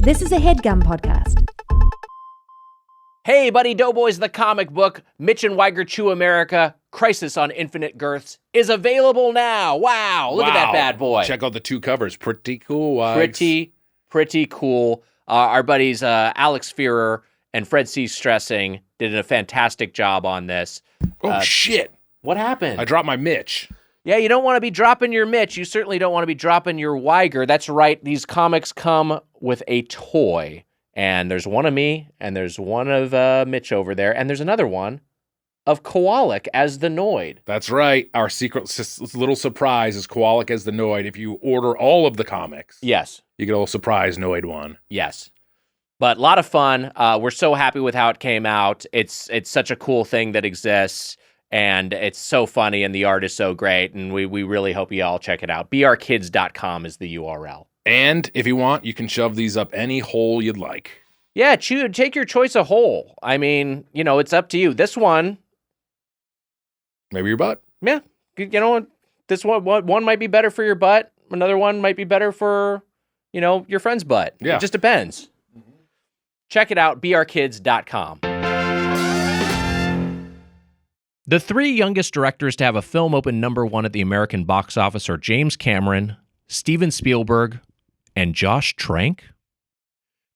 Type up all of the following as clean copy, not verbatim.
This is a Headgum podcast. Hey, buddy, Doughboys, the comic book, Mitch and Weiger Chew America, Crisis on Infinite Girths, is available now. Wow, look at that bad boy. Check out the two covers. Pretty cool, Wags. Pretty cool. Our buddies Alex Fearer and Fred C. Stressing did a fantastic job on this. Oh, shit. What happened? I dropped my Mitch. Yeah, you don't want to be dropping your Mitch. You certainly don't want to be dropping your Weiger. That's right. These comics come with a toy. And there's one of me, and there's one of Mitch over there, and there's another one of Kowalik as the Noid. That's right. Our secret little surprise is Kowalik as the Noid. If you order all of the comics, yes, you get a little surprise Noid one. Yes. But a lot of fun. We're so happy with how it came out. It's such a cool thing that exists, and it's so funny, and the art is so great, and we really hope you all check it out. brkids.com is the URL. And if you want, you can shove these up any hole you'd like. Yeah, take your choice of hole. I mean, it's up to you. This one, maybe your butt. Yeah, this one might be better for your butt. Another one might be better for, your friend's butt. Yeah. It just depends. Mm-hmm. Check it out, brkids.com. The three youngest directors to have a film open number one at the American box office are James Cameron, Steven Spielberg, and Josh Trank?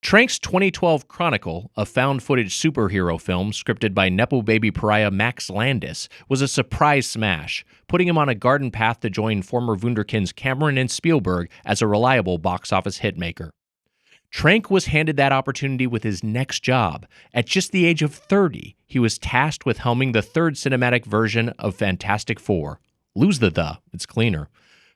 Trank's 2012 Chronicle, a found-footage superhero film scripted by Nepo baby pariah Max Landis, was a surprise smash, putting him on a garden path to join former Wunderkinds Cameron and Spielberg as a reliable box office hitmaker. Trank was handed that opportunity with his next job. At just the age of 30, he was tasked with helming the third cinematic version of Fantastic Four. Lose the, it's cleaner.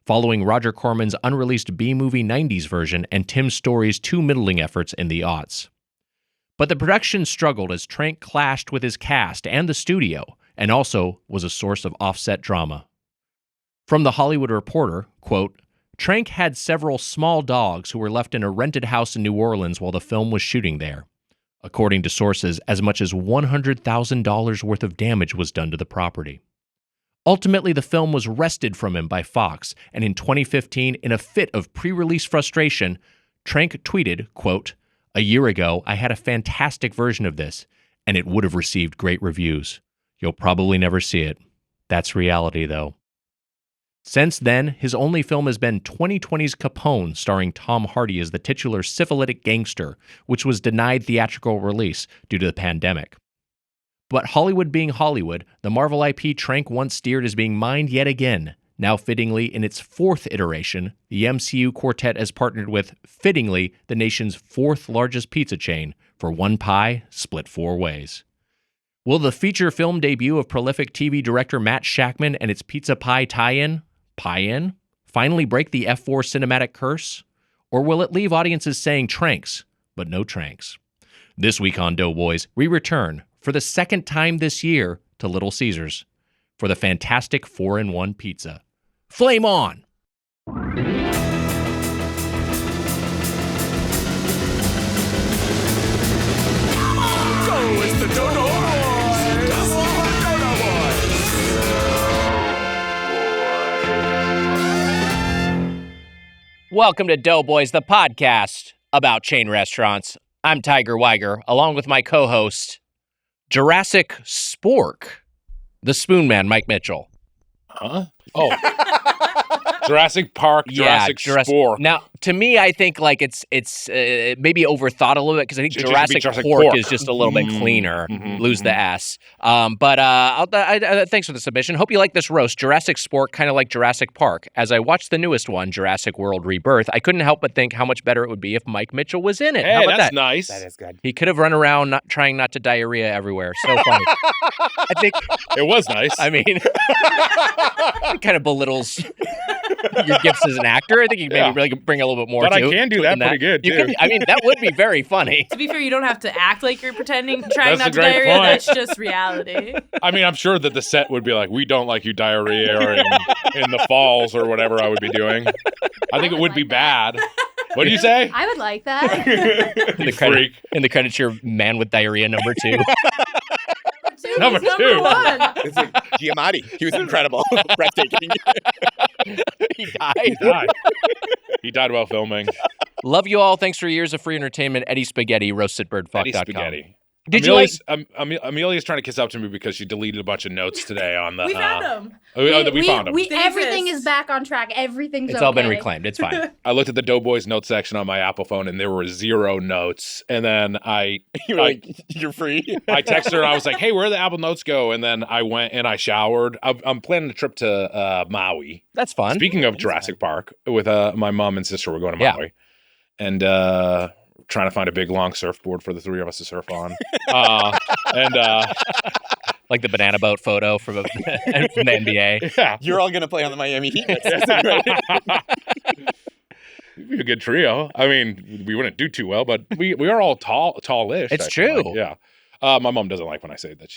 Following Roger Corman's unreleased B-movie 90s version and Tim Story's two middling efforts in the aughts. But the production struggled as Trank clashed with his cast and the studio, and also was a source of offset drama. From The Hollywood Reporter, quote, Trank had several small dogs who were left in a rented house in New Orleans while the film was shooting there. According to sources, as much as $100,000 worth of damage was done to the property. Ultimately, the film was wrested from him by Fox, and in 2015, in a fit of pre-release frustration, Trank tweeted, quote, "A year ago, I had a fantastic version of this, and it would have received great reviews. You'll probably never see it. That's reality, though." Since then, his only film has been 2020's Capone, starring Tom Hardy as the titular syphilitic gangster, which was denied theatrical release due to the pandemic. But Hollywood being Hollywood, the Marvel IP Trank once steered is being mined yet again. Now fittingly, in its fourth iteration, the MCU quartet has partnered with, fittingly, the nation's fourth largest pizza chain for one pie split four ways. Will the feature film debut of prolific TV director Matt Shakman and its pizza pie tie-in, finally break the F4 cinematic curse? Or will it leave audiences saying Tranks, but no Tranks? This week on Doughboys, we return, for the second time this year, to Little Caesars for the fantastic 4-in-1 pizza. Flame on! It's the Doughboys! Welcome to Doughboys, the podcast about chain restaurants. I'm Tiger Weiger, along with my co-host, Jurassic Spork, the Spoon Man, Mike Mitchell. Huh? Oh. Jurassic Park, Jurassic Spork. Now, to me, I think like it's maybe overthought a little bit because I think Jurassic Pork is just a little bit cleaner. Lose the S. But thanks for the submission. Hope you like this roast. Jurassic Spork, kind of like Jurassic Park. As I watched the newest one, Jurassic World Rebirth, I couldn't help but think how much better it would be if Mike Mitchell was in it. Hey, how about that's that? nice. That is good. He could have run around trying not to diarrhea everywhere. So funny. I think it was nice. I mean, it kind of belittles your gifts as an actor. I think you maybe really bring a little bit more but to it. But I can do that pretty good, too. That would be very funny. To be fair, you don't have to act like you're trying not to great diarrhea. point. That's just reality. I mean, I'm sure that the set would be like, we don't like you diarrhea or in the falls or whatever I would be doing. I think it would be bad. What do you say? I would like that. In the credits, you're man with diarrhea number 2. Number 2. It's like Giamatti. He was incredible. Breathtaking. He died. He died while filming. Love you all. Thanks for years of free entertainment. Eddie Spaghetti, roastedbirdfuck.com. Eddie Spaghetti. Did Amelia's, Amelia's trying to kiss up to me because she deleted a bunch of notes today on the. We found them. We found them. Everything is back on track. Everything's It's okay. all been reclaimed. It's fine. I looked at the Doughboys note section on my Apple phone and there were 0 notes. And then You're like, you're free. I texted her and I was like, hey, where did the Apple notes go? And then I went and I showered. I'm planning a trip to Maui. That's fun. Speaking of Jurassic Park, with my mom and sister, we're going to Maui. And trying to find a big long surfboard for the 3 of us to surf on. Like the banana boat photo from the NBA. Yeah. You're all gonna play on the Miami Heat next season, right? We'd be a good trio. I mean, we wouldn't do too well, but we are all tallish. It's I feel true. like. Yeah. My mom doesn't like when I say that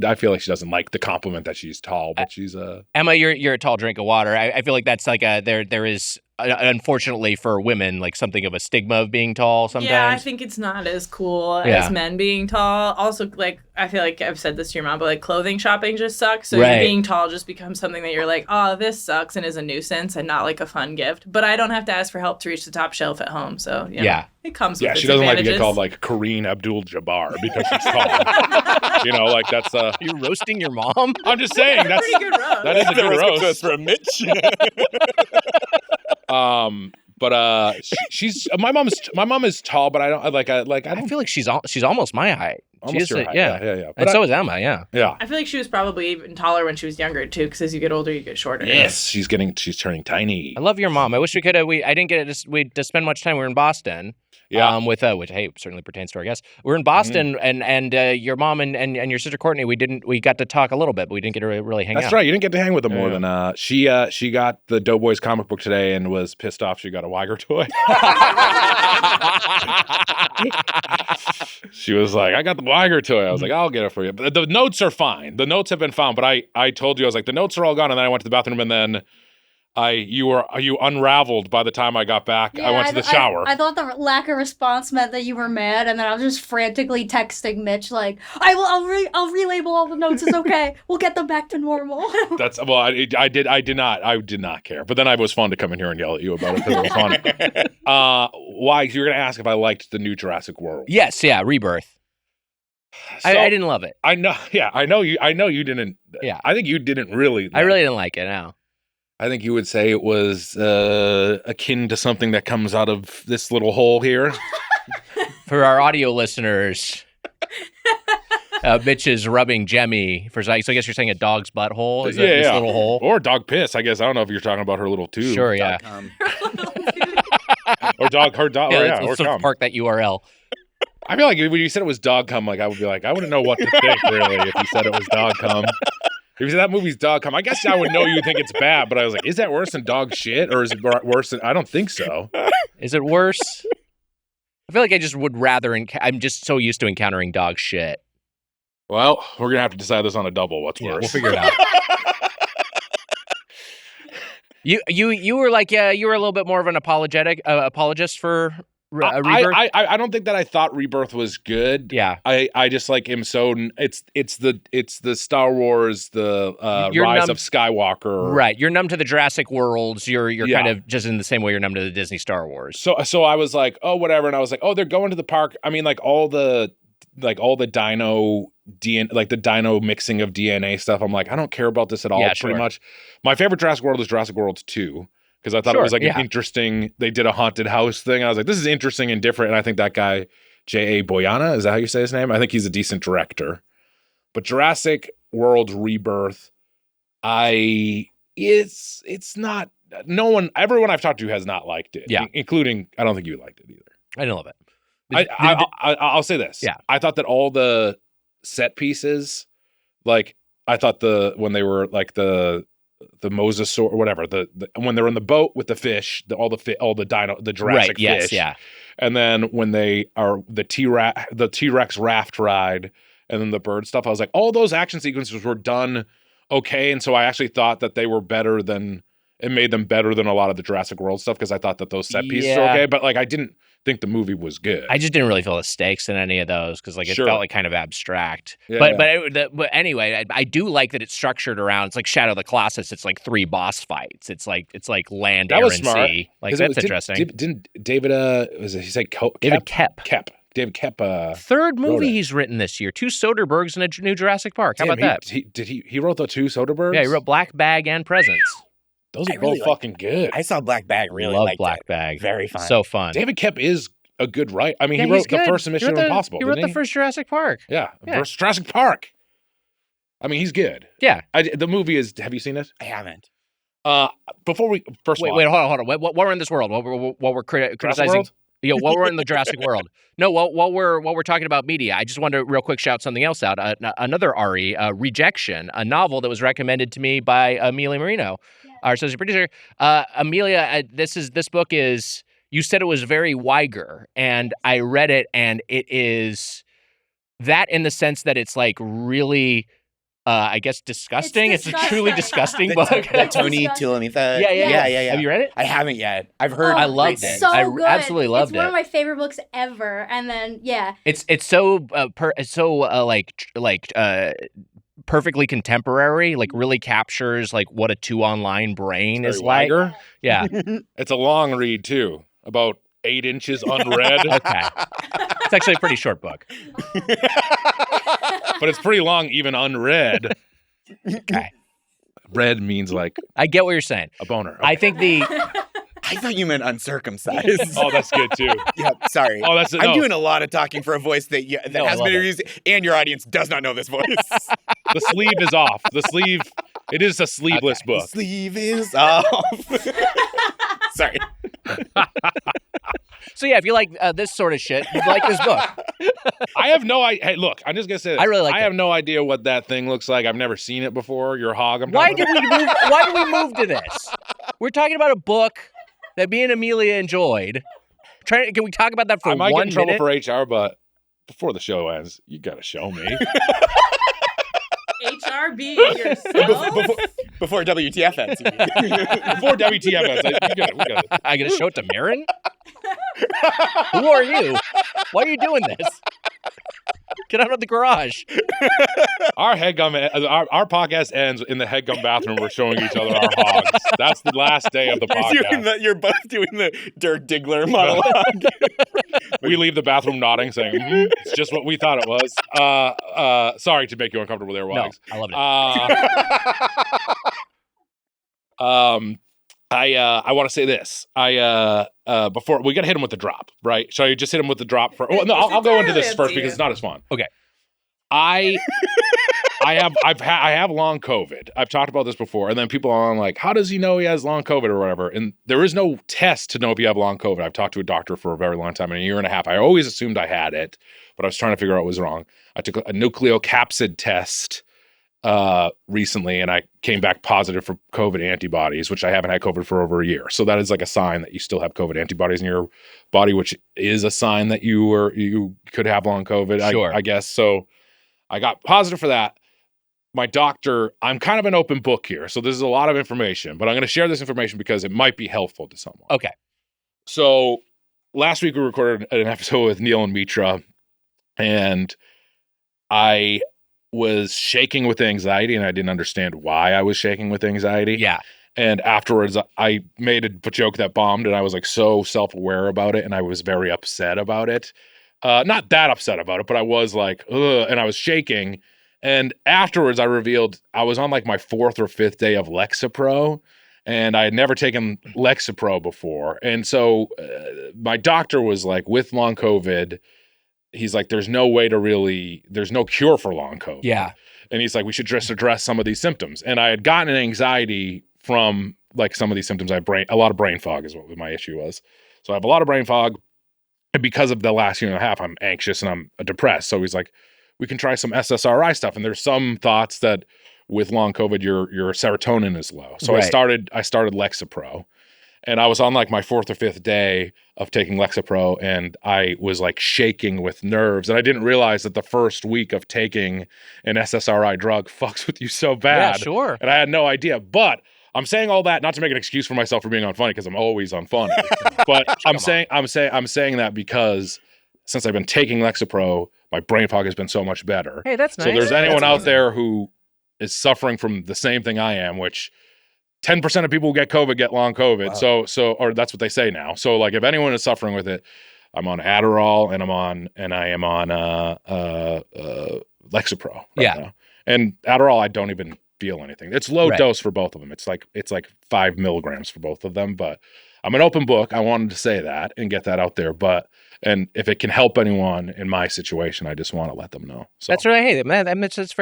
I feel like she doesn't like the compliment that she's tall, but she's Emma, you're a tall drink of water. I feel like that's like there is unfortunately for women like something of a stigma of being tall sometimes. Yeah, I think it's not as cool Yeah. as men being tall. Also, like, I feel like I've said this to your mom, but like clothing shopping just sucks. So Right. being tall just becomes something that you're like, oh, this sucks and is a nuisance and not like a fun gift. But I don't have to ask for help to reach the top shelf at home. So Yeah. it comes with yeah, its she doesn't like to advantages. get called like Kareem Abdul-Jabbar because she's tall. You know, like that's Are you roasting your mom? I'm just saying that's Pretty good roast. that is a There good was roast. roast for a Mitch. But she's my mom is tall, but I don't I feel like she's almost my height. almost She your is height. yeah. Yeah. And so is Emma, yeah. Yeah. I feel like she was probably even taller when she was younger too, because as you get older, you get shorter. Yes, she's turning tiny. I love your mom. I wish we could have. I didn't get to spend much time. We were in Boston. Yeah. With which hey certainly pertains to our guests. We're in Boston, and your mom and your sister Courtney. We got to talk a little bit, but we didn't get to really hang out. That's right. You didn't get to hang with them more Yeah. than she got the Doughboys comic book today and was pissed off she got a Weiger toy. She was like, I got the Weiger toy. I was like, I'll get it for you. But the notes are fine. The notes have been found, but I told you, I was like, the notes are all gone. And then I went to the bathroom and then you unraveled by the time I got back. I went to the shower. I thought the lack of response meant that you were mad, and then I was just frantically texting Mitch like, I'll relabel all the notes. It's okay. We'll get them back to normal. I did not care. But then I was fun to come in here and yell at you about it because it was fun. Why? You were going to ask if I liked the new Jurassic World. Yes, yeah, Rebirth. So, I didn't love it. I know. Yeah, I know you didn't. Yeah. I think you didn't really. I really didn't like it. No. I think you would say it was akin to something that comes out of this little hole here. For our audio listeners, Mitch is rubbing Jemmy for. So I guess you're saying a dog's butthole is this little hole, or dog piss. I guess I don't know if you're talking about her little tube. Sure, yeah. Or her dog. Yeah, or let's cum. park that URL. I feel like when you said it was dog cum, like I would be like, I wouldn't know what to think really if you said it was dog cum. If you said that movie's dog cum, I guess I would know you think it's bad, but I was like, is that worse than dog shit, or is it worse than? I don't think so. Is it worse? I feel like I just would rather. I'm just so used to encountering dog shit. Well, we're gonna have to decide this on a double. What's Yeah, worse? we'll figure it out. You were like you were a little bit more of an apologist for Rebirth. I don't think that I thought Rebirth was good. Yeah. I just like him so it's the Star Wars, the Rise of Skywalker. Right. You're numb to the Jurassic Worlds. You're Yeah. kind of just in the same way you're numb to the Disney Star Wars. So I was like, oh, whatever, and I was like, oh, they're going to the park. I mean, like all the dino DNA, like the dino mixing of DNA stuff. I'm like, I don't care about this at all. Yeah, pretty sure. much. My favorite Jurassic World is Jurassic World 2. Because I thought it Sure, was like yeah. an interesting, they did a haunted house thing. I was like, this is interesting and different. And I think that guy, J.A. Boyana, is that how you say his name? I think he's a decent director. But Jurassic World Rebirth, it's not, everyone I've talked to has not liked it. Yeah. Including, I don't think you liked it either. I didn't love it. I'll say this. Yeah. I thought that all the set pieces, like, I thought when they were like the mosasaur or whatever, the when they're in the boat with the fish, all the Jurassic Right. Yes. fish, Yeah. and then when they are the T-Rex raft ride, and then the bird stuff, I was like, all those action sequences were done okay, and so I actually thought that they were better than It made them better than a lot of the Jurassic World stuff because I thought that those set pieces were okay. But like, I didn't think the movie was good. I just didn't really feel the stakes in any of those because like it Sure. felt like kind of abstract. Yeah, But anyway, I do like that it's structured around. It's like Shadow of the Colossus. It's like 3 boss fights. It's like land, That air, was and smart. sea. Like 'Cause that's it was- interesting. Didn't David? Was it? He said David Kep. David Kep. Third movie it. he's written this year. 2 Soderberghs and a new Jurassic Park. How Damn, about that? He wrote the 2 Soderberghs? Yeah, he wrote Black Bag and Presents. Those are I really both like fucking good. I saw Black Bag. Really Love liked Black it. Bag. Very fun. So fun. David Kep is a good writer. I mean, Yeah, he wrote he's the good. first Mission Impossible. He wrote didn't the first Jurassic Park. Yeah, Yeah. first Jurassic Park. I mean, he's good. Yeah. The movie is. Have you seen it? I haven't. Before we first. Wait, hold on. While we're in this world, while we're criticizing, World? while we're in the Jurassic World. No, while we're talking about media, I just wanted to real quick shout something else out. Another RE, Rejection, a novel that was recommended to me by Amelia Marino, our associate producer. Amelia, this book is. You said it was very Weiger, and I read it, and it is that in the sense that it's like really. I guess disgusting. It's a truly disgusting The, book. the Tony Disgusting. Tulamutha. Yeah. Have you read it? I haven't yet. I've heard. I loved great it. things. I So good. absolutely loved It's one it. of my favorite books ever. And then It's so perfectly contemporary. Like really captures like what a 2 online brain is like. Weiger. Yeah. It's a long read too, about 8 inches unread, Okay. It's actually a pretty short book. but it's pretty long even unread. Okay. Read means like I get what you're saying. a boner. I think the I thought you meant uncircumcised. Oh, that's good too. Yeah, sorry. Oh, that's I'm no. doing a lot of talking for a voice that No, I has love been it. introduced, and your audience does not know this voice. The sleeve is off. The sleeve. It is a sleeveless The book. sleeve is off. Sorry. so yeah, if you like this sort of shit, you'd like this book. I have no idea. Hey, look, I'm just gonna say this. I really like I it. have no idea what that thing looks like. I've never seen it before. Your hog. I'm Why talking did we move to this? We're talking about a book that me and Amelia enjoyed. Can we talk about that for I might 1 get in trouble minute? for HR, but before the show ends, you gotta show me. HRB yourself. Before WTF ends. you mean. Before WTF ends, we gotta. I gotta show it to Marin? Who are you? Why are you doing this? Get out of the garage. Our our podcast ends in the Headgum bathroom. We're showing each other our hogs. That's the last day of the podcast. You're both doing the Dirk Diggler monologue. We leave the bathroom nodding, saying, "It's just what we thought it was." Sorry to make you uncomfortable there, No, Wags. I loved it. I want to say this. Before we got to hit him with the drop, right? Shall I just hit him with the drop for? Oh, no, I'll go into this It's first entirely up to because you. it's not as fun. Okay. I have long COVID. I've talked about this before, and then people are like, "How does he know he has long COVID or whatever?" And there is no test to know if you have long COVID. I've talked to a doctor for a very long time, in a year and a half. I always assumed I had it, but I was trying to figure out what was wrong. I took a nucleocapsid test recently, and I came back positive for COVID antibodies, which I haven't had COVID for over a year. So that is like a sign that you still have COVID antibodies in your body, which is a sign that you could have long COVID. Sure. I guess so. I got positive for that. My doctor, I'm kind of an open book here, so this is a lot of information, but I'm going to share this information because it might be helpful to someone. Okay. So last week we recorded an episode with Neil and Mitra, and I was shaking with anxiety, and I didn't understand why I was shaking with anxiety. Yeah. And afterwards, I made a joke that bombed, and I was like so self-aware about it, and I was very upset about it. Not that upset about it, but I was like, ugh, and I was shaking. And afterwards, I revealed I was on like my 4th or 5th day of Lexapro, and I had never taken Lexapro before. And so my doctor was like, with long COVID, he's like, there's no cure for long COVID. Yeah. And he's like, we should just address some of these symptoms. And I had gotten an anxiety from like some of these symptoms. A lot of brain fog is what my issue was. So I have a lot of brain fog. And because of the last year and a half, I'm anxious and I'm depressed. So he's like, we can try some SSRI stuff. And there's some thoughts that with long COVID, your serotonin is low. So Right. I started Lexapro. And I was on like my 4th or 5th day of taking Lexapro, and I was like shaking with nerves. And I didn't realize that the first week of taking an SSRI drug fucks with you so bad. Yeah, sure. And I had no idea. But I'm saying all that not to make an excuse for myself for being unfunny because I'm always unfunny. But I'm saying that because since I've been taking Lexapro, my brain fog has been so much better. Hey, that's nice. So there's anyone That's out amazing. there who is suffering from the same thing I am, which 10% of people who get COVID get long COVID. Wow. So or that's what they say now. So like if anyone is suffering with it, I'm on Adderall and I am on Lexapro right now. And Adderall I don't even feel anything. It's low dose for both of them. It's like 5 milligrams for both of them, but I'm an open book. I wanted to say that and get that out there. And if it can help anyone in my situation, I just want to let them know. So That's really, hey, man, it's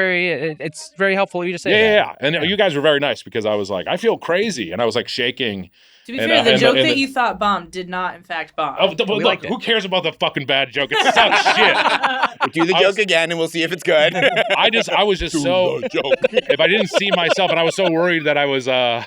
very helpful of you to say that. yeah. And you guys were very nice because I was like, I feel crazy. And I was like shaking. To be And, fair, the and joke and that you thought bombed did not, in fact, bomb. Oh, look, liked it. who cares about the fucking bad joke? It sucks shit. Do the joke again, and we'll see if it's good. I was just so if I didn't see myself, and I was so worried that I was no.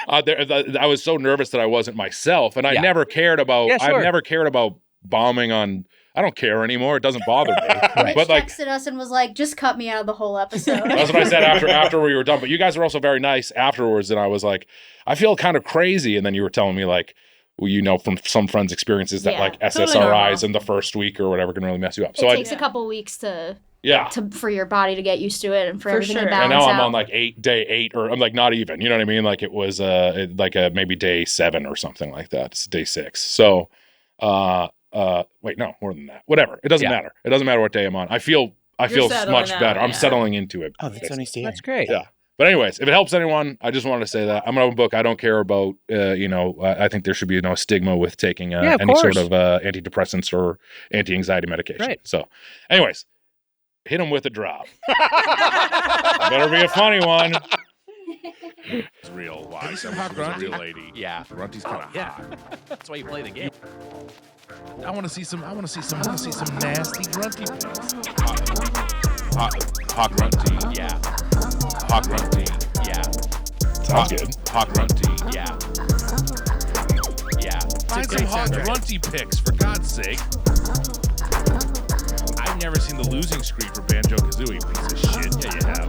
I was so nervous that I wasn't myself, and I never cared about. Yeah, sure. I've never cared about bombing on. I don't care anymore. It doesn't bother me. Mitch But like texted us and was like, just cut me out of the whole episode. that's what I said after we were done. But you guys were also very nice afterwards, and I was like, I feel kind of crazy. And then you were telling me like, well, you know, from some friends' experiences that Yeah, like totally SSRIs normal. in the first week or whatever can really mess you up. It So takes a couple weeks for your body to get used to it and for everything sure. to and balance now I'm out. on like day 8, or I'm like not even. You know what I mean? Like it was maybe day 7 or something like that. It's day 6. So wait, no, more than that. Whatever. It doesn't matter. It doesn't matter what day I'm on. I feel settling much out, better. I'm yeah. settling into it. Oh, that's so nice to hear. That's great. Yeah. But anyways, if it helps anyone, I just wanted to say that I'm an open book. I don't care about, I think there should be no stigma with taking of any sort course. of antidepressants or anti-anxiety medication. Right. So anyways, hit them with a drop. Better be a funny one. It's real. Why? She's a real lady. Yeah. Grunty's kind of hot. That's why you play the game. I want to see some nasty grunty pics. Hot grunty. Yeah. Hot grunty. Yeah. Sounds good. Hot grunty. Yeah. Yeah. Find some hot grunty pics, for God's sake. I've never seen the losing screen for Banjo-Kazooie, piece of shit. Yeah, you have.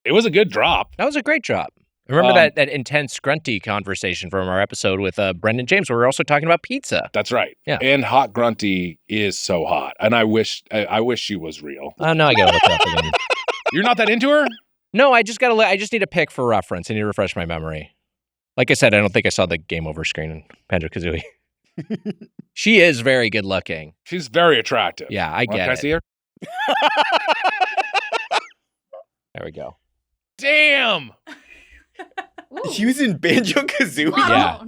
It was a good drop. That was a great drop. Remember that intense grunty conversation from our episode with Brendan James, where we were also talking about pizza. That's right. Yeah. And hot grunty is so hot. And I wish she was real. Oh, no, I gotta look it up again. You're not that into her? No, I just need a pick for reference. I need to refresh my memory. Like I said, I don't think I saw the game over screen in Banjo-Kazooie. She is very good looking. She's very attractive. Yeah, I get Can I it. see her? There we go. Damn. Ooh. She was in Banjo-Kazooie? Wow.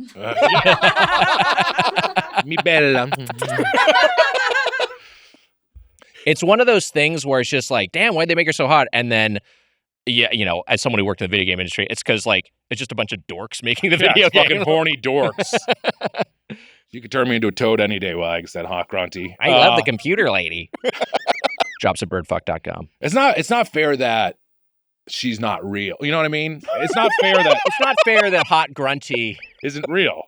Mi bella. It's one of those things where it's just like, damn, why'd they make her so hot? And then, yeah, you know, as someone who worked in the video game industry, it's because like it's just a bunch of dorks making the video game. Fucking horny dorks. You could turn me into a toad any day, Wags, that hot grunty. I love the computer lady. Drops at birdfuck.com. It's not fair that she's not real. You know what I mean? It's not fair that hot grunty isn't real.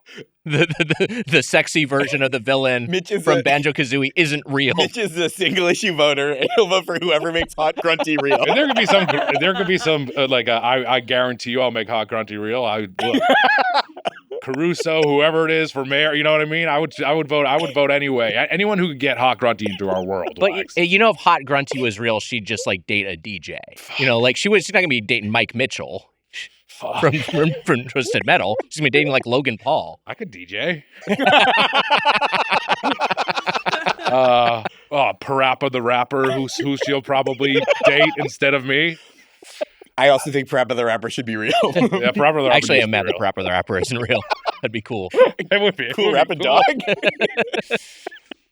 the sexy version of the villain Mitch is from a- Banjo-Kazooie isn't real. Mitch is a single issue voter, and he'll vote for whoever makes hot grunty real. And there could be some I guarantee you I'll make hot grunty real. Look, Caruso, whoever it is for mayor, you know what I mean? I would vote anyway. Anyone who could get hot grunty into our world. But Wags. you know, if hot grunty was real, she'd just like date a DJ. You know, like she's not gonna be dating Mike Mitchell Fuck. from Twisted Metal. She's gonna be dating like Logan Paul. I could DJ. Parappa the rapper, who she'll probably date instead of me. I also think Parappa the Rapper should be real. Yeah, Parappa the rapper. Actually, needs I'm to mad be that Parappa the Rapper isn't real. That'd be cool. It would be. Cool rapping dog.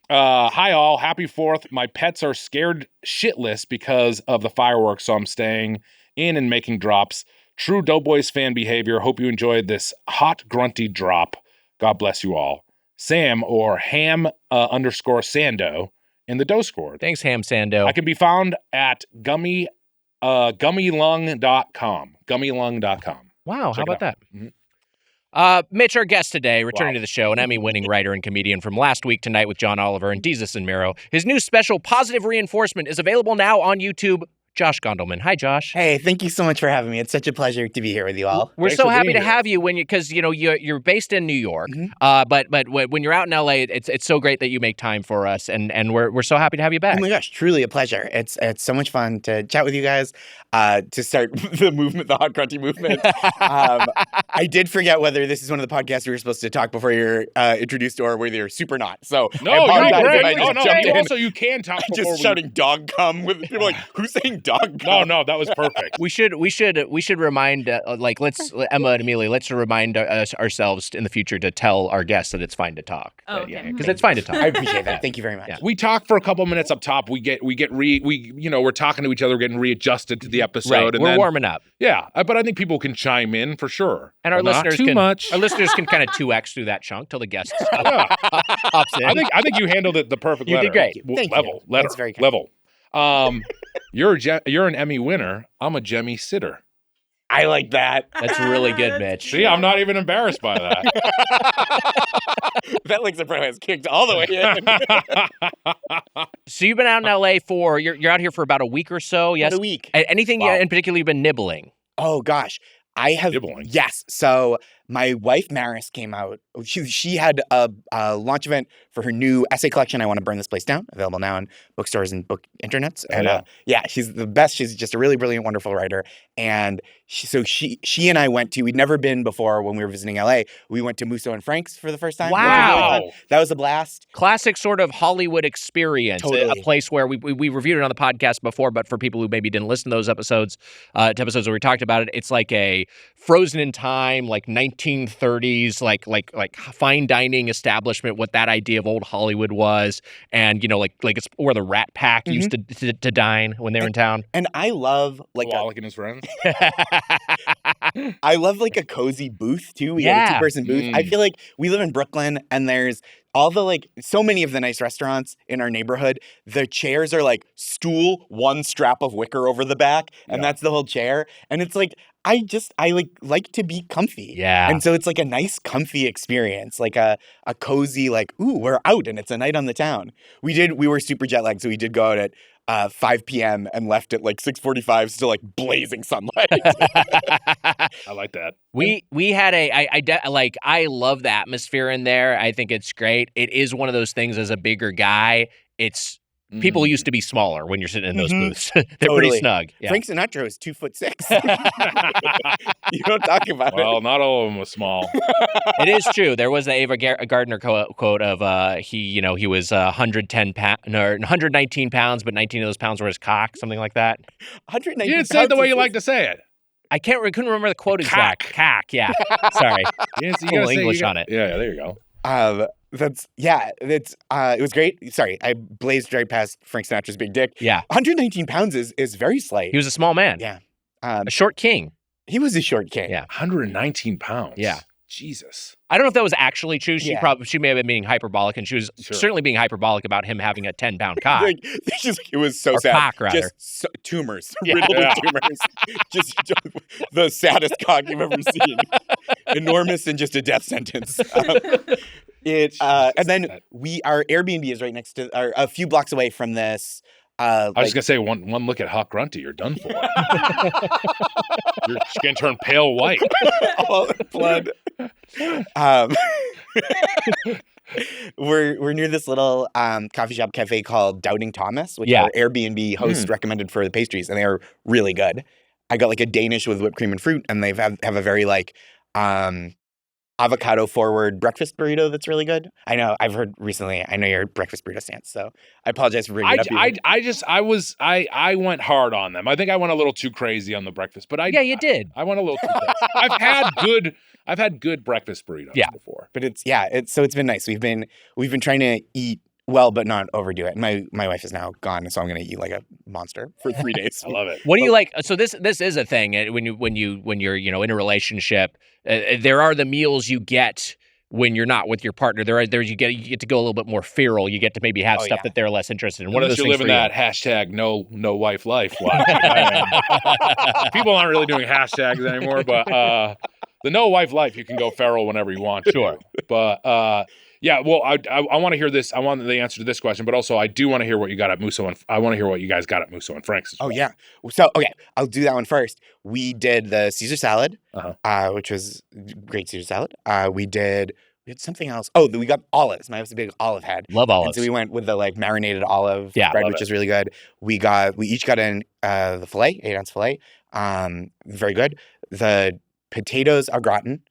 Hi all, happy 4th. My pets are scared shitless because of the fireworks, so I'm staying in and making drops. True Doughboys fan behavior. Hope you enjoyed this hot grunty drop. God bless you all. Sam or ham _ Sando in the Discord. Thanks, Ham Sando. I can be found at gummylung.com. Gummylung.com. Wow, Check how it about out. that? Mhm. Mitch, our guest today, returning Wow. to the show, an Emmy-winning writer and comedian from Last Week Tonight with John Oliver and Jesus and Miro. His new special, Positive Reinforcement, is available now on YouTube. Josh Gondelman. Hi, Josh. Hey, thank you so much for having me. It's such a pleasure to be here with you all. We're Thanks so for happy being to here. have you because you're based in New York, Mhm. but when you're out in LA, it's so great that you make time for us, and we're so happy to have you back. Oh my gosh, truly a pleasure. It's so much fun to chat with you guys, to start the movement, the hot grunty movement. I did forget whether this is one of the podcasts we were supposed to talk before you're introduced or whether you're super not. So No, I you're apologize great. if I No, just no. jumped in. Also, you can talk before Just we... shouting dog cum with people like, who's saying dog cum? No, that was perfect. We should remind let's Emma and Amelia, let's remind ourselves in the future to tell our guests that it's fine to talk. Oh, okay. Because it's fine to talk. I appreciate that. Thank you very much. Yeah. We talk for a couple minutes up top. We're talking to each other, getting readjusted to the episode, Right. and We're then warming up. yeah. But I think people can chime in for sure, And our But not listeners too can much. Our listeners can kind of 2x through that chunk till the guest Yeah. pops in. I think you handled it the perfect You letter. did great. W- Thank you. level, letter, That's very kind. level. You're an Emmy winner. I'm a Jemmy sitter. I like that. That's really good, Mitch. See, I'm not even embarrassed by that. That like surprise kicked all the way in. So you've been out in LA for you're out here for about a week or so. Yes. About a week. Anything Wow. in particular you've been nibbling? Oh gosh, I have. Nibbling. Yes. So my wife Maris came out. She had a launch event for her new essay collection. I Want to Burn This Place Down. Available now in bookstores and book internets. Oh, And yeah. yeah, she's the best. She's just a really brilliant, wonderful writer. And she and I went to. We'd never been before when we were visiting LA. We went to Musso and Frank's for the first time. which was really Wow. fun. That was a blast. Classic sort of Hollywood experience. Totally. A place where we reviewed it on the podcast before, but for people who maybe didn't listen to those episodes, to episodes where we talked about it, it's like a frozen in time, like 1930s, like fine dining establishment, what that idea of old Hollywood was, and like it's where the Rat Pack used to dine when they were in town. And I love like Wallach and his friends. I love like a cozy booth too. We Yeah. had a 2-person booth. I Mm. feel like we live in Brooklyn and there's all the like so many of the nice restaurants in our neighborhood. The chairs are like stool, one strap of wicker over the back, and Yeah. that's the whole chair. And it's like I like to be comfy. Yeah. And so it's like a nice comfy experience, like a cozy like, ooh, we're out and it's a night on the town. We were super jet lagged, so we did go out at 5 p.m. and left at like 6:45, still like blazing sunlight. I like that. We had I love the atmosphere in there. I think it's great. It is one of those things as a bigger guy. It's people used to be smaller when you're sitting in those Mhm. booths. They're pretty Totally. snug. Yeah. Frank Sinatra is 2'6". You don't talk about it. Well, not all of them was small. It is true. There was the Ava Gardner quote of he was 119 pounds, but 19 of those pounds were his cock, something like that. 119 You didn't say it the pounds way is you just- like to say it. I couldn't remember the quote exact. Cock. Cock, yeah. Sorry. You A little English on it. Yeah, there you go. It was great. Sorry, I blazed right past Frank Sinatra's big dick. Yeah. 119 pounds is very slight. He was a small man. Yeah. A short king. He was a short king. Yeah. 119 pounds. Yeah. Jesus. I don't know if that was actually true. She Yeah. she may have been being hyperbolic, and she was Sure. certainly being hyperbolic about him having a 10-pound cock. Like, it was so Or sad. cock, rather. Just tumors, Yeah. riddled Yeah. with tumors. just the saddest cock you've ever seen. Enormous and just a death sentence. And then our Airbnb is right next to, or a few blocks away from this. I was just gonna say one look at Hawk Grunty, you're done for. Your skin turned pale white. all the blood. We're near this little coffee shop cafe called Doubting Thomas, which Yeah. our Airbnb host recommended for the pastries, and they are really good. I got like a Danish with whipped cream and fruit, and they have a very like avocado forward breakfast burrito that's really good. I know I've heard recently. I know you're a breakfast burrito stance, so I apologize for bringing it up. I went hard on them. I think I went a little too crazy on the breakfast, but Yeah, you did. I went a little too crazy. I've had good breakfast burritos before. But it's been nice. We've been trying to eat well, but not overdo it. My wife is now gone, so I'm going to eat like a monster for 3 days. I love it. What do you like? So this is a thing when you're in a relationship. There are the meals you get when you're not with your partner. There's you get to go a little bit more feral. You get to maybe have stuff that they're less interested in. What are Unless those you're things living for that hashtag no wife life. People aren't really doing hashtags anymore, but the no wife life, you can go feral whenever you want. Sure, but Yeah, well, I want to hear this. I want the answer to this question, but also I do want to hear what you got at Musso, and I want to hear what you guys got at Musso and Frank's as well. Oh, yeah. So, okay, I'll do that one first. We did the Caesar salad, which was great Caesar salad. We had something else. Oh, we got olives. My wife's a big olive head. Love olives. And so we went with the like marinated olive Yeah, bread, love which it. is really good. We each got in the filet, 8-ounce filet. Very good. The potatoes au gratin,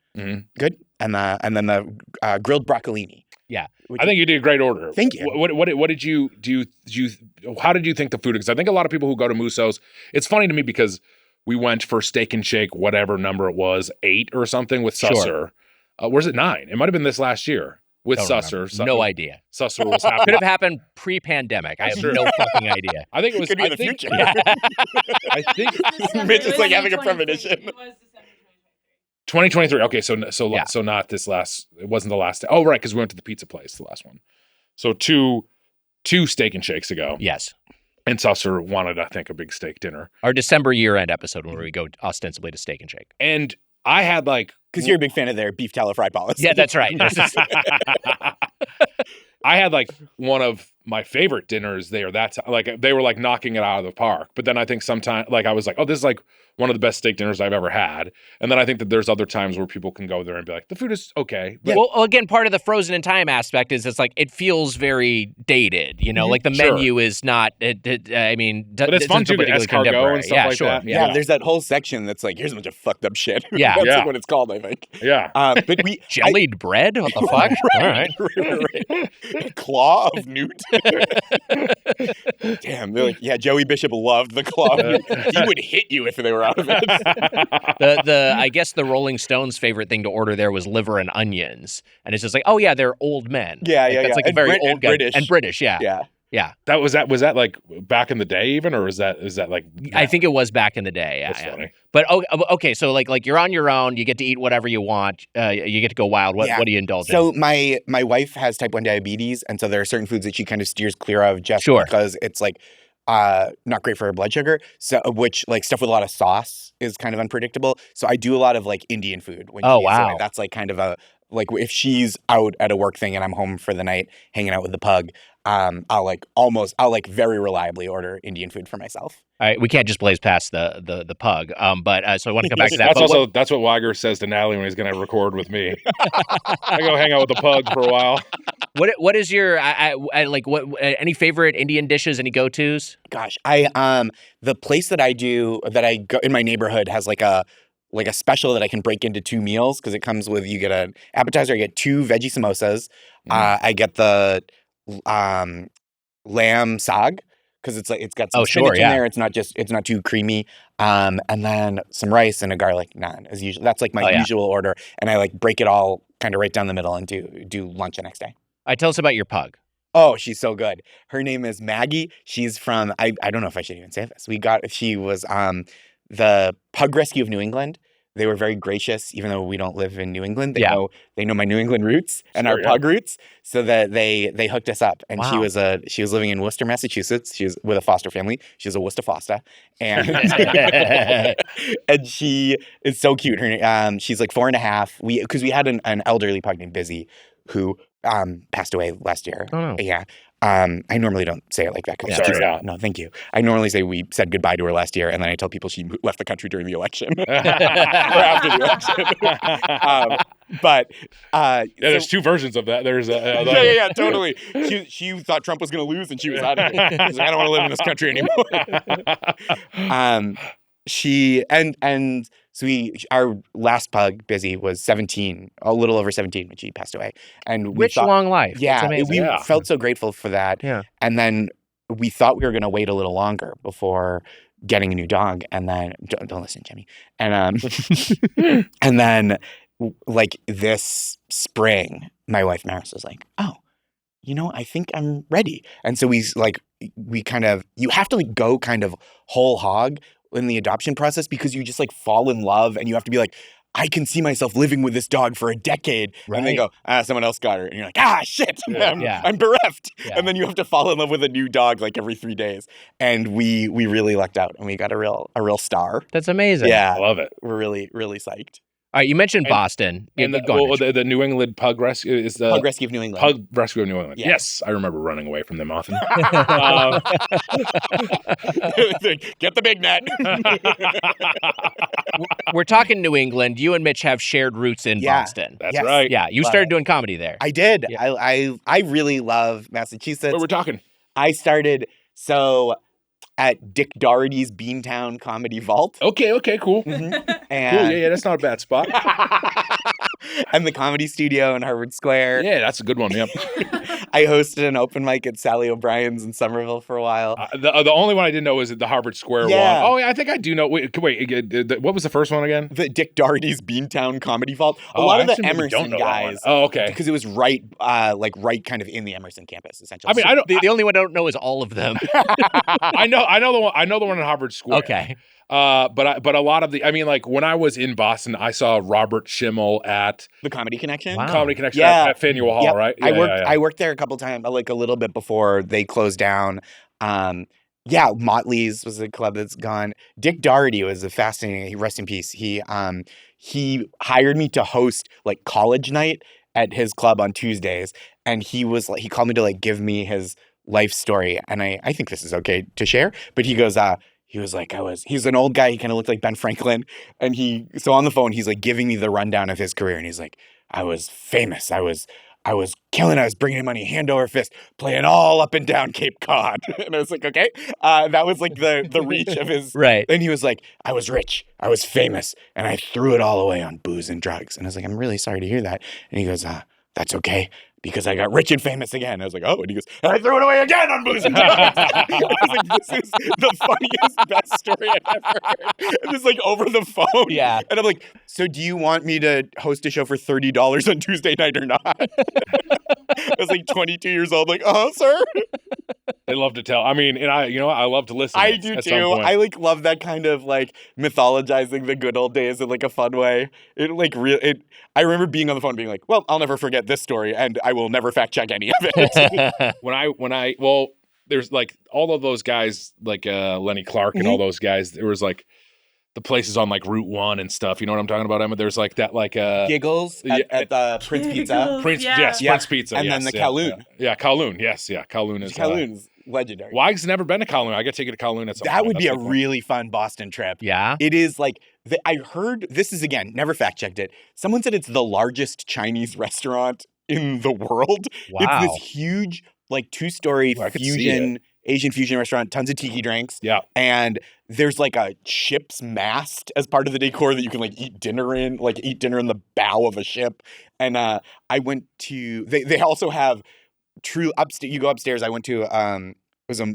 good. And then the grilled broccolini. Yeah. I think you did a great order. Thank you. What did you how did you think the food? Because I think a lot of people who go to Musso's, it's funny to me because we went for Steak and Shake, whatever number it was, 8 or something with Susser. Sure. Where's it 9? It might have been this last year with Don't Susser. remember. No idea. Susser was Could happening. have happened pre-pandemic. I have Sure. no fucking idea. I think it was. Could be I in the think, future. I think Mitch is like having a premonition. It was December 2023. Okay, so Yeah. so not this last. It wasn't the last. Oh, right, because we went to the pizza place, the last one. So two Steak and Shakes ago. Yes. And Susser wanted, I think, a big steak dinner. Our December year-end episode where we go ostensibly to Steak and Shake. And I had like Because you're a big fan of their beef tallow fried policy. Yeah, that's right. I had like one of my favorite dinners there. That's like they were like knocking it out of the park. But then I think sometimes like I was like, oh, this is like one of the best steak dinners I've ever had. And then I think that there's other times where people can go there and be like, the food is okay. But Well, again, part of the frozen in time aspect is it's like it feels very dated. You know, like the Sure. menu is not. I mean, But it's fun too, the escargot and stuff like sure. that. Yeah, Yeah, there's that whole section that's like, here's a bunch of fucked up shit. Yeah. That's Yeah. like what it's called, I think. yeah. But jellied bread. What the fuck? All right. right. Claw of newt. Damn, they're like, yeah, Joey Bishop loved the claw of newt. He would hit you if they were out of it. I guess the Rolling Stones' favorite thing to order there was liver and onions, and it's just like, oh yeah, they're old men. Yeah, Like, yeah, that's yeah. like a And very Brit- old and guy British. and British. Yeah, Yeah. yeah. Was that like back in the day even, or is that like I think it was back in the day. Yeah, That's yeah. funny. But okay, so like you're on your own. You get to eat whatever you want. You get to go wild. What do you indulge in? So my wife has type 1 diabetes, and so there are certain foods that she kind of steers clear of just Sure. because it's like not great for her blood sugar. So which like stuff with a lot of sauce is kind of unpredictable. So I do a lot of like Indian food when Oh, she is away. wow. That's like kind of a like if she's out at a work thing and I'm home for the night hanging out with the pug, I'll very reliably order Indian food for myself. All right, we can't just blaze past the pug. But so I want to come back to that. That's what Wagger says to Natalie when he's going to record with me. I go hang out with the pug for a while. What is your any favorite Indian dishes? Any go tos? Gosh, the place that I go in my neighborhood has like a special that I can break into 2 meals because it comes with you get an appetizer, I get 2 veggie samosas, I get the lamb sag because it's got some spinach in there. It's not too creamy, and then some rice and a garlic naan as usual. That's like my usual order, and I like break it all kind of right down the middle and do lunch the next day. Tell us about your pug. Oh, she's so good. Her name is Maggie. She's from I don't know if I should even say this. She was the Pug Rescue of New England. They were very gracious, even though we don't live in New England. They know my New England roots and our pug roots, so that they hooked us up. And Wow. she was living in Worcester, Massachusetts. She was with a foster family. She was a Worcester foster, and and she is so cute. She's like 4.5. Because we had an elderly pug named Busy who passed away last year. Oh, no. Yeah. I normally don't say it like that. No, thank you. I normally say we said goodbye to her last year, and then I tell people she left the country during the election or after the election. There's 2 versions of that. There's yeah, totally. She thought Trump was going to lose, and she was out of it. She's like, I don't want to live in this country anymore. So our last pug, Busy, was 17, a little over 17 when she passed away. And we thought, long life. yeah, That's amazing. we felt so grateful for that. Yeah. And then we thought we were going to wait a little longer before getting a new dog. And then, don't listen, Jimmy. And and then like this spring, my wife Maris was like, oh, I think I'm ready. And so you have to like go kind of whole hog in the adoption process because you just like fall in love and you have to be like, I can see myself living with this dog for a decade. Right. And they go, someone else got her. And you're like, shit, I'm bereft. Yeah. And then you have to fall in love with a new dog like every 3 days. And we really lucked out and we got a real star. That's amazing. Yeah. I love it. We're really, really psyched. All right, you mentioned And- Boston. Yeah, And go on, Mitch. the New England Pug Rescue is the Pug Rescue of New England. Pug Rescue of New England. Yeah. Yes, I remember running away from them often. Get the big net. We're talking New England. You and Mitch have shared roots in Yeah. Boston. That's Yes. right. Yeah, you Love started it. doing comedy there. I did. Yeah. I really love Massachusetts. What we're talking. I started at Dick Doherty's Beantown Comedy Vault. Okay, cool. Mhm. Cool. And, Yeah, that's not a bad spot. and the Comedy Studio in Harvard Square. Yeah, that's a good one. Yep. I hosted an open mic at Sally O'Brien's in Somerville for a while. The only one I didn't know was the Harvard Square Yeah. one. Oh, yeah, I think I do know. Wait, what was the first one again? The Dick Doherty's Beantown Comedy Vault. A Oh, lot I of the actually maybe don't Emerson know that one. guys. Oh, okay. Because it was right kind of in the Emerson campus, essentially. I mean, I don't. The only one I don't know is all of them. I know the one. I know the one in Harvard Square. Okay. But a lot of the. I mean, like when I was in Boston, I saw Robert Schimmel at The Comedy Connection. Wow. Comedy Connection Yeah. at Faneuil Hall, Yep. right? I worked there a couple times, like a little bit before they closed down. Motley's was a club that's gone. Dick Doherty was a fascinating. Rest in peace. He hired me to host like college night at his club on Tuesdays, and he called me to like give me his life story, and I think this is okay to share. But he goes, he's an old guy. He kind of looked like Ben Franklin, and so on the phone he's like giving me the rundown of his career, and he's like, I was famous. I was killing. I was bringing in money hand over fist, playing all up and down Cape Cod. And I was like, okay. That was like the reach of his. Right. And he was like, I was rich. I was famous. And I threw it all away on booze and drugs. And I was like, I'm really sorry to hear that. And he goes, that's okay, because I got rich and famous again. I was like, oh. And he goes, and I threw it away again on booze and drugs. I was like, this is the funniest, best story I've ever heard. And it's like over the phone. Yeah. And I'm like, so do you want me to host a show for $30 on Tuesday night or not? I was like 22 years old, like, sir. They love to tell. I mean, and I love to listen. I do at some too. point. I like love that kind of like mythologizing the good old days in like a fun way. I remember being on the phone being like, well, I'll never forget this story and I will never fact check any of it. Well, there's like all of those guys, like Lenny Clark and all those guys. There was like the places on like Route 1 and stuff. You know what I'm talking about, Emma? There's like that, like Giggles at the Prince Pizza. Giggles. Prince, Yeah. yes, Yeah. Prince Pizza, And then yes, the yeah, Kowloon. Yeah, Kowloon, yes, yeah, Kowloon is. Kowloon's legendary. Wagg's never been to Kowloon. I got to take it to Kowloon at some That point. would be That's a good one. really fun Boston trip. Yeah. It is like, I heard, this is again, never fact checked it. Someone said it's the largest Chinese restaurant in the world. Wow. It's this huge, like 2-story Ooh, I could see Asian fusion restaurant, tons of tiki drinks. Yeah. And there's like a ship's mast as part of the decor that you can like eat dinner in the bow of a ship. And I went to, they also have true upstairs. You go upstairs. I went to, it was a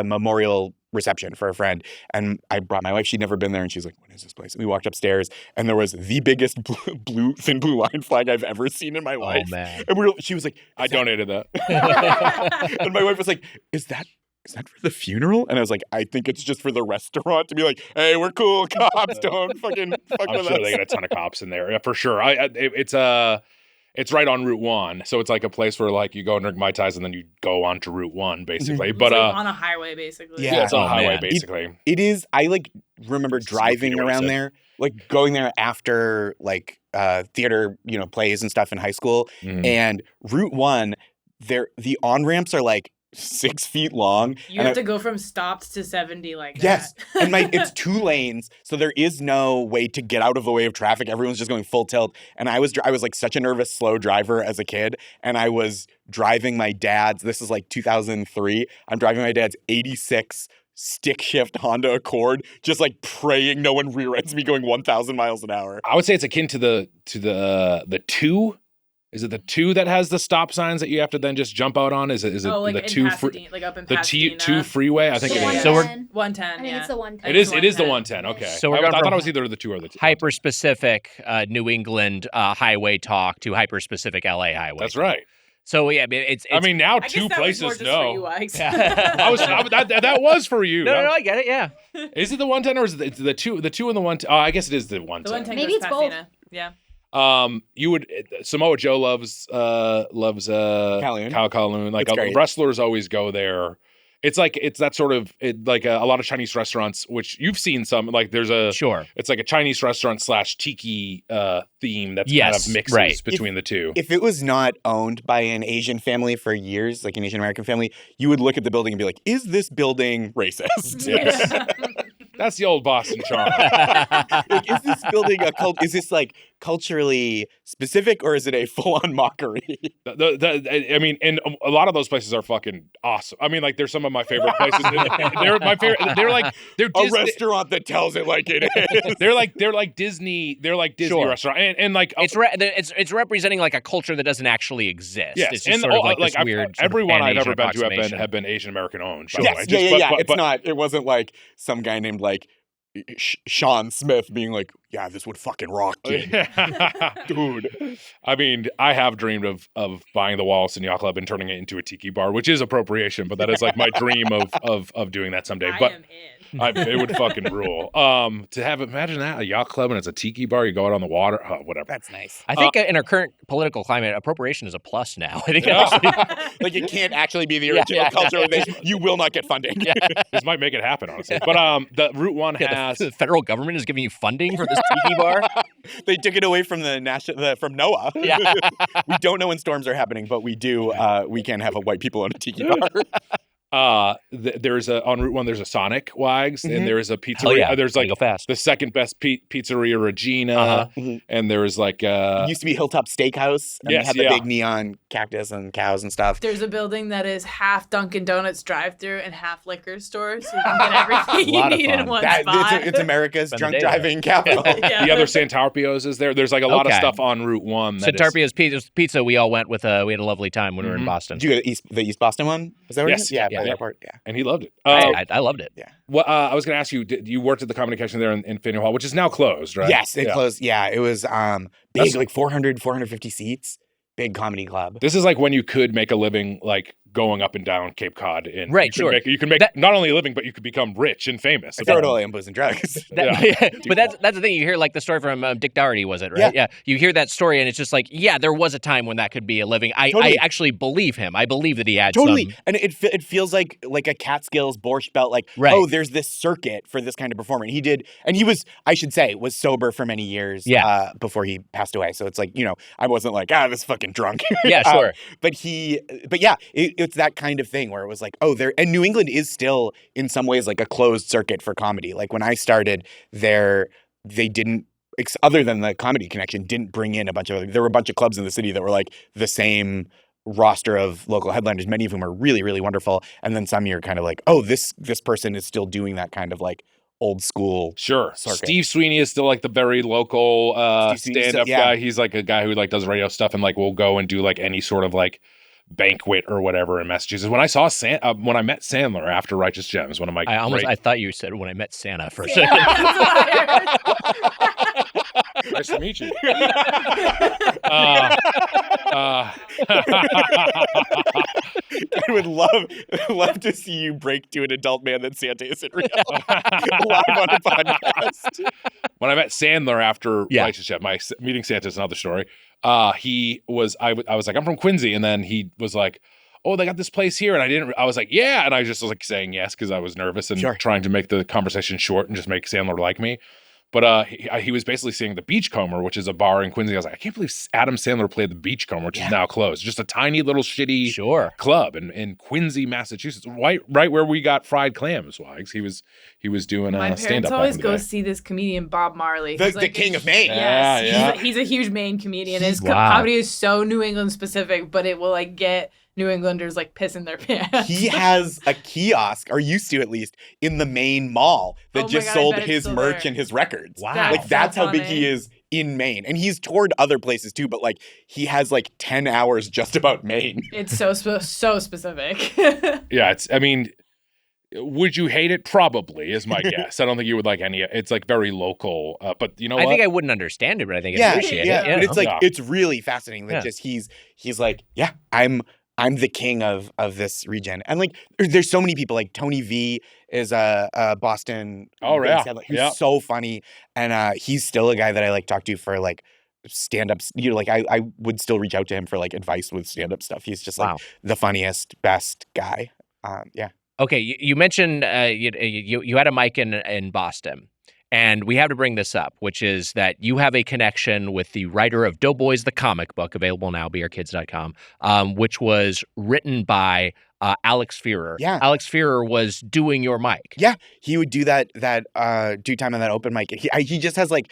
memorial reception for a friend, and I brought my wife. She'd never been there, and she's like, "What is this place?" And we walked upstairs, and there was the biggest thin blue line flag I've ever seen in my life. Oh man. And she was like, I donated that. and my wife was like, "Is that for the funeral?" And I was like, "I think it's just for the restaurant to be like, hey, we're cool, cops, don't fucking fuck I'm with sure us." they got a ton of cops in there, yeah, for sure. It's right on Route 1, so it's like a place where like you go and drink Mai Tais and then you go on to Route 1 basically. It's But like on a highway, basically. Yeah. it's on Oh, a highway man. basically. It is. I like remember driving Peter around said. there, like going there after like theater, plays and stuff in high school. Mhm. And Route 1, the on ramps are like 6 feet long. You and have to go from stopped to 70 like Yes, that. and it's 2 lanes, so there is no way to get out of the way of traffic. Everyone's just going full tilt. And I was like such a nervous, slow driver as a kid, and I was driving my dad's. This is like 2003. I'm driving my dad's '86 stick shift Honda Accord, just like praying no one rear ends me going 1,000 miles an hour. I would say it's akin to the 2. Is it the 2 that has the stop signs that you have to then just jump out on? Is it like the in 2 Pasadena, like up in the Pasadena. 2 freeway? I think The it is. So we're- 110. 110, I think yeah. it's the 110. It is the 110. 110. Okay. So we're I going thought from it was either the 2 or the 2. Hyper specific New England highway talk to hyper specific LA highway. That's right. So yeah, I mean, it's I mean, now I guess 2 that was more places just for you, know. Ike's. That was for you. no, I get it. Yeah. Is it the 110 or is it the 2 and the 110? Oh, I guess it is the The 110. 110 Maybe goes it's both. Pasadena. Yeah. You would Samoa Joe loves Kowloon. Kowloon. Like It's great. wrestlers always go there. It's that sort of like a lot of Chinese restaurants, which you've seen some. Like there's a Sure. It's like a Chinese restaurant / tiki theme that's kind of mixes between the two. If it was not owned by an Asian family for years, like an Asian American family, you would look at the building and be like, "Is this building racist?" Yes. That's the old Boston charm. Like, is this building is this like culturally specific, or is it a full-on mockery? I mean, and a lot of those places are fucking awesome. I mean, like they're some of my favorite places. They're my favorite. They're a restaurant that tells it like it is. They're like Disney. They're like Disney restaurant, and like it's representing like a culture that doesn't actually exist. Yes, It's just sort of like this weird. Everyone I've ever been to approximation. have been Asian American owned. Sure. Yes, yeah. It's not. It wasn't like some guy named like Sean Smith being like, "Yeah, this would fucking rock, dude." Dude. I mean, I have dreamed of buying the Wallaston Yacht Club and turning it into a tiki bar, which is appropriation, but that is like my dream of doing that someday. I But am in. it would fucking rule. Imagine that, a yacht club and it's a tiki bar. You go out on the water, whatever. That's nice. I think in our current political climate, appropriation is a plus now. I think Like it can't actually be the original culture. You will not get funding. This might make it happen, honestly. But the Route 1 has the federal government is giving you funding for this tiki bar. They took it away from from NOAA. Yeah. We don't know when storms are happening, but we do. We can have a white people own a tiki bar. There's on Route 1 there's a Sonic Wags, and there's a pizzeria. There's like the second best pizzeria Regina, and there was like used to be Hilltop Steakhouse, and they had the big neon cactus and cows and stuff. There's a building that is half Dunkin' Donuts drive-through and half liquor store, so you can get everything you need in one spot. It's America's drunk driving capital. The other Santarpio's is there. There's like a lot of stuff on Route 1. Santarpio's Pizza. We all went with. We had a lovely time when we were in Boston. Did you go to the East Boston one? Is that what it is? Yeah. The airport, and he loved it. I loved it. Yeah. Well, I was going to ask you. You worked at the Comedy Connection there in Faneuil Hall, which is now closed, right? Yes, it closed. Yeah, it was big, like 450 seats. Big comedy club. This is like when you could make a living, like going up and down Cape Cod. And right, you can make not only a living, but you could become rich and famous. Throw it away on booze and drugs. But that's the thing. You hear like the story from Dick Dougherty, was it, right? Yeah. You hear that story, and it's just like, yeah, there was a time when that could be a living. I actually believe him. I believe that he had totally. And it feels like a Catskills Borscht Belt, like, oh, there's this circuit for this kind of performer. And he was, I should say, was sober for many years before he passed away. So it's like, I wasn't like, this fucking drunk. Yeah, sure. But yeah, it's that kind of thing where it was like, and New England is still in some ways like a closed circuit for comedy. Like when I started there, they didn't, other than the Comedy Connection, didn't bring in there were a bunch of clubs in the city that were like the same roster of local headliners, many of whom are really, really wonderful. And then some you're kind of like, this person is still doing that kind of like old school circuit. Steve Sweeney is still like the very local stand-up guy. He's like a guy who like does radio stuff and like will go and do like any sort of like banquet or whatever in Massachusetts. When I saw when I met Sandler after Righteous Gems, one of my I thought you said when I met Santa for a second. Nice to meet you. I would love to see you break to an adult man that Santa isn't real live on a podcast. When I met Sandler after Righteous Gems, my meeting Santa is another story. I was like, I'm from Quincy, and then he was like, oh, they got this place here, and I was like, yeah, and I just was like saying yes because I was nervous and trying to make the conversation short and just make Sandler like me. But he was basically seeing the Beachcomber, which is a bar in Quincy. I was like, I can't believe Adam Sandler played the Beachcomber, which is now closed. Just a tiny little shitty club in Quincy, Massachusetts, right where we got fried clams. Wags. He was doing my stand-up. My parents always go see this comedian Bob Marley, the king of Maine. Yes, he's a huge Maine comedian. His comedy is so New England specific, but it will like get New Englanders like pissing their pants. He has a kiosk, or used to at least, in the Maine mall that sold his merch and his records. Wow. That's how big he is in Maine. And he's toured other places too, but like he has like 10 hours just about Maine. It's so specific. Yeah, would you hate it? Probably, is my guess. I don't think you would like any. It's like very local, but you know what? I think I wouldn't understand it, but I think I appreciate it. But it's like it's really fascinating that just he's like, I'm the king of this region. And like there's so many people, like Tony V is a Boston who's so funny, and he's still a guy that I like talk to for like stand-ups. Like I would still reach out to him for like advice with stand-up stuff. He's just like the funniest, best guy. Okay, you mentioned you had a mic in Boston, and we have to bring this up, which is that you have a connection with the writer of Doughboys, the comic book, available now, beourkids.com, which was written by Alex Fearer. Yeah. Alex Fearer was doing your mic. Yeah, he would do that due time on that open mic. He just has like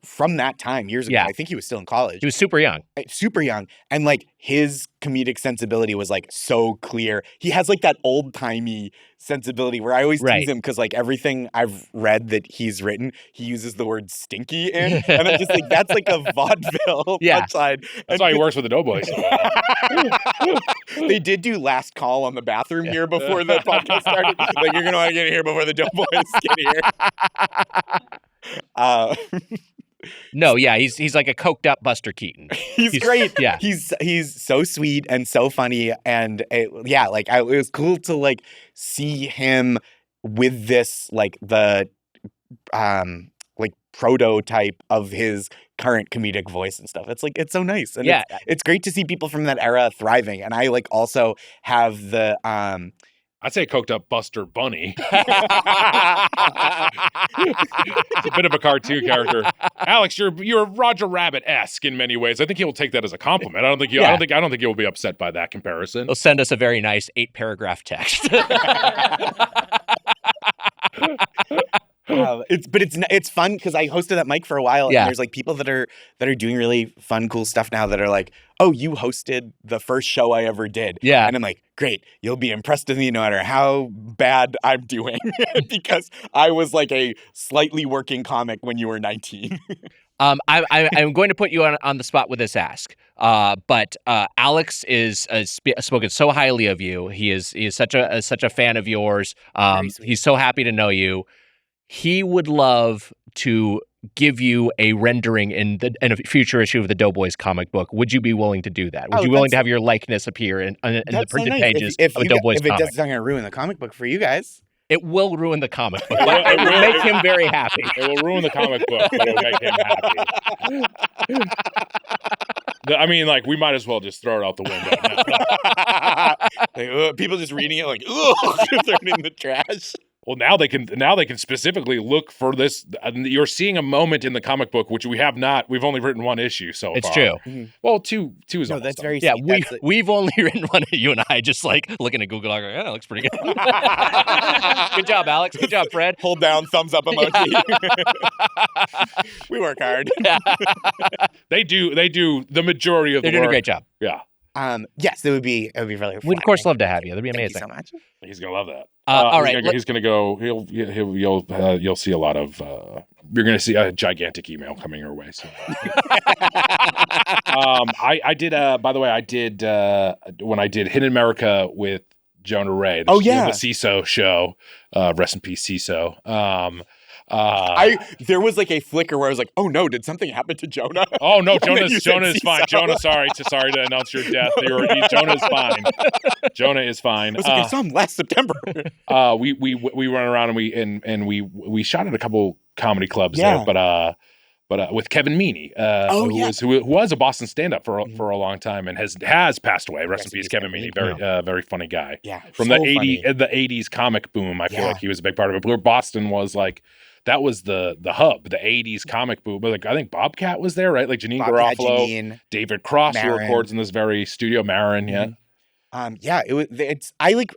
from that time years ago. Yeah. I think he was still in college. He was super young. Super young, and like his comedic sensibility was like so clear. He has like that old timey sensibility where I always tease him because like everything I've read that he's written, he uses the word stinky in, and I'm just like that's like a vaudeville punchline. That's why he works with the Doughboys. They did do last call on the bathroom here before the podcast started. Like you're gonna want to get in here before the Doughboys get here. No, yeah, he's like a coked up Buster Keaton. He's great. Yeah, he's so sweet and so funny, and it was cool to like see him with this like the like prototype of his current comedic voice and stuff. It's like it's so nice, and it's great to see people from that era thriving. And I like also have the I'd say coked up Buster Bunny. It's a bit of a cartoon character. Alex, you're Roger Rabbit-esque in many ways. I think he'll take that as a compliment. I don't think you'll be upset by that comparison. He'll send us a very nice 8-paragraph text. It's fun because I hosted that mic for a while, and there's like people that are doing really fun, cool stuff now that are like, oh, you hosted the first show I ever did. Yeah. And I'm like, great, you'll be impressed with me no matter how bad I'm doing because I was like a slightly working comic when you were 19. I'm going to put you on the spot with this ask, but Alex is spoken so highly of you. He is such a fan of yours. He's so happy to know you. He would love to give you a rendering in a future issue of the Doughboys comic book. Would you be willing to do that? Would you be willing to have your likeness appear in the printed pages of a Doughboys comic? If it's not going to ruin the comic book for you guys. It will ruin the comic book. It will make him very happy. It will ruin the comic book, but it'll make him happy. I mean, like, we might as well just throw it out the window. People just reading it like, ugh, throw it in the trash. Well, now they can specifically look for this. You're seeing a moment in the comic book which we have not. We've only written one issue so far. It's true. Mm-hmm. Well, two is no, almost that's done. very yeah. sweet. We've only written one. You and I just like looking at Google. Like, yeah, that looks pretty good. Good job, Alex. Good job, Fred. Hold down, thumbs up emoji. We work hard. They do the majority of the work. They're doing a great job. Yeah. Yes, it would be really. We'd of course love to have you. That'd be amazing. Thank you so much. He's gonna love that. All right, he's gonna go. You'll see a lot of. You're gonna see a gigantic email coming your way. So. I did. By the way, I did when I did Hidden America with Jonah Ray. The CISO show. Rest in peace, CISO. There was like a flicker where I was like, oh no, did something happen to Jonah? Oh no, Jonah is fine. Jonah, sorry to announce your death. Jonah is fine. Jonah is fine. I was like, I saw him last September. We run around and we shot at a couple comedy clubs there, but with Kevin Meaney, who was a Boston stand-up for a long time and has passed away. Rest in peace, Kevin Meaney. Very funny guy. Yeah, from so the 80s comic boom. I feel like he was a big part of it. But Boston was like. That was the hub, the 80s comic boom. But like, I think Bobcat was there, right? Like Janine Garofalo, David Cross, who records in this very studio. Marin, yeah. It was.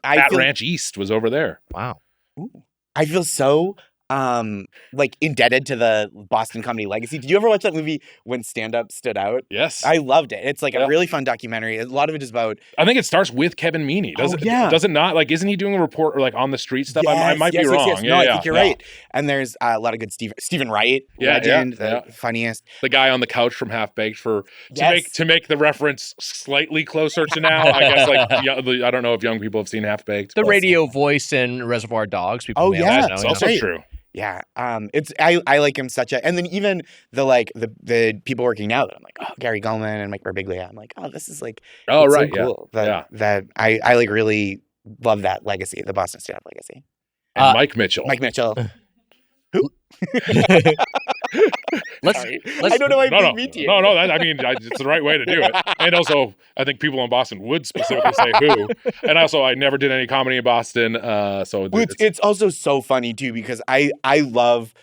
Fat Ranch East was over there. Wow. Ooh. I feel so like indebted to the Boston comedy legacy. Did you ever watch that movie When Stand Up Stood Out? Yes. I loved it. It's like a really fun documentary. A lot of it is about. I think it starts with Kevin Meaney. Does it not? Like, isn't he doing a report or like on the street stuff? I might be wrong. Yes. No, I think you're right. And there's a lot of good Stephen Wright, legend, the funniest. The guy on the couch from Half Baked to make the reference slightly closer to now. I guess I don't know if young people have seen Half Baked. The radio voice in Reservoir Dogs. People that's also true. Yeah, I like him and then even the people working now that I'm like, oh, Gary Goldman and Mike Birbiglia. I'm like, oh, this is like so cool. That I like really love that legacy, the Boston stand-up legacy. And Mike Mitchell. Who? Sorry. I don't know why I beat me to you. No, it's the right way to do it. And also, I think people in Boston would specifically say who. And also, I never did any comedy in Boston, so it's also so funny too because I love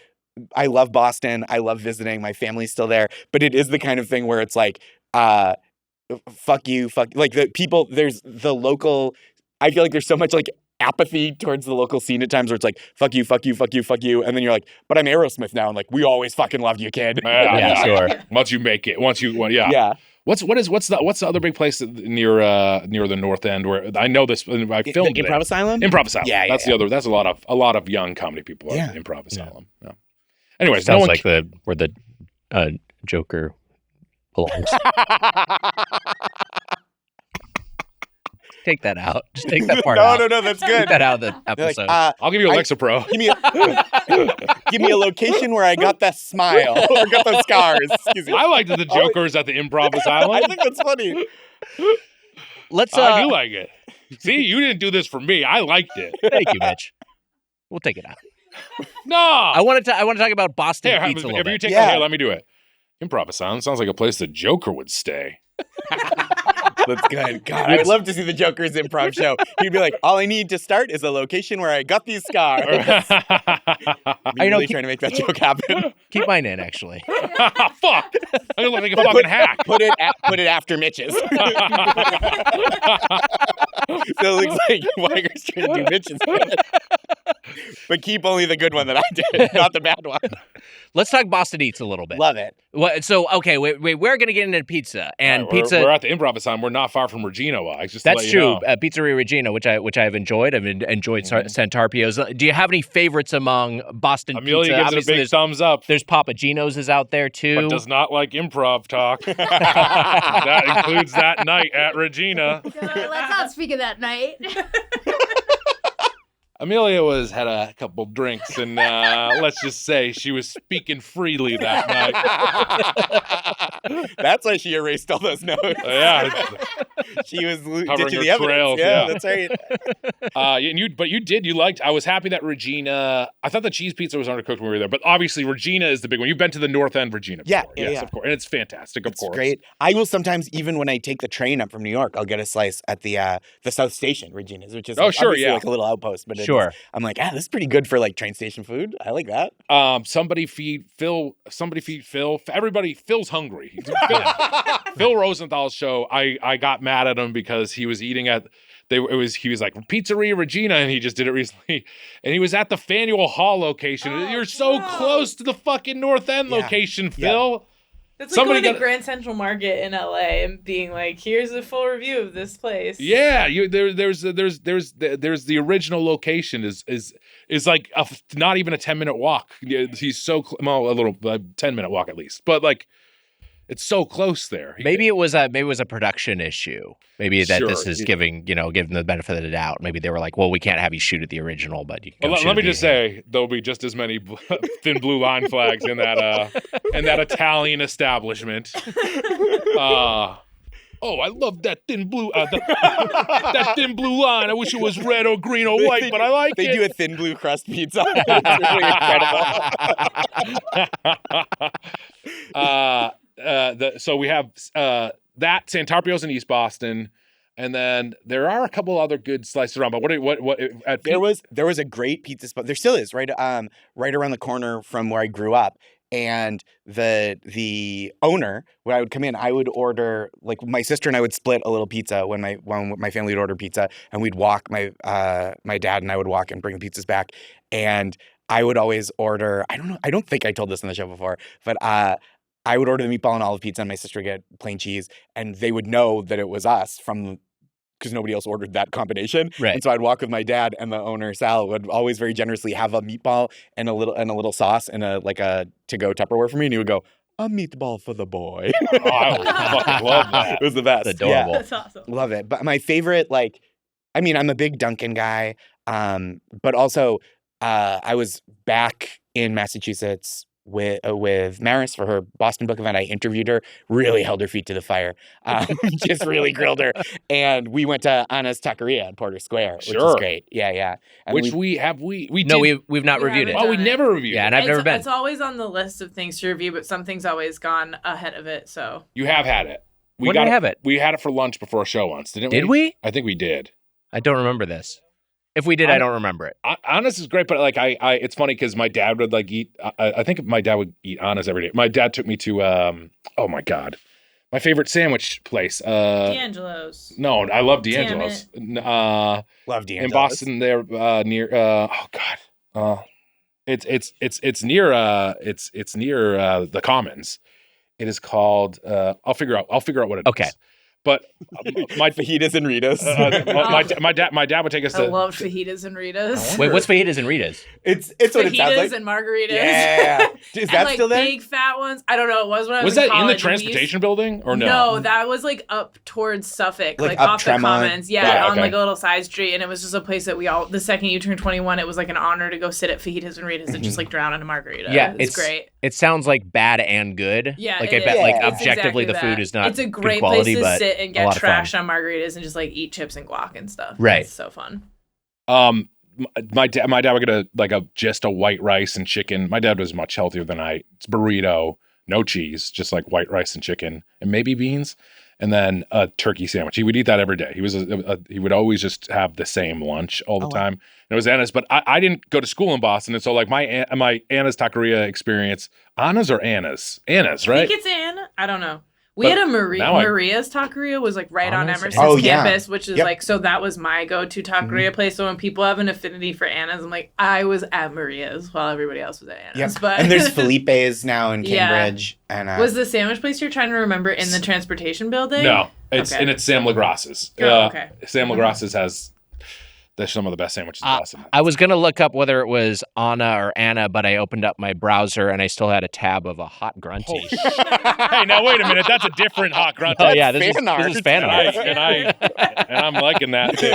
Boston. I love visiting. My family's still there, but it is the kind of thing where it's like, fuck you, like the people. There's the local. I feel like there's so much like apathy towards the local scene at times where it's like, fuck you, fuck you, fuck you, fuck you. And then you're like, but I'm Aerosmith now. And like, we always fucking loved you, kid. Yeah, sure. Once you make it, yeah. Yeah. What's the other big place near the North End where I know this? I filmed the Improv Asylum. Improv Asylum. Yeah, That's the other. That's a lot of young comedy people at the Improv Asylum. Yeah. Anyways, Sounds like where the Joker belongs. Take that out. Just take that part out. No, that's good. Take that out of the episode. Like, I'll give you Alexa Pro. Give me a location where I got that smile or got those scars. Excuse me. I liked the Jokers at the Improv Asylum. I think that's funny. I do like it. See, you didn't do this for me. I liked it. Thank you, Mitch. We'll take it out. No, I want to talk about Boston pizza a little bit. You take here, let me do it. Improv Asylum sounds like a place the Joker would stay. That's good. God, I'd love to see the Joker's improv show. He'd be like, all I need to start is a location where I got these scars. I'm really trying to make that joke happen. Keep mine in, actually. Fuck! I look like a fucking hack. Put it after Mitch's. So it looks like Wagner's trying to do Mitch's. But keep only the good one that I did, not the bad one. Let's talk Boston Eats a little bit. Love it. So, okay, we're going to get into pizza. And pizza... We're at the Improv Asylum. We're not far from Regina, Wags. That's true. Pizzeria Regina, which I've enjoyed. I've enjoyed Santarpio's. Do you have any favorites among Boston Amelia pizza? gives it a big thumbs up. There's Papa Gino's is out there, too. But does not like improv talk. That includes that night at Regina. Let's not speak of that night. Amelia had a couple drinks, and let's just say she was speaking freely that night. That's why she erased all those notes. Yeah, she was covering ditching her the evidence. trails. Yeah, that's right. You liked. I was happy that Regina. I thought the cheese pizza was undercooked when we were there, but obviously Regina is the big one. You've been to the North End Regina before. Yes, of course, and it's fantastic. Of course, great. I will sometimes, even when I take the train up from New York, I'll get a slice at the South Station Regina's, which is like a little outpost, but sure. I'm like, this is pretty good for like train station food. I like that. Somebody feed Phil. Everybody, Phil's hungry. Phil Rosenthal's show. I got mad at him because he was eating at. He was like Pizzeria Regina, and he just did it recently. And he was at the Faneuil Hall location. You're so close to the fucking North End location, Phil. It's like going to Grand Central Market in LA and being like, "Here's a full review of this place." Yeah, there's the original location is like not even a 10-minute walk. He's so a 10-minute walk at least, but like it's so close there. Maybe it was a production issue. Maybe that this is giving them the benefit of the doubt. Maybe they were like, well, we can't have you shoot at the original, but you can. Let me just say there'll be just as many thin blue line flags in that Italian establishment. I love that thin blue that thin blue line. I wish it was red or green or white, but I like it. They do a thin blue crust pizza. It's really incredible. So we have that Santarpio's in East Boston, and then there are a couple other good slices around. But what there was a great pizza spot. There still is right around the corner from where I grew up. And the owner, when I would come in, I would order, like my sister and I would split a little pizza when my family would order pizza, and we'd walk, my dad and I would walk and bring the pizzas back. And I would always order, I don't think I told this on the show before, but I would order the meatball and olive pizza, and my sister would get plain cheese, and they would know that it was us because nobody else ordered that combination. Right. And so I'd walk with my dad, and the owner, Sal, would always very generously have a meatball and a little sauce and a to-go Tupperware for me, and he would go, "A meatball for the boy." Oh, I fucking love that. It was the best. That's adorable. That's awesome. Love it. But my favorite, I'm a big Dunkin' guy, but also I was back in Massachusetts with Maris for her Boston book event. I interviewed her, really held her feet to the fire, just really grilled her. And we went to Anna's Taqueria in Porter Square, which is great. Yeah. And Which we've not reviewed it. haven't Oh, we done it. never reviewed Yeah, it. and I've never been. It's always on the list of things to review, but something's always gone ahead of it. So You have had it. When did we have it? We had it for lunch before a show once, didn't we? Did we? I think we did. I don't remember this. If we did, I don't remember it. Anna's is great, but like I it's funny because my dad would like eat. I think my dad would eat Anna's every day. My dad took me to oh my god, my favorite sandwich place. D'Angelo's. No, I love D'Angelo's. love D'Angelo's In Boston, there near. Oh god, it's near the Commons. It is called. I'll figure out what it is. Okay. But my fajitas and Ritas. my dad would take us I to. love fajitas and Ritas. Wait, what's fajitas and Ritas? It's what it sounds Fajitas like. and margaritas. Yeah. Is And, that like, still there? big fat ones. I don't know. It was when I was Was that in the college, and we transportation building or no? No, that was like up towards Suffolk, Like like up off Tremont? the Commons. Yeah, Yeah, on okay. like a little side street, and it was just a place that we all. The second you turned 21, it was like an honor to go sit at fajitas and Ritas and just like drown in a margarita. Yeah, it's great. It sounds like bad and good. Yeah, like it I bet is. like Yeah. It's objectively exactly the food that. is not It's a good great quality, place to but sit and a get lot of fun. trashed on margaritas and just like eat chips and guac and stuff. Right. It's so fun. My dad would get just a white rice and chicken. My dad was much healthier than I. It's burrito, no cheese, just like white rice and chicken, and maybe beans, and then a turkey sandwich. He would eat that every day. He would always just have the same lunch all the time. And it was Anna's, but I didn't go to school in Boston, and so like my Anna's Taqueria experience, Anna's or Anna's, I right? think it's Anna. I don't know. We But had a now Maria's Taqueria was like right on Anna's? Emerson's Oh, yeah. campus, which is Yep. like, so that was my go-to Taqueria place. So when people have an affinity for Anna's, I'm like, I was at Maria's while everybody else was at Anna's. Yep. But And there's Felipe's now in Yeah. Cambridge. And was the sandwich place you're trying to remember in the transportation building? No, it's Okay. and it's Sam LaGrasse's. Oh, okay. Sam LaGrasse's has some of the best sandwiches in Boston. I was gonna look up whether it was Anna or Anna, but I opened up my browser and I still had a tab of a hot grunty. Holy shit. Hey, now wait a minute. That's a different hot grunt. Oh yeah, this fan art. is fan art. And I'm liking that too.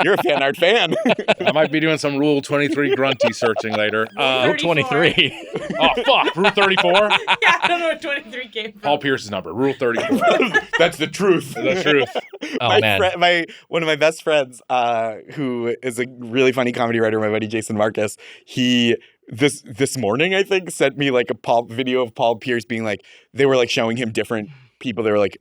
You're a fan art fan. I might be doing some Rule 23 grunty searching later. Rule 23. Oh fuck, Rule 34. Yeah, I don't know what 23 came from. Paul Pierce's number, Rule 34. That's the truth. The truth. Oh man. One of my best friends, who is a really funny comedy writer, my buddy Jason Marcus, he this morning I think sent me like a video of Paul Pierce being like, they were like showing him different people. They were like,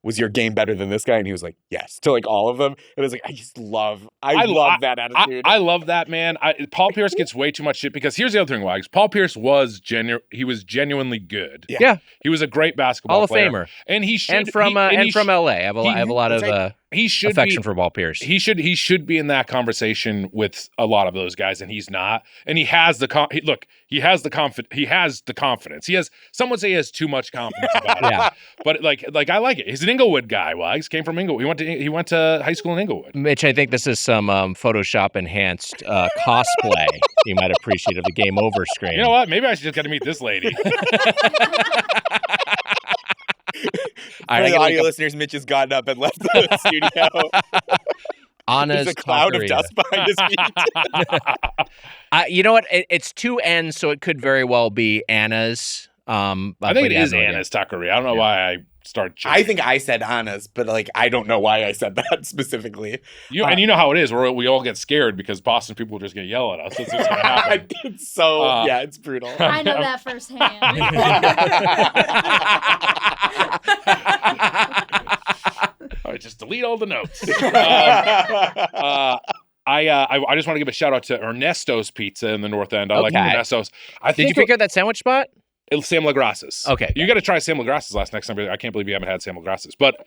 was your game better than this guy? And he was like, yes, to like all of them. And I was like, I love that attitude. I love that, man. Paul Pierce gets way too much shit because here's the other thing, Wags. Paul Pierce was genuinely good. Yeah. He was a great basketball Hall of player. Famer. And he should And from LA. I have a lot of he should affection be, for Paul Pierce. He should be in that conversation with a lot of those guys, and he's not. And he has he has the confidence. Some would say he has too much confidence about it. Yeah. But like I like it. He's an Inglewood guy. Wags came from Inglewood. He went to high school in Inglewood. Mitch, I think this is some Photoshop enhanced cosplay you might appreciate of the Game Over screen. You know what? Maybe I should just get to meet this lady. For the audio listeners, Mitch has gotten up and left the studio. Anna's There's a cloud of Taqueria. dust behind his feet. You know what? It's two N's, so it could very well be Anna's. I think it is no idea. Anna's Taqueria. I don't know why I started. I think I said Anna's, but like I don't know why I said that specifically. And you know how it is. We all get scared because Boston people are just going to yell at us. That's what's going to happen. It's so it's brutal. I know that firsthand. All right, just delete all the notes. I just want to give a shout out to Ernesto's Pizza in the North End. I like Okay. Ernesto's. Did you figure out that sandwich spot? It's Sam LaGrasse's. Okay. You got to try Sam LaGrasse's next time. I can't believe you haven't had Sam LaGrasse's. But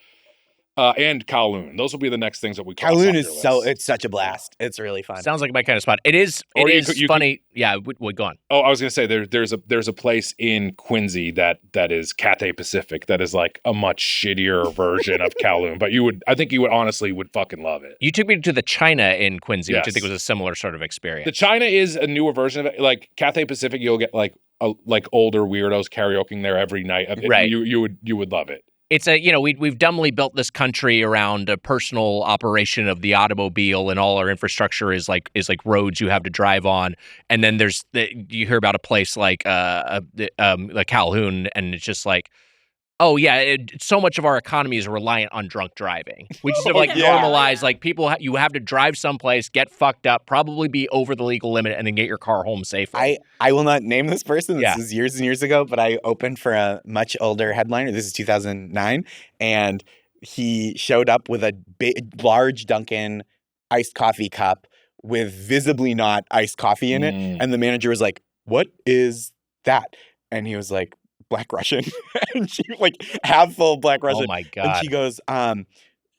and Kowloon. Those will be the next things that we cross Kowloon off is your list. it's such a blast. It's really fun. Sounds like my kind of spot. It is. Or It you is could- you funny. Yeah. Go on. Oh, I was gonna say there's a place in Quincy that is Cathay Pacific that is like a much shittier version of Kowloon, but I think you would honestly fucking love it. You took me to the China in Quincy, which I Yes. think was a similar sort of experience. The China is a newer version of it. Like Cathay Pacific, you'll get like older weirdos karaokeing there every night. Right. You would love it. it's we've dumbly built this country around a personal operation of the automobile, and all our infrastructure is like roads you have to drive on. And then you hear about a place like Calhoun, and it's just like, oh yeah, so much of our economy is reliant on drunk driving. We just have normalized people. You have to drive someplace, get fucked up, probably be over the legal limit, and then get your car home safely. I will not name this person. This is years and years ago, but I opened for a much older headliner. This is 2009, and he showed up with a large Dunkin' iced coffee cup with visibly not iced coffee in it, and the manager was like, "What is that?" And he was like, Black Russian. And she half full Black Russian. Oh my God. And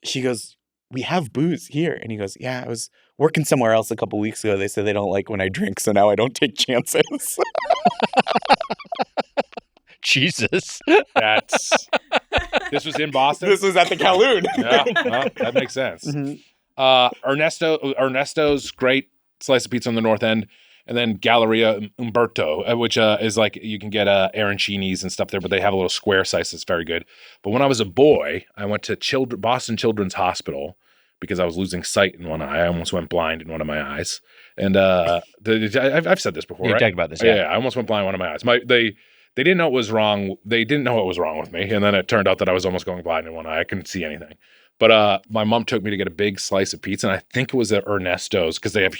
she goes, we have booze here. And he goes, yeah, I was working somewhere else a couple weeks ago. They said they don't like when I drink, so now I don't take chances. Jesus. This was in Boston? This was at the Calhoun. Yeah, well, that makes sense. Ernesto's great slice of pizza on the North End. And then Galleria Umberto, which is you can get arancinis and stuff there, but they have a little square slice that's very good. But when I was a boy, I went to Boston Children's Hospital because I was losing sight in one eye. I almost went blind in one of my eyes. And I've said this before, You've right? talked about this, yeah. I almost went blind in one of my eyes. They didn't know it was wrong. They didn't know what was wrong with me. And then it turned out that I was almost going blind in one eye. I couldn't see anything. But my mom took me to get a big slice of pizza, and I think it was at Ernesto's because they have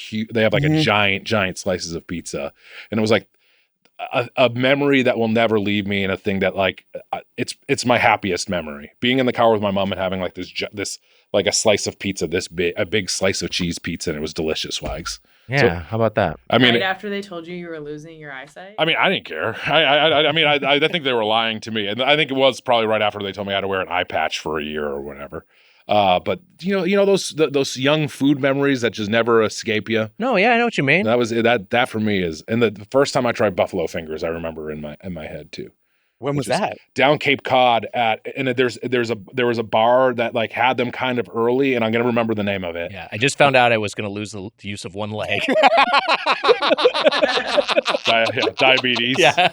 a giant slices of pizza, and it was like a memory that will never leave me, and a thing that it's my happiest memory. Being in the car with my mom and having this a slice of pizza, a big slice of cheese pizza, and it was delicious, Wags. Yeah, So, how about that? I mean, right after they told you were losing your eyesight? I mean, I didn't care. I think they were lying to me, and I think it was probably right after they told me I had to wear an eye patch for a year or whatever. But those young food memories that just never escape you. No, yeah, I know what you mean. That was that for me is, and the first time I tried buffalo fingers, I remember in my head too. When was that? Down Cape Cod there was a bar that had them kind of early, and I'm gonna remember the name of it. Yeah, I just found out I was going to lose the use of one leg. Diabetes. Yeah.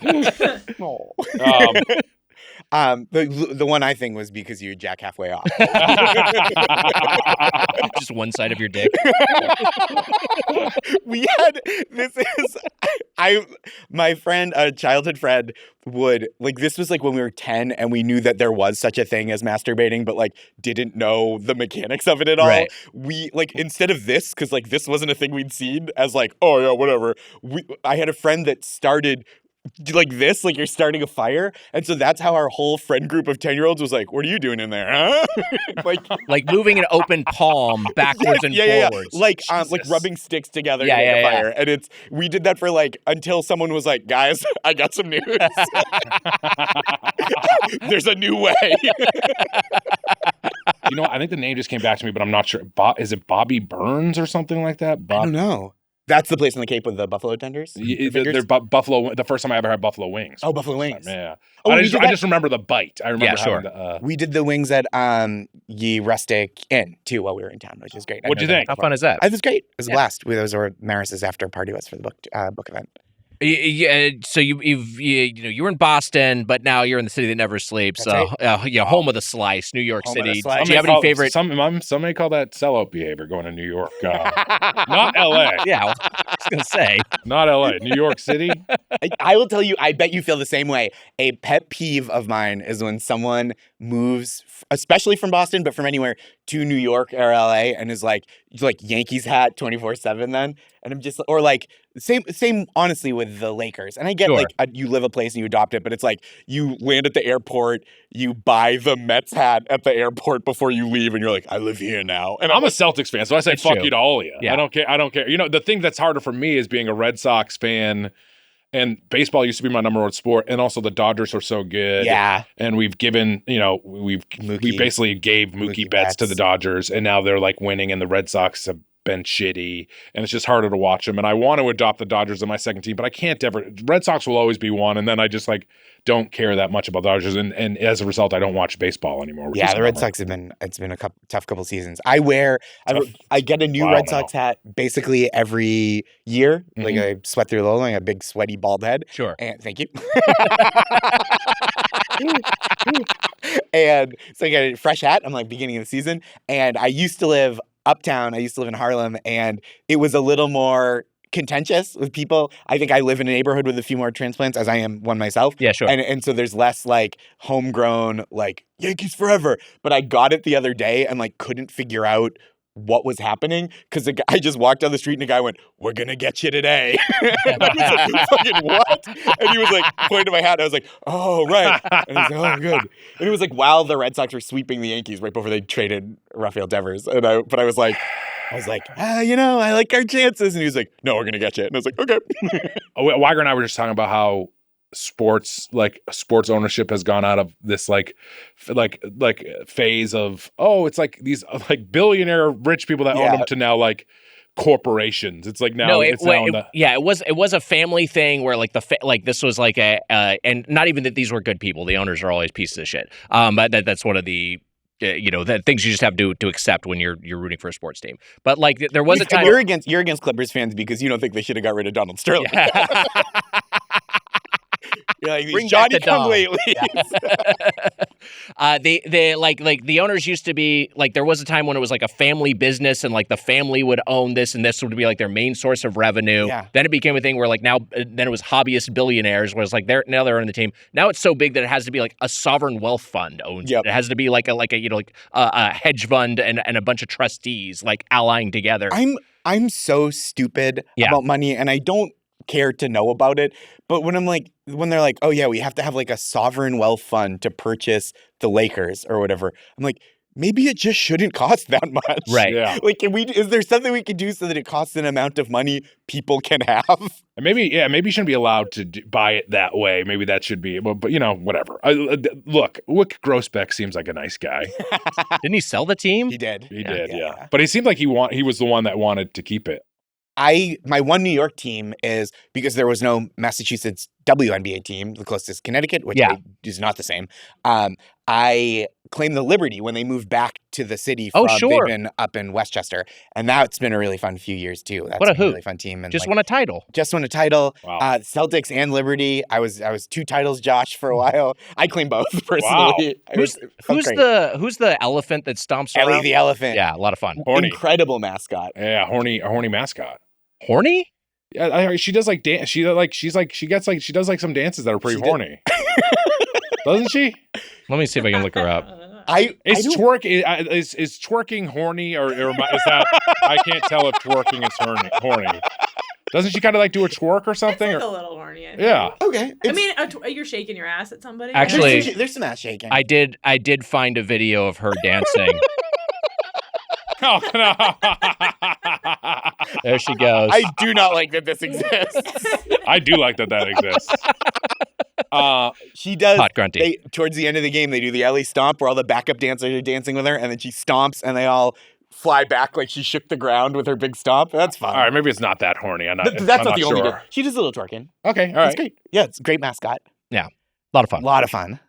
The one I think was because you jack halfway off. Just one side of your dick. My friend, a childhood friend, would this was when we were 10 and we knew that there was such a thing as masturbating, but didn't know the mechanics of it at all. Right. We instead of this, because this wasn't a thing we'd seen as oh yeah, whatever. I had a friend that started this, you're starting a fire. And so that's how our whole friend group of 10-year-olds was what are you doing in there, huh? Moving an open palm backwards and forwards. Rubbing sticks together to make a fire. And we did that for until someone was like, guys, I got some news. There's a new way. I think the name just came back to me, but I'm not sure. Is it Bobby Burns or something like that? I don't know. That's the place in the Cape with the buffalo tenders? They're buffalo. The first time I ever had buffalo wings. Oh, buffalo wings. Yeah. Oh, I just remember the bite. I remember having we did the wings at Ye Rustic Inn, too, while we were in town, which is great. What'd you think? How fun is that? It was great. It was a blast. Those were Maris's after party was for the book event. Yeah, so you were in Boston, but now you're in the city that never sleeps. That's right. Home of the slice, New York Home of City. the slice. Do you have any favorite? Some may call that sellout behavior going to New York. Not L.A. Yeah, I was gonna say not L.A. New York City. I will tell you, I bet you feel the same way. A pet peeve of mine is when someone moves, especially from Boston, but from anywhere, to New York or L.A. and is Yankees hat 24/7 then. And I'm just, or same honestly with the Lakers. And I get Sure. You live a place and you adopt it, but it's you land at the airport, you buy the Mets hat at the airport before you leave, and you're I live here now. And I'm a Celtics fan, so I say That's fuck true. you to all of you. Yeah. I don't care. The thing that's harder for me is being a Red Sox fan, and baseball used to be my number one sport, and also the Dodgers are so good. Yeah. And we've given, we basically gave Mookie Betts to the Dodgers, and now they're winning, and the Red Sox have been shitty, and it's just harder to watch them. And I want to adopt the Dodgers in my second team, but I can't ever. Red Sox will always be one, and then I just don't care that much about the Dodgers, and as a result, I don't watch baseball anymore. Yeah, the Red Sox it's been a tough couple seasons. I get a new Red Sox hat basically every year. Mm-hmm. I sweat through a little, a big sweaty bald head. Sure. And thank you. And so I got a fresh hat. I'm like beginning of the season. And I used to live uptown. I used to live in Harlem. And it was a little more contentious with people. I think I live in a neighborhood with a few more transplants as I am one myself. Yeah, sure. And so there's less like homegrown, like Yankees forever. But I got it the other day and like couldn't figure out what was happening because I just walked down the street and the guy went, "We're gonna get you today." And I was like, "Fucking what?" And he was like pointing to my hat. And I was like, "Oh right." And he's like, "Oh good." And it was like while the Red Sox were sweeping the Yankees right before they traded Rafael Devers. And I was like, I like our chances. And he was like, "No, we're gonna get you." And I was like, "Okay." Wagner and I were just talking about how sports ownership has gone out of this like phase of it's like these like billionaire rich people that own them to now like corporations. It's like now it was a family thing where like this was like and not even that these were good people. The owners are always pieces of shit. But that's one of the the things you just have to accept when you're rooting for a sports team. But like there was a time you're against Clippers fans because you don't think they should have got rid of Donald Sterling. Yeah. You're like these Johnny come lately. The owners used to be like there was a time when it was like a family business and like the family would own this and this would be like their main source of revenue. Yeah. Then it became a thing where like then it was hobbyist billionaires where it's like they're on the team. Now it's so big that it has to be like a sovereign wealth fund owns it. It has to be like a hedge fund and a bunch of trustees like allying together. I'm so stupid about money and I don't care to know about it. But when they're like, "Oh yeah, we have to have like a sovereign wealth fund to purchase the Lakers or whatever," I'm like, maybe it just shouldn't cost that much. Right. Yeah. Like, is there something we can do so that it costs an amount of money people can have? And maybe you shouldn't be allowed to buy it that way. Maybe that should be, but whatever. Look, Wick Grossbeck seems like a nice guy. Didn't he sell the team? He did. He did. Yeah. But he seemed like he was the one that wanted to keep it. My one New York team is because there was no Massachusetts WNBA team, the closest Connecticut, which is not the same. I claimed the Liberty when they moved back to the city from they've been up in Westchester. And that's been a really fun few years too. That's been a really fun team. And just won a title. Wow. Celtics and Liberty. I was 2 titles, Josh, for a while. I claim both personally. Wow. Who's the elephant that stomps around? Ellie the elephant. Yeah, a lot of fun. Horny. Incredible mascot. Yeah, horny mascot. Horny? Yeah, she does like dance. She does like some dances that are pretty horny. Doesn't she? Let me see if I can look her up. Is twerking horny or is that? I can't tell if twerking is horny. Doesn't she kind of like do a twerk or something? It's like a little horny. I think. Yeah. Okay. I mean, you're shaking your ass at somebody. Actually, there's some ass shaking. I did find a video of her dancing. Oh, no. There she goes. I do not like that this exists. I do like that exists. She does. Hot grunty. Towards the end of the game, they do the Ellie stomp where all the backup dancers are dancing with her, and then she stomps, and they all fly back like she shook the ground with her big stomp. That's fun. All right, maybe it's not that horny. That's not the only. She does a little twerking. Okay, all right. It's great. Yeah, it's a great mascot. Yeah, a lot of fun. A lot of fun.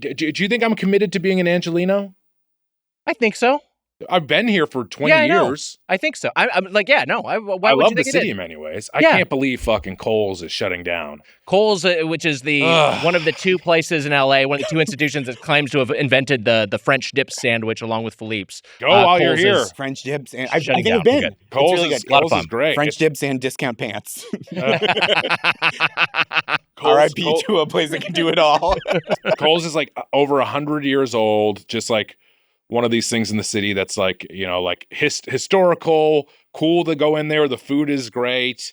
Do you think I'm committed to being an Angelino? I think so. I've been here for 20 years. I think so. I'm like, why I would love you the think city in many ways. I can't believe fucking Kohl's is shutting down. Kohl's, which is one of the 2 places in LA, one of the 2 institutions that claims to have invented the French dip sandwich along with Philippe's. Go while you're here. French dips. And I think I've been. Kohl's really is, Kohl's is great. French dips and discount pants. R.I.P. to a place that can do it all. Kohl's is like over 100 years old, just like one of these things in the city that's like, like historical, cool to go in there. The food is great.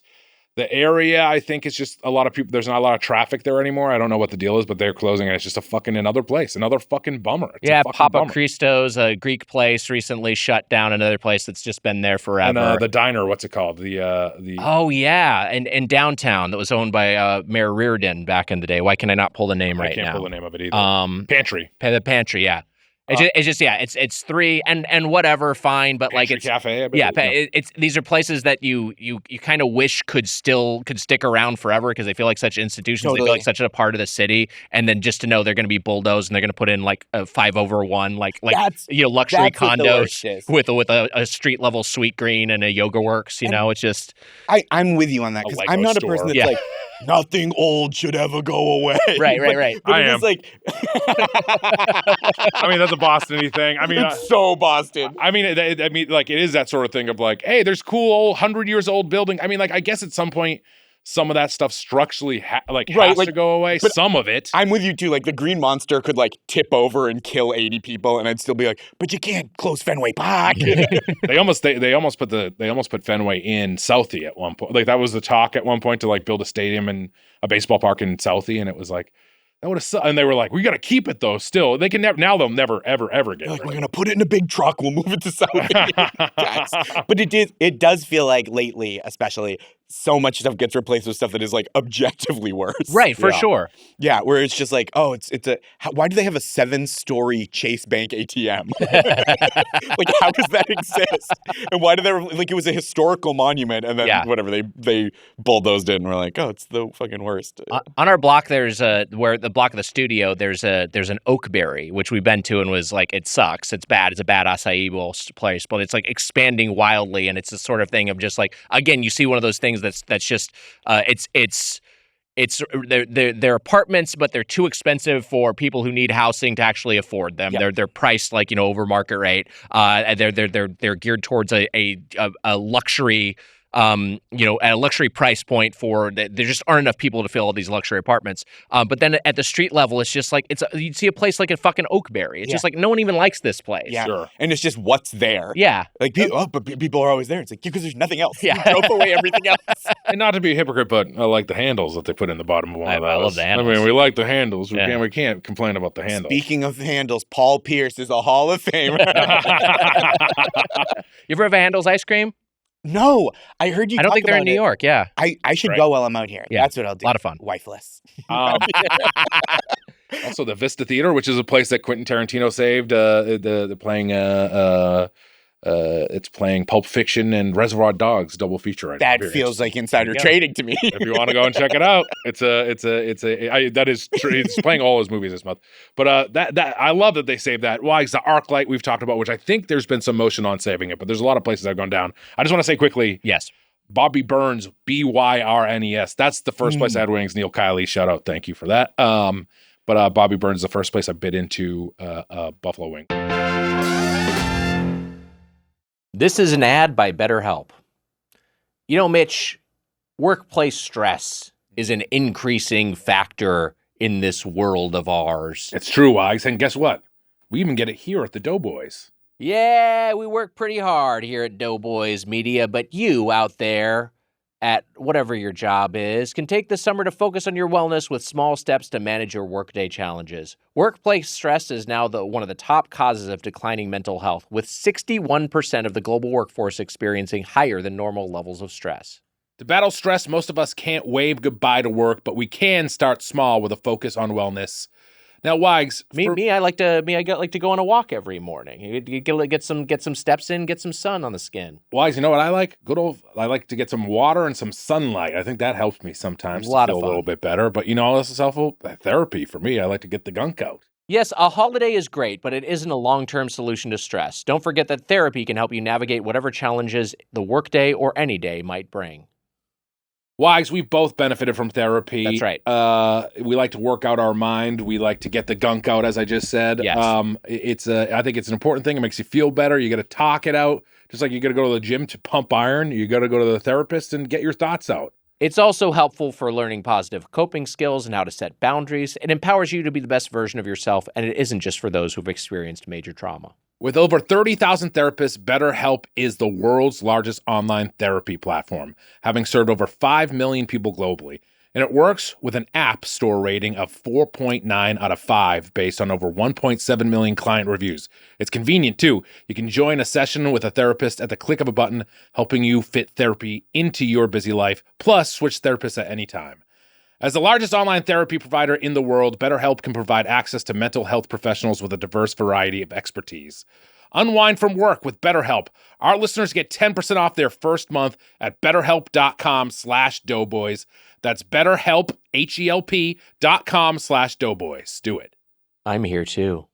The area, I think, is just a lot of people. There's not a lot of traffic there anymore. I don't know what the deal is, but they're closing and it's just another place. Another fucking bummer. Papa Christo's, a Greek place, recently shut down. Another place that's just been there forever. And the diner, what's it called? Oh, yeah. And downtown that was owned by Mayor Reardon back in the day. Why can I not pull the name right now? I can't pull the name of it either. Pantry. The Pantry, yeah. It's 3 and whatever, fine, but like it's cafe. It's these are places that you kind of wish could stick around forever because they feel like such institutions. Totally. They feel like such a part of the city, and then just to know they're going to be bulldozed and they're going to put in like a 5/1, luxury condos with a street level Sweet Green and a Yoga Works. It's just I'm with you on that because I'm not a person that's like nothing old should ever go away. Right. But I it am. is like, I mean, that's a Boston-y thing. I mean, it's so Boston. I mean, like it is that sort of thing of like, hey, there's cool old 100 years old building. I mean, like, I guess at some point, some of that stuff structurally has to go away. but Some of it. I'm with you too. Like the Green Monster could like tip over and kill 80 people, and I'd still be like, but you can't close Fenway Park. They almost put Fenway in Southie at one point. Like that was the talk at one point to like build a stadium and a baseball park in Southie, and it was like that would have. And they were like, we got to keep it though. Still, they can never. Now they'll never ever get Like, rid we're of it. gonna put it in a big truck. We'll move it to Southie. Guys. But it does feel like lately, especially, so much stuff gets replaced with stuff that is like objectively worse. Right, for Yeah. sure. Yeah, where it's just like, oh, why do they have a 7-story Chase Bank ATM? Like, how does that exist? And why do they like it was a historical monument, and then whatever they bulldozed it, and we're like, oh, it's the fucking worst. On our block, there's where the block of the studio, there's an Oakberry, which we've been to and was like, it sucks, it's bad, it's a bad acai bowl place, but it's like expanding wildly, and it's the sort of thing of just like, again, you see one of those things that's just they're apartments, but they're too expensive for people who need housing to actually afford them. Yep. They're priced like over market rate. They're geared towards a luxury. At a luxury price point there just aren't enough people to fill all these luxury apartments. But then at the street level, it's just like you'd see a place like a fucking Oakberry. It's just like no one even likes this place. Yeah, Sure. and it's just what's there. Yeah. Like, but people are always there. It's like, because there's nothing else. Yeah. You drove away everything else. And not to be a hypocrite, but I like the handles that they put in the bottom of one of those. I love the handles. I mean, we like the handles. Yeah. We can't complain about the handles. Speaking of handles, Paul Pierce is a Hall of Famer. You ever have a Handles ice cream? No, I heard you. I don't talk think they're in about New it. York. Yeah. I should Right. go while I'm out here. Yeah, That's what I'll do. a lot of fun. Wifeless. Also, the Vista Theater, which is a place that Quentin Tarantino saved. It's playing Pulp Fiction and Reservoir Dogs double feature. Right That now. feels like insider Yeah. trading to me. If you want to go and check it out, that is true. He's playing all his movies this month. But that I love that they saved that. Why? It's the ArcLight we've talked about, which I think there's been some motion on saving it, but there's a lot of places that have gone down. I just want to say quickly, Yes. Bobby Burns, Byrnes. That's the first place I had wings. Neil Kiley, shout out, thank you for that. But Bobby Burns is the first place I bit into Buffalo Wing. This is an ad by BetterHelp. Mitch, workplace stress is an increasing factor in this world of ours. It's true, Wags, and guess what? We even get it here at the Doughboys. Yeah, we work pretty hard here at Doughboys Media, but you out there at whatever your job is can take the summer to focus on your wellness with small steps to manage your workday challenges. Workplace stress is now one of the top causes of declining mental health, with 61% of the global workforce experiencing higher than normal levels of stress. To battle stress, most of us can't wave goodbye to work, but we can start small with a focus on wellness. Now, Wags, I like to go on a walk every morning. You get some steps in, get some sun on the skin. Wags, you know what I like? I like to get some water and some sunlight. I think that helps me sometimes A lot to of feel a little fun. bit better. But this is helpful therapy for me. I like to get the gunk out. Yes, a holiday is great, but it isn't a long-term solution to stress. Don't forget that therapy can help you navigate whatever challenges the workday or any day might bring. Wags, we've both benefited from therapy. That's right. We like to work out our mind. We like to get the gunk out, as I just said. Yes. I think it's an important thing. It makes you feel better. You got to talk it out. Just like you got to go to the gym to pump iron, you got to go to the therapist and get your thoughts out. It's also helpful for learning positive coping skills and how to set boundaries. It empowers you to be the best version of yourself, and it isn't just for those who've experienced major trauma. With over 30,000 therapists, BetterHelp is the world's largest online therapy platform, having served over 5 million people globally. And it works with an app store rating of 4.9 out of 5 based on over 1.7 million client reviews. It's convenient, too. You can join a session with a therapist at the click of a button, helping you fit therapy into your busy life, plus switch therapists at any time. As the largest online therapy provider in the world, BetterHelp can provide access to mental health professionals with a diverse variety of expertise. Unwind from work with BetterHelp. Our listeners get 10% off their first month at BetterHelp.com/Doughboys. That's BetterHelp, HELP.com/Doughboys. Do it. I'm here too.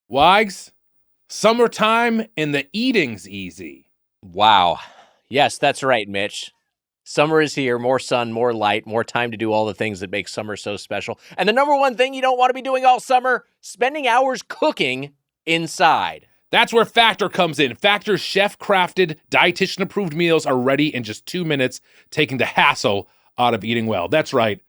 Wags, summertime and the eating's easy. Wow. Yes, that's right, Mitch. Summer is here, more sun, more light, more time to do all the things that make summer so special. And the number one thing you don't want to be doing all summer, spending hours cooking inside. That's where Factor comes in. Factor's chef-crafted, dietitian-approved meals are ready in just 2 minutes, taking the hassle out of eating well. That's right.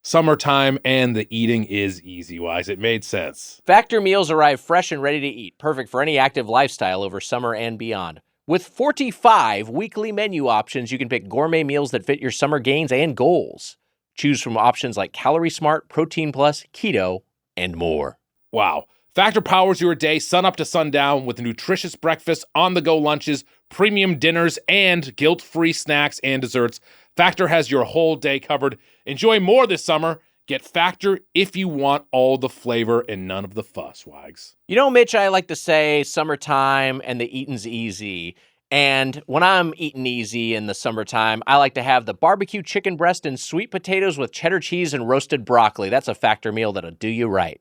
Summertime and the eating is easy, Wise. It made sense. Factor meals arrive fresh and ready to eat, perfect for any active lifestyle over summer and beyond. With 45 weekly menu options, you can pick gourmet meals that fit your summer gains and goals. Choose from options like Calorie Smart, Protein Plus, Keto, and more. Wow. Factor powers your day sun up to sundown with nutritious breakfast, on-the-go lunches, premium dinners, and guilt-free snacks and desserts. Factor has your whole day covered. Enjoy more this summer. Get Factor if you want all the flavor and none of the fuss, Wags. You know, Mitch, I like to say summertime and the eating's easy. And when I'm eating easy in the summertime, I like to have the barbecue chicken breast and sweet potatoes with cheddar cheese and roasted broccoli. That's a Factor meal that'll do you right.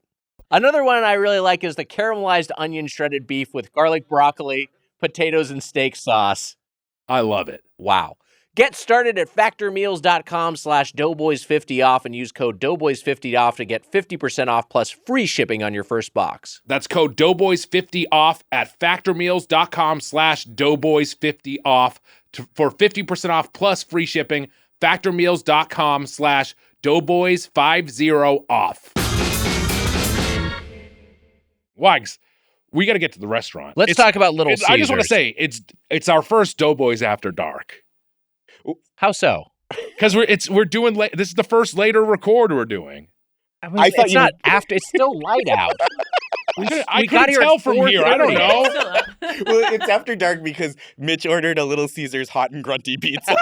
Another one I really like is the caramelized onion shredded beef with garlic broccoli, potatoes, and steak sauce. I love it. Wow. Get started at factormeals.com/doughboys50off and use code doughboys50off to get 50% off plus free shipping on your first box. That's code doughboys50off at factormeals.com/doughboys50off for 50% off plus free shipping. Factormeals.com/doughboys50off. Wags, we got to get to the restaurant. Let's talk about Little Caesars. I just want to say it's our first Doughboys After Dark. How so? Because we're doing this is the first later record we're doing. I thought it's not after. It's still light out. I couldn't tell from here. I don't know. Well, it's after dark because Mitch ordered a Little Caesars hot and grunty pizza.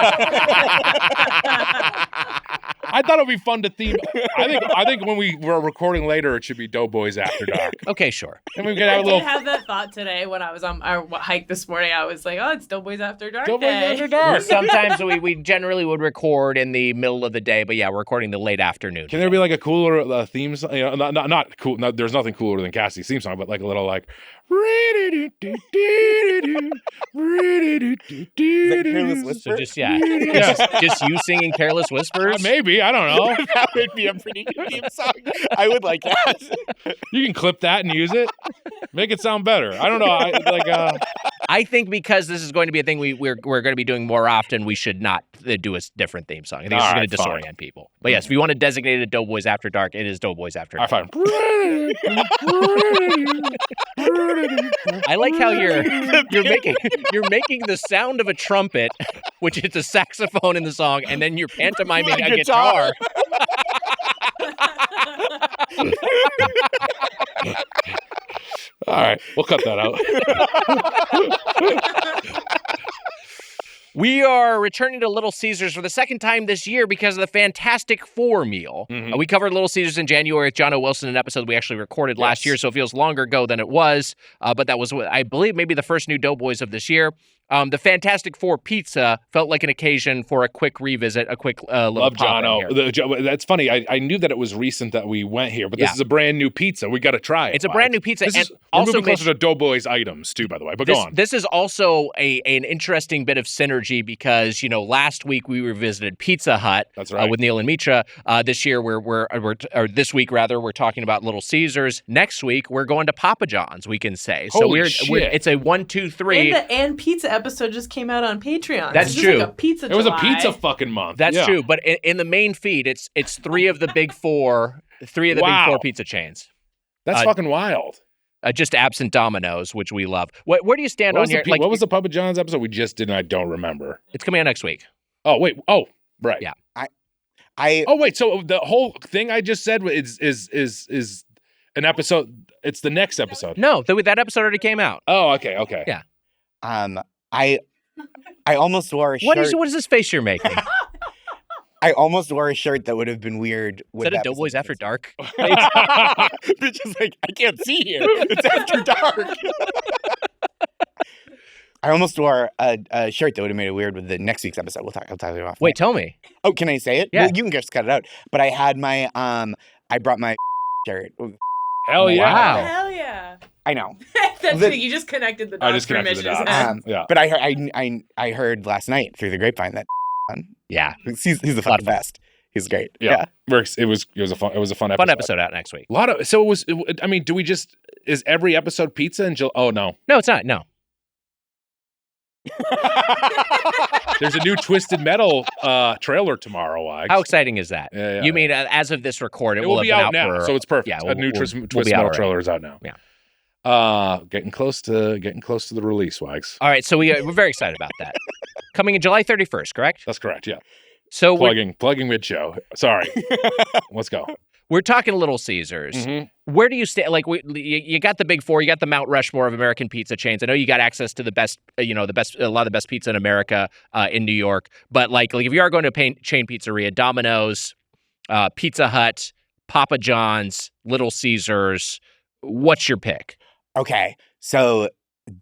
I thought it would be fun to theme. I think when we were recording later, it should be Doughboys After Dark. Okay, sure. And we could have a little. I did have that thought today when I was on our hike this morning. I was like, oh, it's Doughboys After Dark Doughboys day. After Dark. Sometimes we generally would record in the middle of the day, but yeah, we're recording the late afternoon. Can there be like a cooler theme song? You know, not cool. No, there's nothing cooler than Cassie's theme song, but like a little like. Careless Whisper? So just just you singing Careless Whispers. Maybe, I don't know. That would be a pretty good theme song. I would like that. You can clip that and use it. Make it sound better. I don't know. I think because this is going to be a thing we're going to be doing more often, we should not do a different theme song. I think it's going to disorient people. But yes, if you want to designate it Doughboys After Dark, it is Doughboys After Dark. I I like how you're making the sound of a trumpet, which is a saxophone in the song, and then you're pantomiming a guitar. All right, we'll cut that out. We are returning to Little Caesars for the second time this year because of the Fantastic Four meal. Mm-hmm. We covered Little Caesars in January with John O. Wilson, an episode we actually recorded last year, so it feels longer ago than it was. But that was, I believe, maybe the first new Doughboys of this year. The Fantastic Four pizza felt like an occasion for a quick revisit, a quick little Love pop John O. That's funny. I knew that it was recent that we went here, but this is a brand new pizza. We got to try it. It's a brand new pizza. We're also moving closer to Doughboys items too, by the way. But go on. This is also an interesting bit of synergy because last week we revisited Pizza Hut. That's right. With Neil and Mitra. This year this week rather we're talking about Little Caesars. Next week we're going to Papa John's. We can say Holy shit. It's a 1, 2, 3. And pizza episode just came out on Patreon. That's it's true. Like a pizza It was a July. pizza fucking month. That's true. But in the main feed, it's 3 of the big 4. 3 of the big 4 pizza chains. That's fucking wild. Just absent Domino's, which we love. Where do you stand on here? What was the Papa John's episode we just did and I don't remember? It's coming out next week. Oh, wait. Oh, right. Yeah. Oh, wait. So the whole thing I just said is an episode. It's the next episode. No, that episode already came out. Oh, okay. Yeah. I almost wore a shirt. What is this face you're making? I almost wore a shirt that would have been weird. Is that a Doughboys After Dark? Bitch is like, I can't see here. It's after dark. I almost wore a shirt that would have made it weird with the next week's episode. I'll tell you off. Wait, tell me. Oh, can I say it? Yeah. Well, you can just cut it out. But I had my I brought my shirt. Hell yeah. Wow. Hell yeah. I know. You just connected the dots. I just connected the dots. Yeah. Yeah. But I heard last night through the grapevine that Yeah. He's the fucking best. He's great. Yeah. It was a fun episode. Fun episode out next week. I mean, do we just, is every episode pizza and oh no. No, it's not. No. There's a new Twisted Metal trailer tomorrow, Wack. How exciting is that? Yeah, you mean as of this record, it will be out now, for, so it's perfect. Yeah, a new Twisted Metal trailer is out now. Yeah. Getting close to the release, Wags. All right, so we're very excited about that. Coming in July 31st, correct? That's correct. Yeah. So plugging mid show. Sorry. Let's go. We're talking Little Caesars. Mm-hmm. Where do you stay? Like, you got the big four. You got the Mount Rushmore of American pizza chains. I know you got access to the best, a lot of the best pizza in America in New York. But like if you are going to a chain pizzeria, Domino's, Pizza Hut, Papa John's, Little Caesars, what's your pick? Okay, so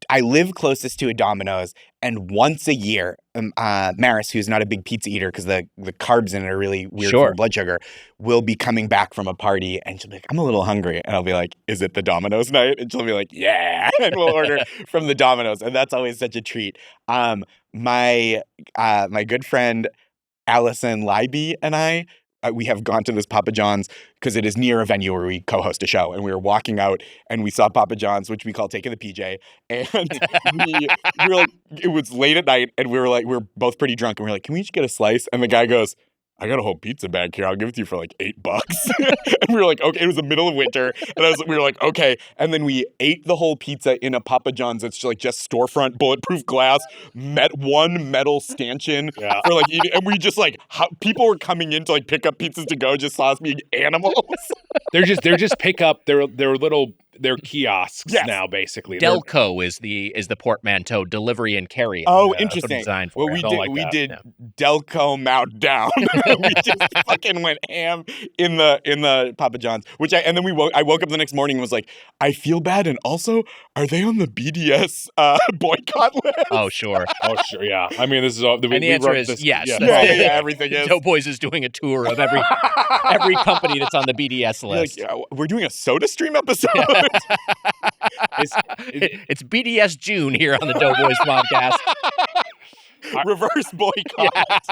I live closest to a Domino's, and once a year, Maris, who's not a big pizza eater because the carbs in it are really weird for her blood sugar, will be coming back from a party, and she'll be like, I'm a little hungry. And I'll be like, is it the Domino's night? And she'll be like, yeah. And we'll order from the Domino's, and that's always such a treat. My good friend Allison Leiby and I, we have gone to this Papa John's because it is near a venue where we co-host a show. And we were walking out and we saw Papa John's, which we call Taking the PJ. And we were like, it was late at night and we were both pretty drunk. And we were like, can we just get a slice? And the guy goes, I got a whole pizza bag here. I'll give it to you for like $8. And we were like, okay. It was the middle of winter. And we were like, okay. And then we ate the whole pizza in a Papa John's that's just storefront, bulletproof glass, one metal stanchion for like eating. And we just people were coming in to like pick up pizzas to go, just saw us being animals. They're just pick up their kiosks now, basically. Delco is the portmanteau, delivery and carry. Oh, interesting. Well, we did Delco Mount Down. We just fucking went ham in the Papa John's. And then I woke up the next morning and was like, I feel bad. And also, are they on the BDS boycott list? Oh, sure. Yeah. I mean, this is all. And the answer is yes. Yeah, everything is. Doughboys is doing a tour of every company that's on the BDS list. We're doing a SodaStream episode. It's BDS June here on the Doughboys podcast. Reverse boycott.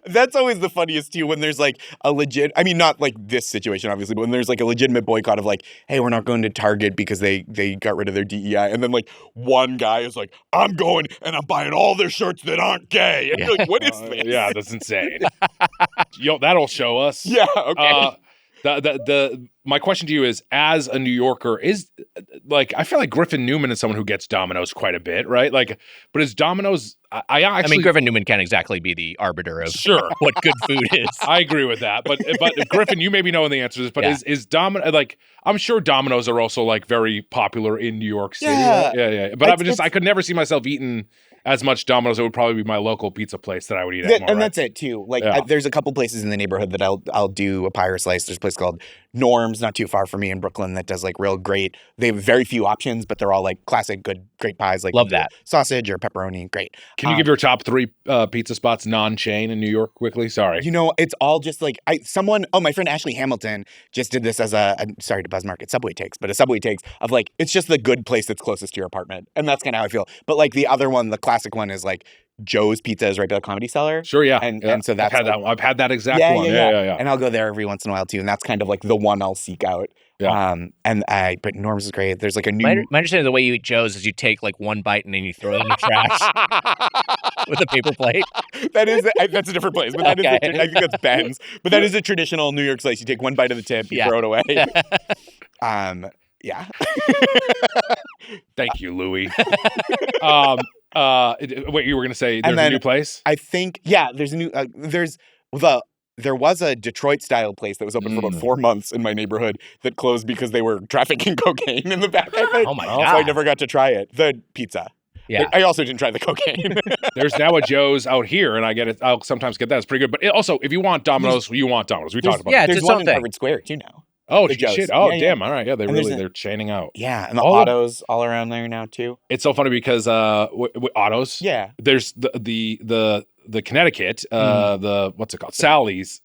That's always the funniest too, when there's like a legit, I mean, not like this situation, obviously, but when there's like a legitimate boycott of like, hey, we're not going to Target because they got rid of their DEI. And then like one guy is like, I'm going and I'm buying all their shirts that aren't gay. And you're like, what is this? Yeah, that's insane. That'll show us. Yeah, okay. My question to you is, as a New Yorker, is like, I feel like Griffin Newman is someone who gets Domino's quite a bit, right? Like, but is Domino's? I mean, Griffin Newman can't exactly be the arbiter of what good food is. I agree with that, but Griffin, you maybe know the answers. But is Domino, like, I'm sure Domino's are also like very popular in New York City. Yeah. But I could never see myself eating as much Domino's. It would probably be my local pizza place that I would eat at more. And that's it too. Like, there's a couple places in the neighborhood that I'll do a pie or slice. There's a place called Norm's, not too far from me in Brooklyn, that does like real great. They have very few options, but they're all like classic, great pies. Like love that sausage or pepperoni, great. Can you give your top 3 pizza spots non-chain in New York quickly? Sorry. It's all just like my friend Ashley Hamilton just did this as sorry to buzz market, Subway Takes, but a Subway Takes of like, it's just the good place that's closest to your apartment. And that's kind of how I feel. But like the other one, the classic one is like Joe's Pizza is right by the Comedy Cellar. Sure, yeah. And so that's I've had that exact one. Yeah. And I'll go there every once in a while too. And that's kind of like the one I'll seek out. Yeah. But Norm's is great. There's like a new. My understanding of the way you eat Joe's is you take like one bite and then you throw it in the trash with a paper plate. That's a different place, but that is I think that's Ben's. But that is a traditional New York slice. You take one bite of the tip, you throw it away. Yeah. Thank you, Louie. Wait, you were going to say there's a new place? I think, there's a new, there was a Detroit-style place that was open for about 4 months in my neighborhood that closed because they were trafficking cocaine in the back, I think. Oh, my God. So I never got to try it. The pizza. Yeah. I also didn't try the cocaine. There's now a Joe's out here, and I get it. I'll sometimes get that. It's pretty good. But also, if you want Domino's, you want Domino's. We talked about that. There's one in Harvard Square, too, now. Oh, shit. Oh, damn. All right. Yeah, they're chaining out. Yeah, and the autos all around there now, too. It's so funny because autos. Yeah. There's the Connecticut, what's it called? Sally's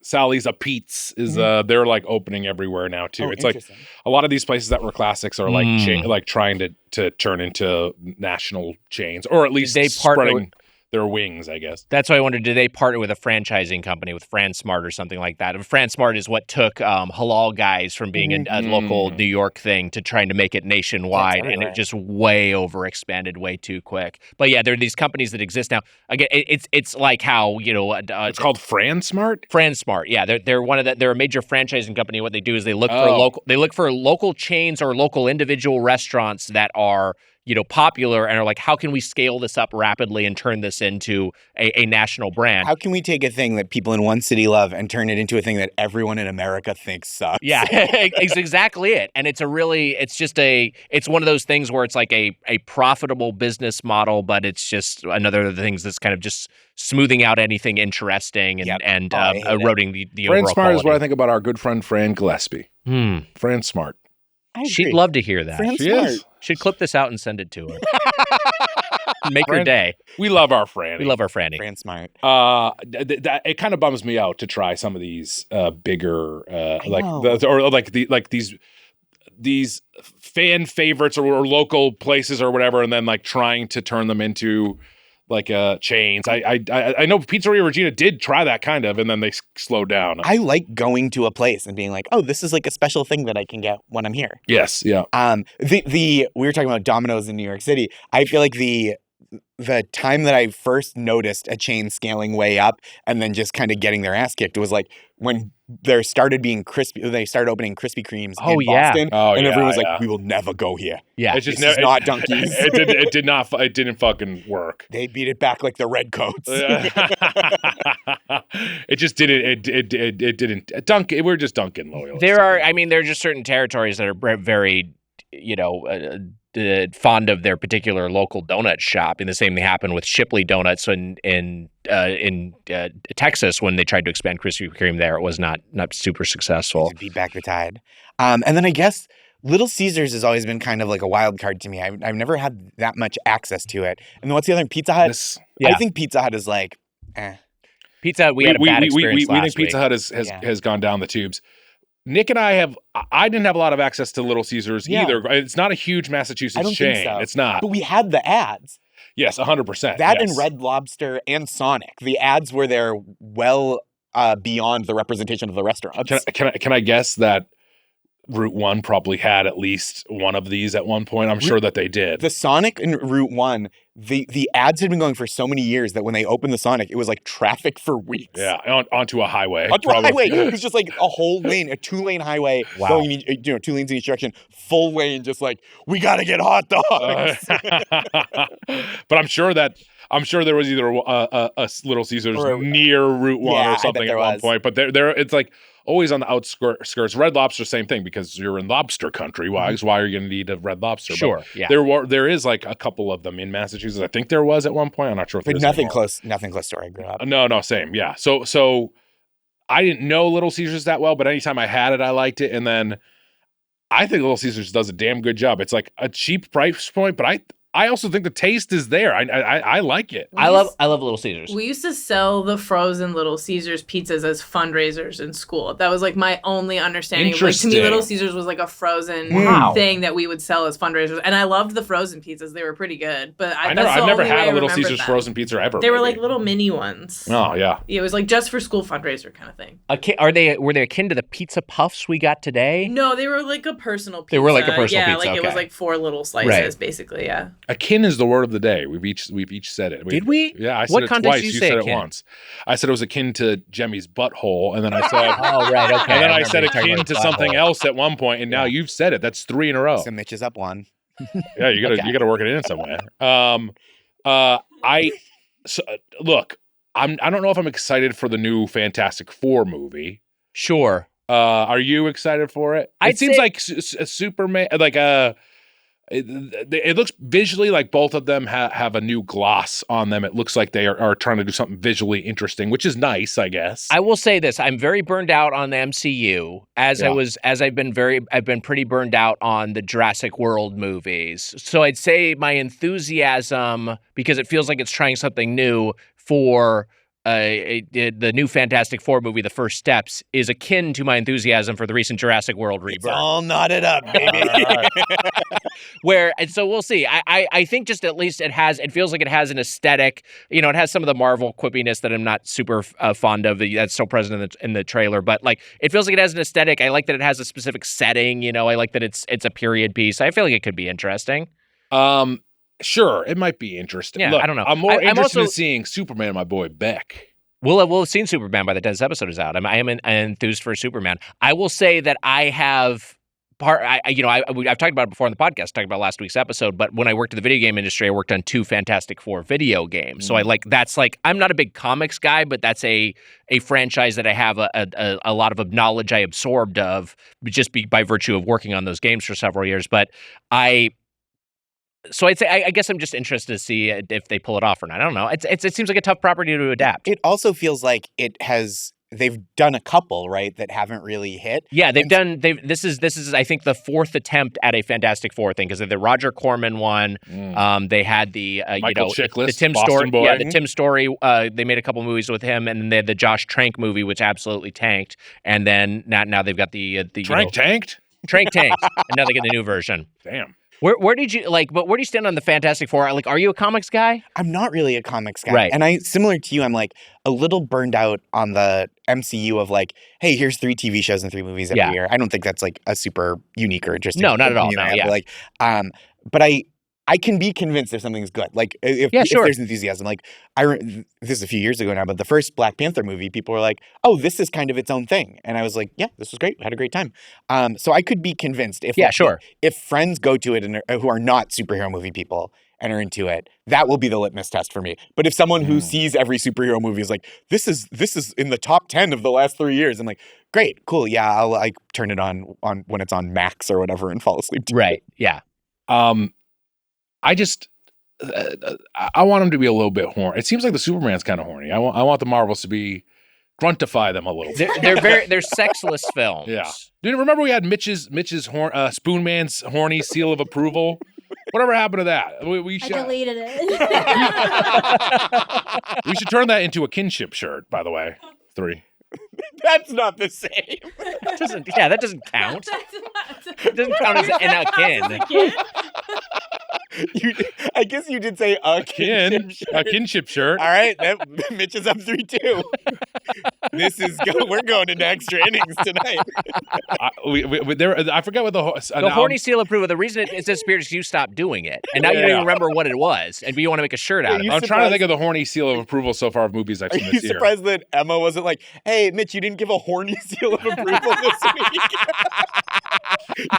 a Pete's is they're like opening everywhere now too. It's like a lot of these places that were classics are like like trying to turn into national chains, or at least they partner their wings, I guess. That's why I wondered, did they partner with a franchising company, with FranSmart or something like that? And FranSmart is what took Halal Guys from being a local New York thing to trying to make it nationwide, and it just way overexpanded way too quick. But yeah, there are these companies that exist now. Again, it's like how, it's called FranSmart? FranSmart, yeah. They're a major franchising company. What they do is they look for local chains or local individual restaurants that are popular and are like, how can we scale this up rapidly and turn this into a national brand? How can we take a thing that people in one city love and turn it into a thing that everyone in America thinks sucks? Yeah, it's exactly it. And it's one of those things where it's like a profitable business model, but it's just another of the things that's kind of just smoothing out anything interesting and eroding the overall FranSmart quality. is what I think about our good friend Fran Gillespie. FranSmart. She'd love to hear that. She is. She'd clip this out and send it to her. Make her day. We love our Franny. We love our Franny. FranSmart. It kind of bums me out to try some of these bigger these fan favorites or local places or whatever, and then like trying to turn them into like chains. I know Pizzeria Regina did try that kind of, and then they slowed down. I like going to a place and being like, oh, this is like a special thing that I can get when I'm here. Yes, yeah. We were talking about Domino's in New York City. I feel like the time that I first noticed a chain scaling way up and then just kind of getting their ass kicked was like when they started opening Krispy Kremes in Boston, and everyone was like, we will never go here. Yeah, it's just this is not Dunkies. It didn't fucking work. They beat it back like the Redcoats. It just didn't. It didn't. We're just Dunkin' loyal. There are just certain territories that are very, fond of their particular local donut shop, and the same thing happened with Shipley Donuts in Texas when they tried to expand Krispy Kreme there. It was not super successful. Beat back the tide. And then I guess Little Caesars has always been kind of like a wild card to me. I've never had that much access to it. And then what's the other thing? Pizza Hut? I think Pizza Hut is like, Pizza Hut, we had a bad experience last we think Pizza Hut has gone down the tubes. Nick and I didn't have a lot of access to Little Caesars either. It's not a huge Massachusetts chain. Think so. It's not. But we had the ads. Yes, 100%. And Red Lobster and Sonic. The ads were there well beyond the representation of the restaurants. Can I guess that Route 1 probably had at least one of these at one point? I'm sure that they did. The Sonic in Route 1, the ads had been going for so many years that when they opened the Sonic, it was like traffic for weeks. Yeah, onto a highway. A highway. It was just like a whole lane, a 2-lane highway going, 2 lanes in each direction, full lane, just like, we got to get hot dogs. But I'm sure there was either a Little Caesars near Route 1 or something at one point. But there, it's like always on the outskirts. Red Lobster, same thing, because you're in lobster country. Why are you going to need a Red Lobster? Sure, but yeah. There is like a couple of them in Massachusetts. I think there was at one point. I'm not sure if but there's nothing close to where I grew up. No, same. Yeah. So I didn't know Little Caesars that well, but anytime I had it, I liked it. And then I think Little Caesars does a damn good job. It's like a cheap price point, but I also think the taste is there. I like it. I love Little Caesars. We used to sell the frozen Little Caesars pizzas as fundraisers in school. That was like my only understanding. Like, to me, Little Caesars was like a frozen thing that we would sell as fundraisers. And I loved the frozen pizzas. They were pretty good. But I've never had a Little Caesars frozen pizza ever. They were like little mini ones. Oh, yeah. It was like just for school fundraiser kind of thing. Were they akin to the pizza puffs we got today? No, they were like a personal pizza. They were like a personal pizza. Yeah, like it was like 4 little slices, basically, yeah. Akin is the word of the day. We've each said it. Did we? Yeah, I said what it context twice. You said akin? It once. I said it was akin to Jemmy's butthole, and then I said, oh right, okay. And then I said akin to something else at one point, and now you've said it. That's 3 in a row. So Mitch is up 1. Yeah, you gotta work it in somewhere. Look, I don't know if I'm excited for the new Fantastic Four movie. Sure. Are you excited for it? It seems like a Superman, like a. It looks visually like both of them have a new gloss on them. It looks like they are trying to do something visually interesting, which is nice, I guess. I will say this: I'm very burned out on the MCU, I've been pretty burned out on the Jurassic World movies. So I'd say my enthusiasm, because it feels like it's trying something new for the new Fantastic Four movie, The First Steps, is akin to my enthusiasm for the recent Jurassic World Rebirth. It's all knotted up, baby. And so we'll see. I think just at least it feels like it has an aesthetic. You know, it has some of the Marvel quippiness that I'm not super fond of. That's still present in the trailer, but like it feels like it has an aesthetic. I like that it has a specific setting. You know, I like that it's a period piece. I feel like it could be interesting. Sure, it might be interesting. Yeah, Look, I don't know. I'm more interested in seeing Superman and my boy Beck. We'll have seen Superman by the 10th episode is out. I am enthused for Superman. I will say that I have I've talked about it before on the podcast, talked about last week's episode, but when I worked in the video game industry, I worked on 2 Fantastic Four video games. So I'm not a big comics guy, but that's a franchise that I have a lot of knowledge I absorbed of just by virtue of working on those games for several years. But So I'd say I guess I'm just interested to see if they pull it off or not. I don't know. It seems like a tough property to adapt. It also feels like they've done a couple, right, that haven't really hit. Yeah, this is I think the 4th attempt at a Fantastic Four thing, because the Roger Corman one, they had the Michael Chiklis, the Tim Boston Story, Boy. yeah, the Tim Story. They made a couple movies with him, and then they had the Josh Trank movie, which absolutely tanked. And then now they've got the Trank tanked, and now they get the new version. Damn. Where did you but where do you stand on the Fantastic Four? Like, are you a comics guy? I'm not really a comics guy. Right. And similar to you, I'm like a little burned out on the MCU of like, hey, here's 3 TV shows and 3 movies every year. I don't think that's like a super unique or interesting. No, not at all. No, yeah. Like, but I can be convinced if something's good. Like, if there's enthusiasm. Like, this is a few years ago now, but the first Black Panther movie, people were like, oh, this is kind of its own thing. And I was like, yeah, this was great. I had a great time. So I could be convinced if friends go to it and who are not superhero movie people and are into it, that will be the litmus test for me. But if someone who sees every superhero movie is like, this is in the top 10 of the last 3 years, I'm like, great, cool. Yeah, I'll like turn it on when it's on Max or whatever and fall asleep to it. Yeah. I just, I want them to be a little bit horny. It seems like the Superman's kind of horny. I want the Marvels to be gruntify them a little bit. They're sexless films. Yeah. Do you remember we had Mitch's Spoonman's horny seal of approval? Whatever happened to that? We should, I deleted it. We should turn that into a kinship shirt, by the way. 3. That's not the same. That doesn't count. It doesn't count as a kin. I guess you did say a kinship shirt. All right, Mitch is up 3-2. We're going into extra innings tonight. I forget what the horny seal of approval. The reason it disappeared is because you stopped doing it, and now you don't even remember what it was, and you want to make a shirt out of it. I'm trying to think of the horny seal of approval so far of movies I've seen this year. Are you surprised that Emma wasn't like, "Hey, Mitch, you didn't give a horny seal of approval this week"?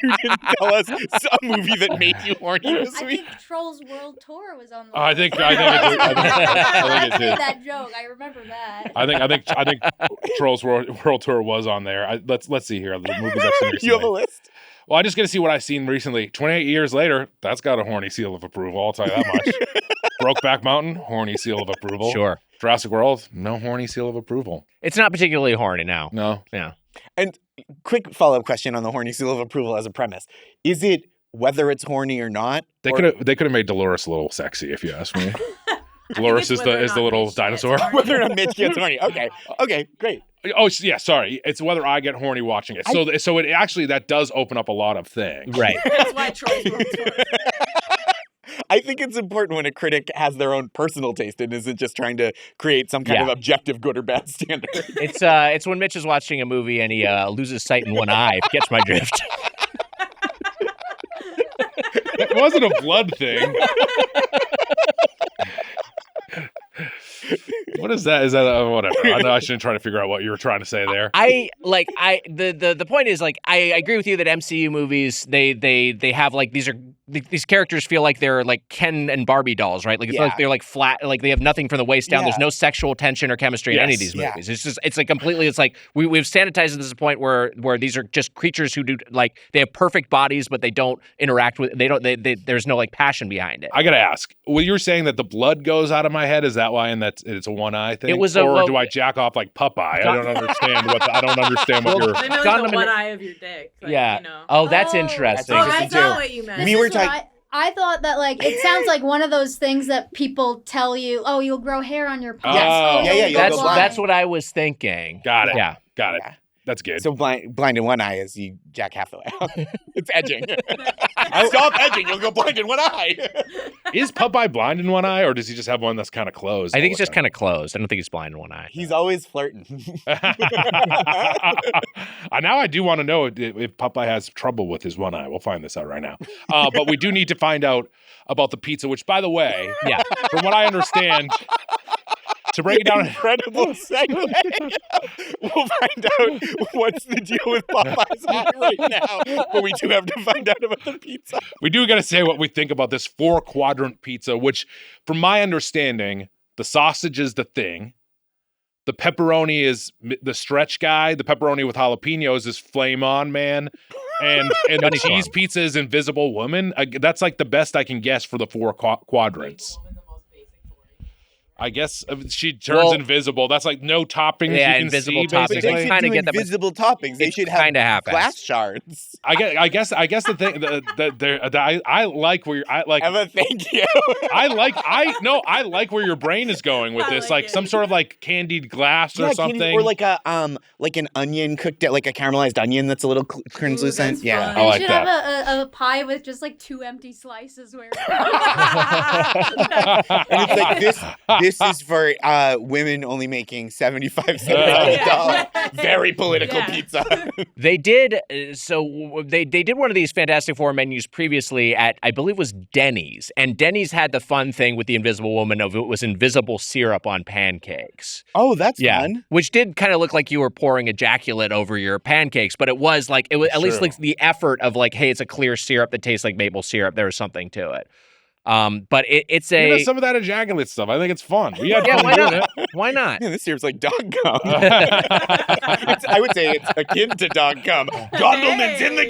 You didn't tell us some movie that made you horny this week. I think Trolls World Tour was on the I think it did. I think it did. That joke. I remember that. I think Trolls World Tour was on there. Let's see here. The movies I've seen recently. You have a list? Well, I just got to see what I've seen recently. 28 years later, that's got a horny seal of approval. I'll tell you that much. Brokeback Mountain, horny seal of approval. Sure. Jurassic World, no horny seal of approval. It's not particularly horny now. No. Yeah. And quick follow-up question on the horny seal of approval as a premise. Is it whether it's horny or not? They could have made Dolores a little sexy, if you ask me. Dolores is the little dinosaur. Whether or not Mitch gets horny. Okay, great. Oh yeah, sorry. It's whether I get horny watching it. So it actually that does open up a lot of things. Right. That's why Trolls World Tour. I think it's important when a critic has their own personal taste and isn't just trying to create some kind of objective good or bad standard. It's when Mitch is watching a movie and he loses sight in one eye. If you catch my drift. It wasn't a blood thing. What is that? Is that whatever? I know I shouldn't try to figure out what you were trying to say there. The point is like I agree with you that MCU movies they have like these characters feel like they're like Ken and Barbie dolls, right? Like it's like they're like flat, like they have nothing from the waist down. There's no sexual tension or chemistry in any of these movies. It's like completely. It's like we've sanitized it to this point where these are just creatures who do like they have perfect bodies, but they don't interact with. There's no like passion behind it. I gotta ask. Well, you were saying that the blood goes out of my head. Is that why? And that it's a one eye thing. It was or do I jack off like Popeye? I don't understand what you're. Maybe like the one eye of your dick. Like, yeah. You know. Oh, that's interesting. That's not what you meant. We were talking. I thought that, like, it sounds like one of those things that people tell you, you'll grow hair on your palms. Yeah. That's what I was thinking. Got it. Yeah. Got it. That's good. So blind in one eye is you jack half the way out. It's edging. Stop edging. You'll go blind in one eye. Is Popeye blind in one eye, or does he just have one that's kind of closed? I think it's just kind of closed. I don't think he's blind in one eye. He's always flirting. Now I do want to know if Popeye has trouble with his one eye. We'll find this out right now. But we do need to find out about the pizza, which, by the way, from what I understand, to break it down, incredible segue. We'll find out what's the deal with Popeye's eye right now, but we do have to find out about the pizza. We do got to say what we think about this 4-quadrant pizza, which, from my understanding, the sausage is the thing. The pepperoni is the stretch guy. The pepperoni with jalapenos is Flame On Man. And the cheese pizza is Invisible Woman. That's like the best I can guess for the 4 quadrants. I guess she turns invisible. That's like no toppings. Yeah, you can invisible see, toppings. basically. They should do invisible toppings. They should have glass shards. I guess the thing I like where Emma, thank you. I like where your brain is going with this, like some sort of like candied glass or something, or like an onion cooked like a caramelized onion that's a little translucent. Yeah, I like should that. have a pie with just like 2 empty slices where. And it's like this is for women only making 75 cents on the dollar. Very political pizza. They did they did one of these Fantastic Four menus previously at, I believe it was Denny's. And Denny's had the fun thing with the Invisible Woman of it was invisible syrup on pancakes. Oh, that's fun. Which did kind of look like you were pouring ejaculate over your pancakes, but it was like at least like the effort of like, hey, it's a clear syrup that tastes like maple syrup. There was something to it. But it's some of that ejaculate stuff. I think it's fun. We had fun why doing not? it. Why not? Yeah, this syrup's like dog cum. I would say it's akin to dog cum. Gondelman's in the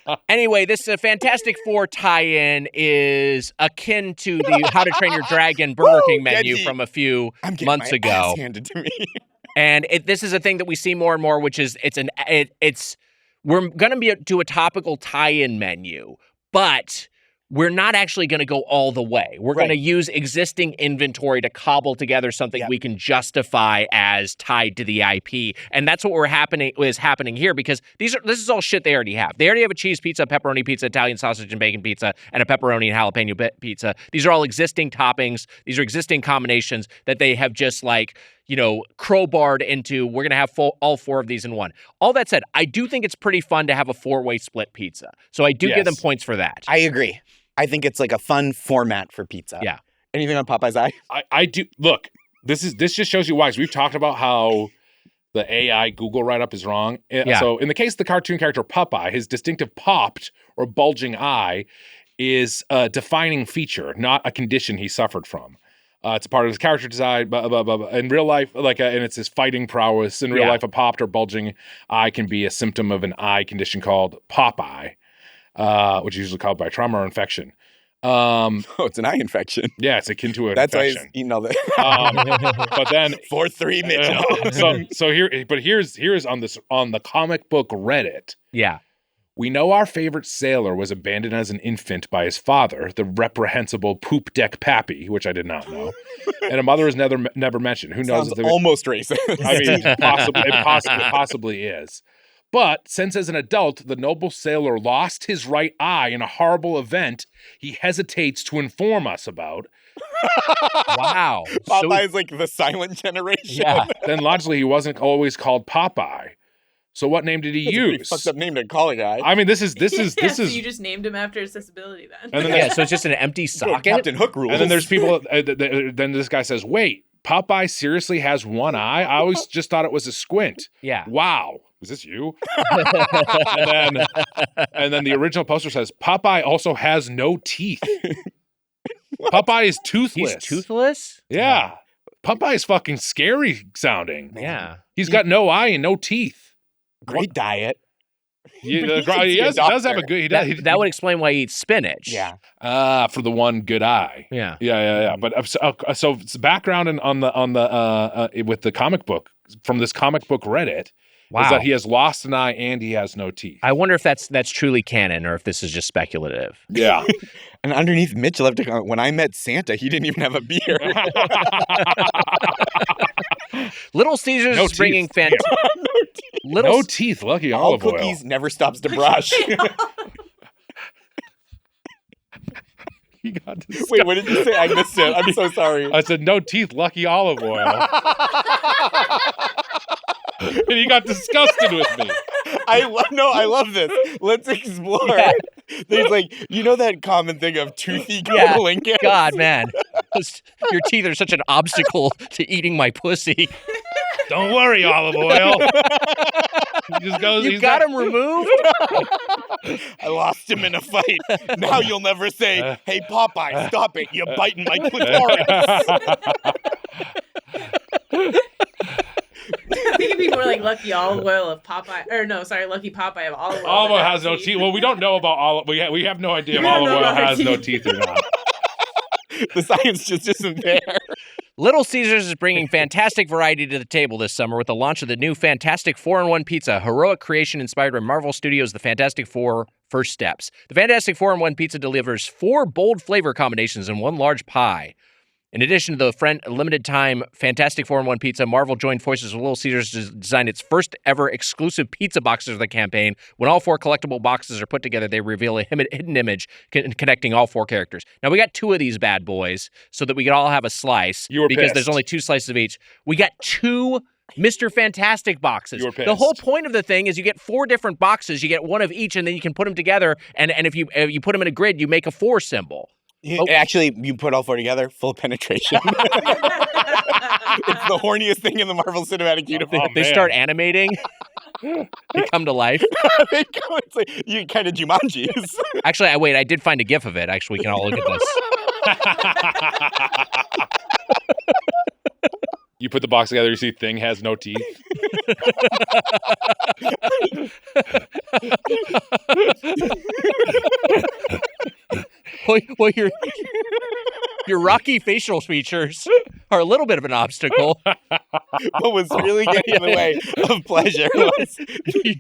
game. Anyway, this Fantastic Four tie-in is akin to the How to Train Your Dragon Burger King menu from a few months ago. Ass handed to me. And this is a thing that we see more and more, which is we're going to do a topical tie-in menu, but we're not actually going to go all the way. We're going to use existing inventory to cobble together something we can justify as tied to the IP. And that's what is happening here, because this is all shit they already have. They already have a cheese pizza, pepperoni pizza, Italian sausage and bacon pizza, and a pepperoni and jalapeno pizza. These are all existing toppings. These are existing combinations that they have just crowbarred into. We're going to have all 4 of these in one. All that said, I do think it's pretty fun to have a 4-way split pizza. So I do give them points for that. I agree. I think it's like a fun format for pizza. Yeah. Anything on Popeye's eye? I do. Look, this just shows you why. 'Cause we've talked about how the AI Google write-up is wrong. Yeah. So in the case of the cartoon character Popeye, his distinctive popped or bulging eye is a defining feature, not a condition he suffered from. It's a part of his character design. Blah, blah, blah, blah. In real life, and it's his fighting prowess. In real life, a popped or bulging eye can be a symptom of an eye condition called pop-eye, which is usually called by trauma or infection. It's an eye infection. Yeah, it's akin to an That's infection. why he's eating all that. But then 4-3 Mitchell. here's on the comic book Reddit. Yeah. We know our favorite sailor was abandoned as an infant by his father, the reprehensible Poop Deck Pappy, which I did not know, and a mother is never mentioned. Who knows? Almost racist. I mean, it possibly is. But since as an adult, the noble sailor lost his right eye in a horrible event he hesitates to inform us about. Wow. Popeye's like the silent generation. Yeah. Then logically, he wasn't always called Popeye. So what name did he That's use? a pretty fucked up name to call a guy. I mean, this is. So you just named him after his disability then. And then So it's just an empty socket. Captain Hook rules. And then there's people. Then this guy says, "Wait, Popeye seriously has one eye? I always just thought it was a squint." Yeah. Wow. Is this you? and then the original poster says, Popeye also has no teeth. Popeye is toothless. He's toothless? Yeah. Popeye is fucking scary sounding. Yeah. He's got no eye and no teeth. Great diet. He He does have a good. That would explain why he eats spinach. Yeah. For the one good eye. Yeah. Yeah. But so it's background on the with the comic book from this comic book Reddit. Wow. Is that he has lost an eye and he has no teeth. I wonder if that's truly canon or if this is just speculative. Yeah. And underneath Mitch left a comment, when I met Santa, he didn't even have a beard. Little Caesars No is bringing teeth. fantastic. No teeth, Lucky All Olive Oil. cookies never stops to brush. He got disgusted. Wait, what did you say? I missed it. I'm so sorry. I said, no teeth, Lucky Olive Oil. And he got disgusted with me. I love this. Let's explore. Yeah. There's like, you know that common thing of toothy Yeah. Lincoln? God, man. Your teeth are such an obstacle to eating my pussy. Don't worry, Olive Oil. He just goes, You got him removed? I lost him in a fight. Now you'll never say, hey, Popeye, stop it. You're biting my clitoris. I think it'd be more like Lucky Olive Oil of Popeye. Or no, sorry, Lucky Popeye of Olive Oil. Olive Oil has no teeth. Well, we don't know about olive. We have no idea if olive oil has no teeth or not. The science just isn't there. Little Caesars is bringing fantastic variety to the table this summer with the launch of the new Fantastic 4-in-1 Pizza, heroic creation inspired by Marvel Studios' The Fantastic Four First Steps. The Fantastic 4-in-1 Pizza delivers 4 bold flavor combinations in one large pie. In addition to the limited-time Fantastic 4-in-1 Pizza, Marvel joined forces with Little Caesars to design its first-ever exclusive pizza boxes for the campaign. When all 4 collectible boxes are put together, they reveal a hidden image connecting all 4 characters. Now, we got 2 of these bad boys so that we could all have a slice. You were because pissed. there's only 2 slices of each. We got 2 Mr. Fantastic boxes. You were pissed. The whole point of the thing is you get 4 different boxes. You get one of each, and then you can put them together. And if you put them in a grid, you make a 4 symbol. Actually, you put all 4 together, full penetration. It's the horniest thing in the Marvel Cinematic Universe. They start animating. They come to life. They go, it's like, you kind of Jumanjis. Actually, I did find a GIF of it. Actually, we can all look at this. You put the box together, you see Thing has no teeth. Well, your rocky facial features are a little bit of an obstacle. What was really getting in the way of pleasure was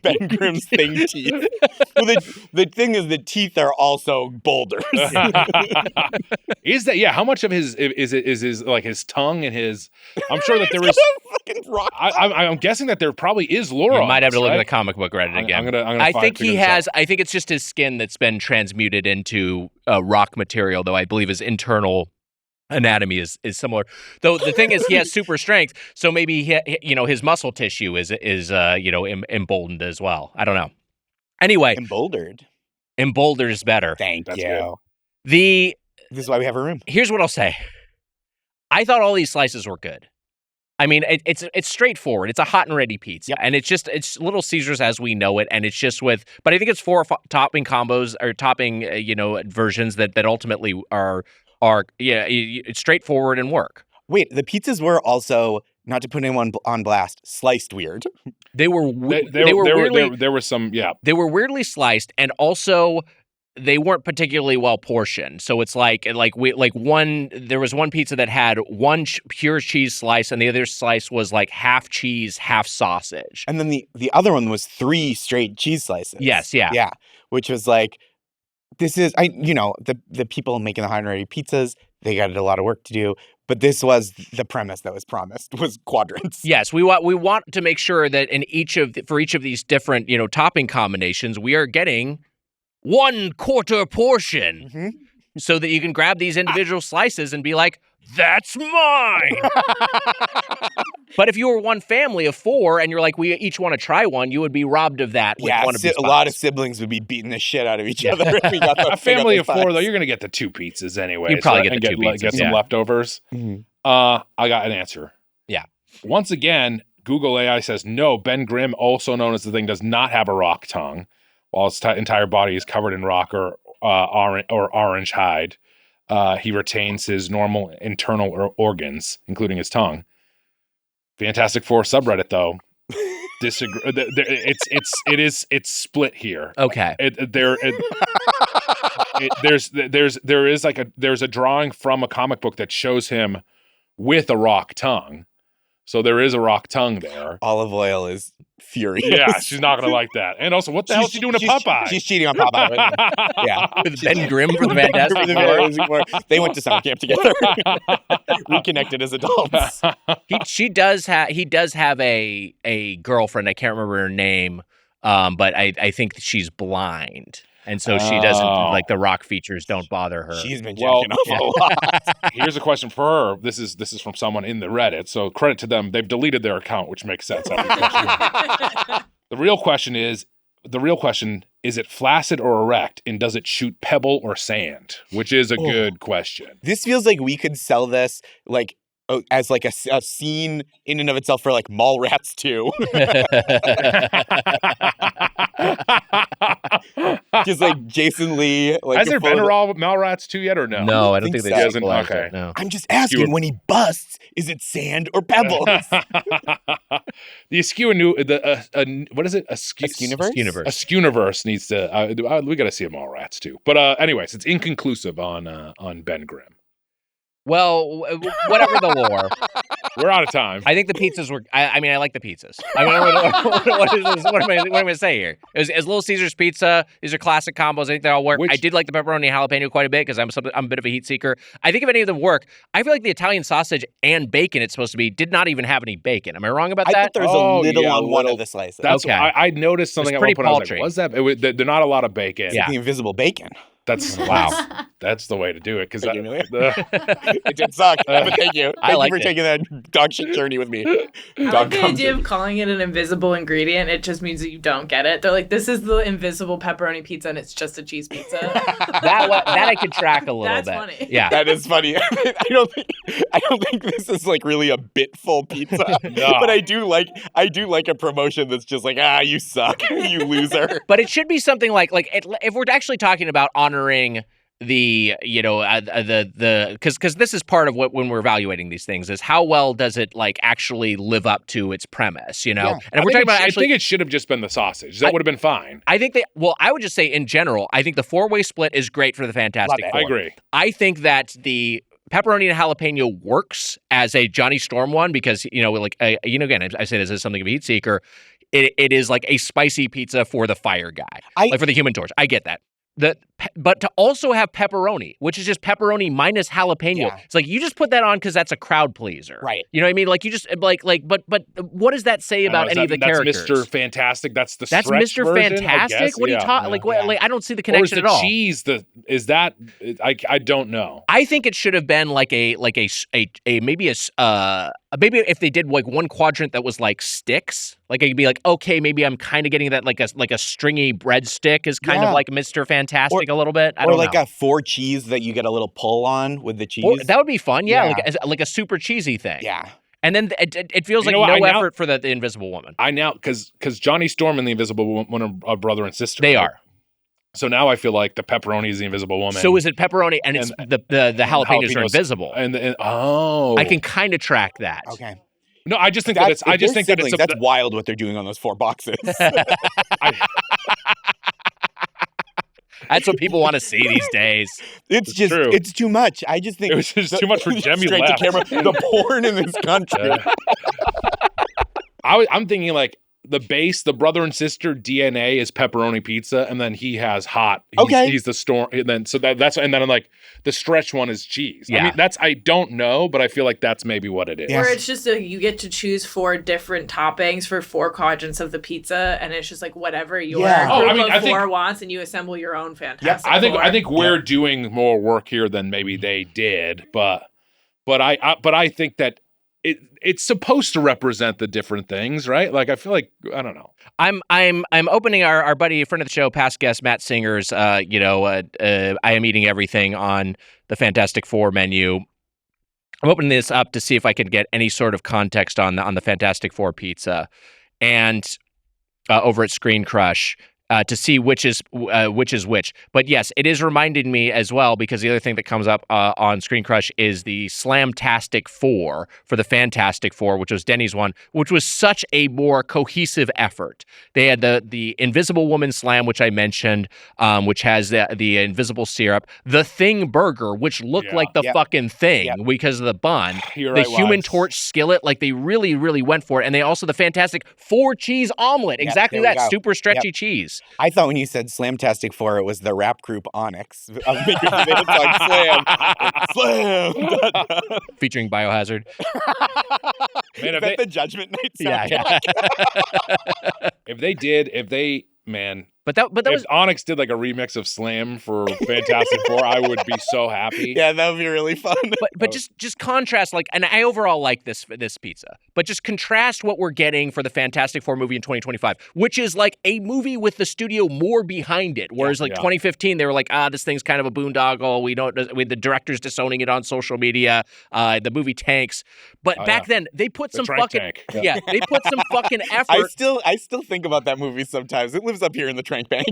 Ben Grimm's Thing teeth. Well, the thing is, the teeth are also boulders. Is that, yeah, how much of his is his like his tongue and his, I'm sure that there is, fucking rock. I'm guessing that there probably is lore. You on might have this, to look right? at the comic book Reddit again. I'm gonna I think figure he this has. out. I think it's just his skin that's been transmuted into rock material, though I believe his internal anatomy is similar. Though the thing is, he has super strength, so maybe his muscle tissue is emboldened as well. I don't know. Anyway, Emboldered. is better. Thank That's you. good. This is why we have a room. Here's what I'll say. I thought all these slices were good. I mean, it's straightforward. It's a hot and ready pizza, and it's Little Caesars as we know it, and it's just with. But I think it's 4 topping combos or topping versions that ultimately are it's straightforward and work. Wait, the pizzas were also, not to put anyone on blast, sliced weird. They were There were some, yeah. They were weirdly sliced, and also they weren't particularly well portioned. So it's there was one pizza that had one pure cheese slice, and the other slice was like half cheese, half sausage. And then the other one was 3 straight cheese slices. Yes, yeah. Yeah, which was like, this is, the people making the hot and ready pizzas, they got a lot of work to do. But this was the premise that was promised, was quadrants. Yes, we want to make sure that for each of these different topping combinations, we are getting 1/4 portion, so that you can grab these individual slices and be like, "That's mine." But if you were one family of 4 and you're like, we each want to try one, you would be robbed of that. With one of these a lot of siblings would be beating the shit out of each other. If we got A family of 4, though, you're gonna get the 2 pizzas anyway. You probably get the 2 pizzas. Get some leftovers. Mm-hmm. I got an answer. Yeah. Once again, Google AI says no. Ben Grimm, also known as the Thing, does not have a rock tongue, while his entire body is covered in rock or orange hide. He retains his normal internal organs, including his tongue. Fantastic Four subreddit, though, disagree. It's split here. Okay. There's a drawing from a comic book that shows him with a rock tongue. So there is a rock tongue there. Olive Oil is furious. Yeah, she's not going to like that. And also, what the hell is she doing to Popeye? She's cheating on Popeye. Yeah. With Ben Grimm for the Fantastic Four. They went to summer camp together. Reconnected as adults. He does have a girlfriend. I can't remember her name, but I think she's blind. And so she doesn't, like, the rock features don't bother her. She's been jacking off a lot. Here's a question for her. This is from someone in the Reddit, so credit to them. They've deleted their account, which makes sense. The real question is, it flaccid or erect, and does it shoot pebble or sand? Which is a good question. This feels like we could sell this, like, as like a scene in and of itself for like Mallrats 2. Just like Jason Lee. Like, has there been a Mallrats 2 yet or no? No, I don't think they so. Okay. No. I'm just asking, when he busts, is it sand or pebbles? The what is it? A Skewniverse? A Skewniverse needs to. We got to see a Mallrats 2. But anyways, it's inconclusive on Ben Grimm. Well, whatever the lore. We're out of time. I think the pizzas were. I mean, I like the pizzas. I mean, what am I going to say here? It was Little Caesars pizza. These are classic combos. I think they all work. I did like the pepperoni and jalapeno quite a bit because I'm a bit of a heat seeker. I think if any of them work, I feel like the Italian sausage and bacon it's supposed to be did not even have any bacon. Am I wrong about that? I thought there was a little on one of the slices. That's okay. I noticed something at one point. I was like, what's that? They're not a lot of bacon. Yeah. The invisible bacon. That's wow. That's the way to do it because it did suck. But thank you. Thank you for taking that dog shit journey with me. I like the idea of calling it an invisible ingredient. It just means that you don't get it. They're like, this is the invisible pepperoni pizza, and it's just a cheese pizza. that I could track a little That's bit. Funny. Yeah, that is funny. I don't think this is like really a bitful pizza. No. But I do like a promotion that's just like, you suck, you loser. But it should be something like if we're actually talking about honoring the because this is part of what when we're evaluating these things is how well does it like actually live up to its premise, you know? Yeah. And if we're talking about I think it should have just been the sausage. That would have been fine. I think I would just say in general, I think the 4-way split is great for the Fantastic Four. I agree. I think that the pepperoni and jalapeno works as a Johnny Storm one because, again, I say this as something of a heat seeker. It is like a spicy pizza for the fire guy, like for the Human Torch. I get that. But to also have pepperoni, which is just pepperoni minus jalapeno, it's like you just put that on because that's a crowd pleaser, right? You know what I mean? Like you just but what does that say about any of the characters? That's Mr. Fantastic. That's Mr. version, Fantastic. What are you talking? Like I don't see the connection at all. Or is the cheese? Is that? I don't know. I think it should have been like a maybe if they did like one quadrant that was like sticks, like it could be like, okay, maybe I'm kind of getting that like a stringy breadstick is kind of like Mr. Fantastic a little bit. I don't know. Or like a 4 cheese that you get a little pull on with the cheese. Or, that would be fun, like a super cheesy thing. Yeah. And then it feels like no effort for the Invisible Woman. I now because Johnny Storm and the Invisible Woman are brother and sister. They are. So now I feel like the pepperoni is the Invisible Woman. So is it pepperoni and it's the jalapenos are invisible? And I can kind of track that. Okay. No, I just think that it's. I just think that it's. That's wild what they're doing on those 4 boxes. That's what people want to see these days. It's just true. It's too much. I just think it was just too much for Jemmy straight left. to camera. The porn in this country. I'm thinking like the base, the brother and sister DNA is pepperoni pizza, and then he has hot. He's the storm. And then that's and then like the stretch one is cheese. Yeah. I mean I don't know, but I feel like that's maybe what it is. Or it's just you get to choose 4 different toppings for 4 quadrants of the pizza, and it's just like whatever your group of 4 wants, and you assemble your own Fantastic Four. I think we're doing more work here than maybe they did, but I think that. It's supposed to represent the different things, right? Like I feel like I don't know. I'm opening our buddy, friend of the show, past guest Matt Singer's. I am eating everything on the Fantastic Four menu. I'm opening this up to see if I can get any sort of context on the Fantastic Four pizza, and over at Screen Crush. to see which is which. But yes, it is reminding me as well, because the other thing that comes up on Screen Crush is the Slamtastic 4 for the Fantastic Four, which was Denny's one, which was such a more cohesive effort. They had the Invisible Woman Slam, which I mentioned, which has the invisible syrup, the Thing Burger, which looked like the fucking Thing because of the bun, the Human Torch skillet, like they really, really went for it, and they also the Fantastic 4 cheese omelet, exactly that, super stretchy cheese. I thought when you said Slamtastic 4, it was the rap group Onyx. Slam. Featuring Biohazard. Man, is that the Judgment Night soundtrack? Yeah. But that if was Onyx did like a remix of Slam for Fantastic Four, I would be so happy. Yeah, that would be really fun. But just contrast, like, and I overall like this pizza, but just contrast what we're getting for the Fantastic Four movie in 2025, which is like a movie with the studio more behind it. Whereas 2015, they were like, this thing's kind of a boondoggle. The director's disowning it on social media. The movie tanks. But back then, they put some fucking tank. they put some fucking effort. I still think about that movie sometimes. It lives up here in the Trank Bank.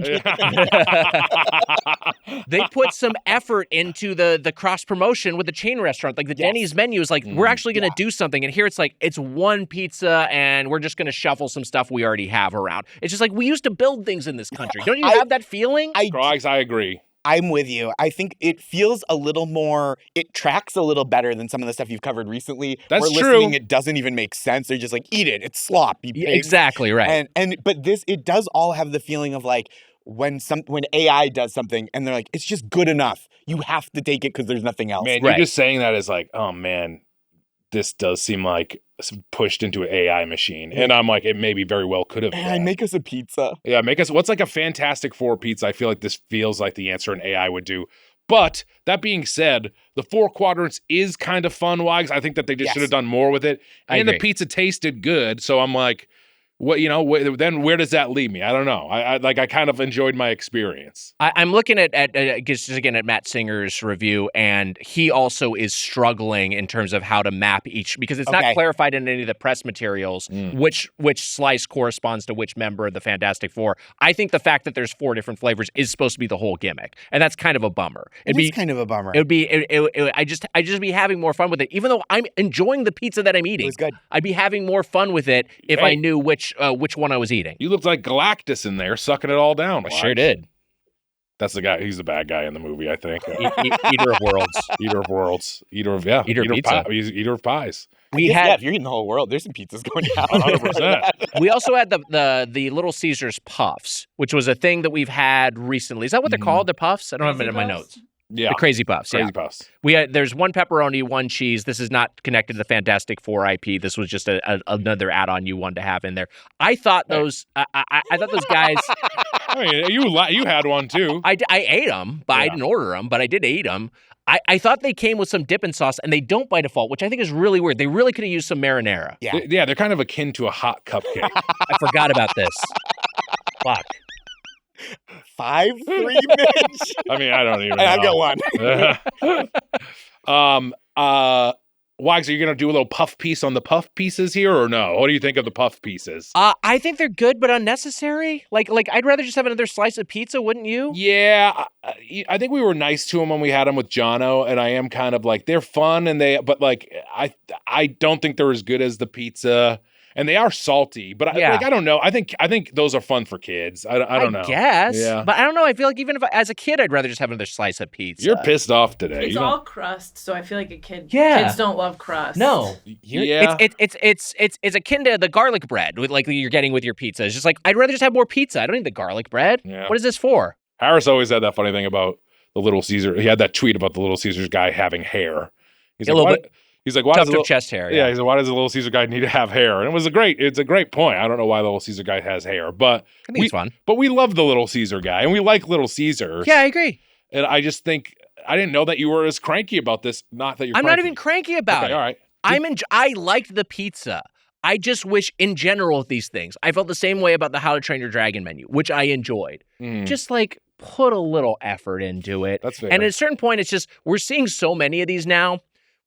They put some effort into the cross promotion with the chain restaurant. Like the Denny's menu is like, we're actually going to do something. And here it's like, it's one pizza and we're just going to shuffle some stuff we already have around. It's just like, we used to build things in this country. Don't you have that feeling? Scroggs, I agree. I'm with you. I think it feels a little more, it tracks a little better than some of the stuff you've covered recently. That's true. Listening, it doesn't even make sense. They're just like, eat it. It's slop. Exactly right. But this, it does all have the feeling of like, when AI does something and they're like, it's just good enough. You have to take it because there's nothing else. Man, you're just saying that as like, oh man, this does seem like pushed into an AI machine. And I'm like, it maybe very well could have been. Make us a pizza. Yeah, what's like a Fantastic Four pizza? I feel like this feels like the answer an AI would do. But that being said, the 4 quadrants is kind of fun, Wags. I think that they just should have done more with it. And the pizza tasted good. So I'm like, then where does that leave me? I don't know. I kind of enjoyed my experience. I'm looking at just again at Matt Singer's review, and he also is struggling in terms of how to map each, because it's not clarified in any of the press materials which slice corresponds to which member of the Fantastic Four. I think the fact that there's 4 different flavors is supposed to be the whole gimmick, and that's kind of a bummer. It's kind of a bummer. It would be. I just be having more fun with it, even though I'm enjoying the pizza that I'm eating. It was good. I'd be having more fun with it if I knew which one I was eating. You looked like Galactus in there, sucking it all down. I sure did. That's the guy. He's the bad guy in the movie, I think. Eater of worlds. Eater of worlds. Eater of pizza. He's eater of pies. If you're eating the whole world, there's some pizzas going down. 100%. We also had the Little Caesars Puffs, which was a thing that we've had recently. Is that what they're called? The Puffs? I don't have it in my notes. Yeah. The Crazy Puffs. Crazy Puffs. There's 1 pepperoni, 1 cheese. This is not connected to the Fantastic Four IP. This was just another add-on you wanted to have in there. I thought those I thought those guys. I mean, you had one too. I ate them, but I didn't order them. But I did eat them. I thought they came with some dipping sauce, and they don't by default, which I think is really weird. They really could have used some marinara. Yeah, they're kind of akin to a hot cupcake. I forgot about this. Fuck. 5-3 minutes. I mean, I don't even know. I've got one. Wags, are you going to do a little puff piece on the puff pieces here or no? What do you think of the puff pieces? I think they're good, but unnecessary. Like I'd rather just have another slice of pizza, wouldn't you? Yeah, I think we were nice to them when we had them with Jono, and I am kind of like, they're fun, but like, I don't think they're as good as the pizza. And they are salty, but I don't know. I think those are fun for kids. I don't know. I guess. Yeah. But I don't know. I feel like even if as a kid, I'd rather just have another slice of pizza. You're pissed off today. It's all crust, so I feel like a kid. Yeah. Kids don't love crust. No. Yeah. It's akin to the garlic bread with like you're getting with your pizza. It's just like I'd rather just have more pizza. I don't need the garlic bread. Yeah. What is this for? Harris always had that funny thing about the Little Caesar. He had that tweet about the Little Caesars guy having hair. He's like, He's like, why does chest hair? Yeah, he's like, why does the Little Caesar guy need to have hair? And it's a great point. I don't know why the Little Caesar guy has hair, but I think it's fun. But we love the Little Caesar guy, and we like Little Caesars. Yeah, I agree. And I just think I didn't know that you were as cranky about this. Not that you're. I'm not even cranky about it. All right. I liked the pizza. I just wish, in general, with these things, I felt the same way about the How to Train Your Dragon menu, which I enjoyed. Just like put a little effort into it. That's fair. And at a certain point, it's just we're seeing so many of these now,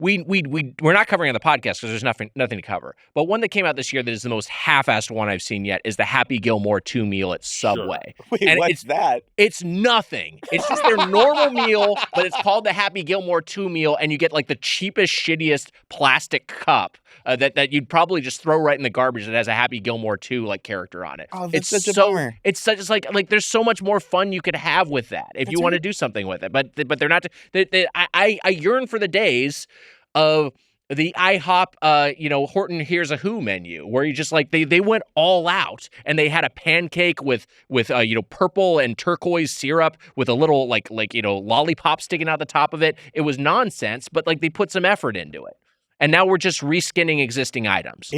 we're not covering on the podcast because there's nothing to cover. But one that came out this year that is the most half-assed one I've seen yet is the Happy Gilmore 2 meal at Subway. Sure. Wait, and what's that? It's nothing. It's just their normal meal, but it's called the Happy Gilmore 2 meal, and you get like the cheapest, shittiest plastic cup that you'd probably just throw right in the garbage that has a Happy Gilmore 2 like character on it. Oh, that's such a bummer. It's like there's so much more fun you could have with that if you want to do something with it. But they're not. I yearn for the days of the IHOP, Horton Here's a Who menu, where you just like they went all out and they had a pancake with purple and turquoise syrup with a little like lollipop sticking out the top of it. It was nonsense, but like they put some effort into it. And now we're just reskinning existing items.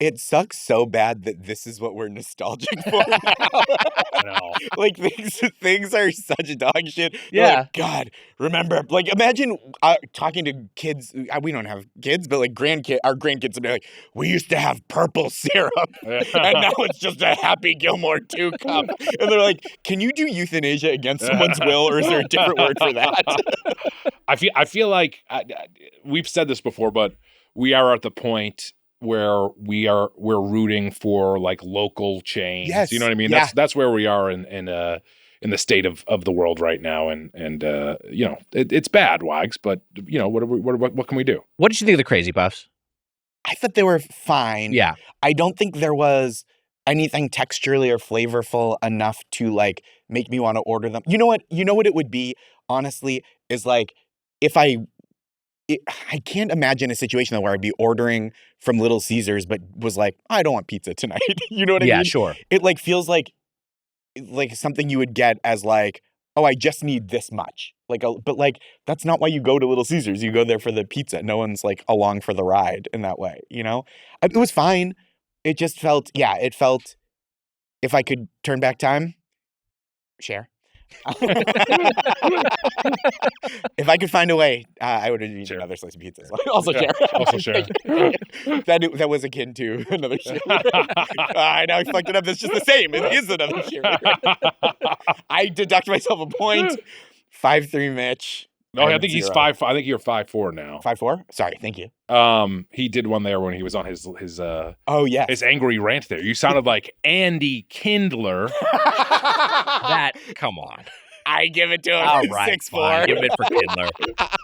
It sucks so bad that this is what we're nostalgic for now. No. Like things are such dog shit. Yeah. Like, God, remember? Like, imagine talking to kids. We don't have kids, but like our grandkids would be like, "We used to have purple syrup, and now it's just a Happy Gilmore 2 cup." And they're like, "Can you do euthanasia against someone's will, or is there a different word for that?" I feel like we've said this before, but we are at the point where we're rooting for like local chains. Yes. You know what I mean? Yeah. That's where we are in the state of the world right now. And it's bad, Wags, but what can we do? What did you think of the Crazy Puffs? I thought they were fine. Yeah. I don't think there was anything texturally or flavorful enough to like make me want to order them. You know what it would be, honestly, is like if I can't imagine a situation where I'd be ordering from Little Caesars, but was like, I don't want pizza tonight. You know what I mean? Yeah, sure. It like feels like something you would get as like, oh, I just need this much. But like that's not why you go to Little Caesars. You go there for the pizza. No one's like along for the ride in that way. It was fine. It just felt, if I could turn back time, share. If I could find a way, I would have eaten another slice of pizza. Also share. Also share. That was akin to another share. I now fucked it up. That's just the same. It is another share. I deduct myself a point. 5-3 Mitch. No, I think he's 5. I think you're 5'4" now. 5'4"? Sorry, thank you. He did one there when he was on his his angry rant there. You sounded like Andy Kindler. Come on. I give it to him. All right, 6'4". give it for Kindler.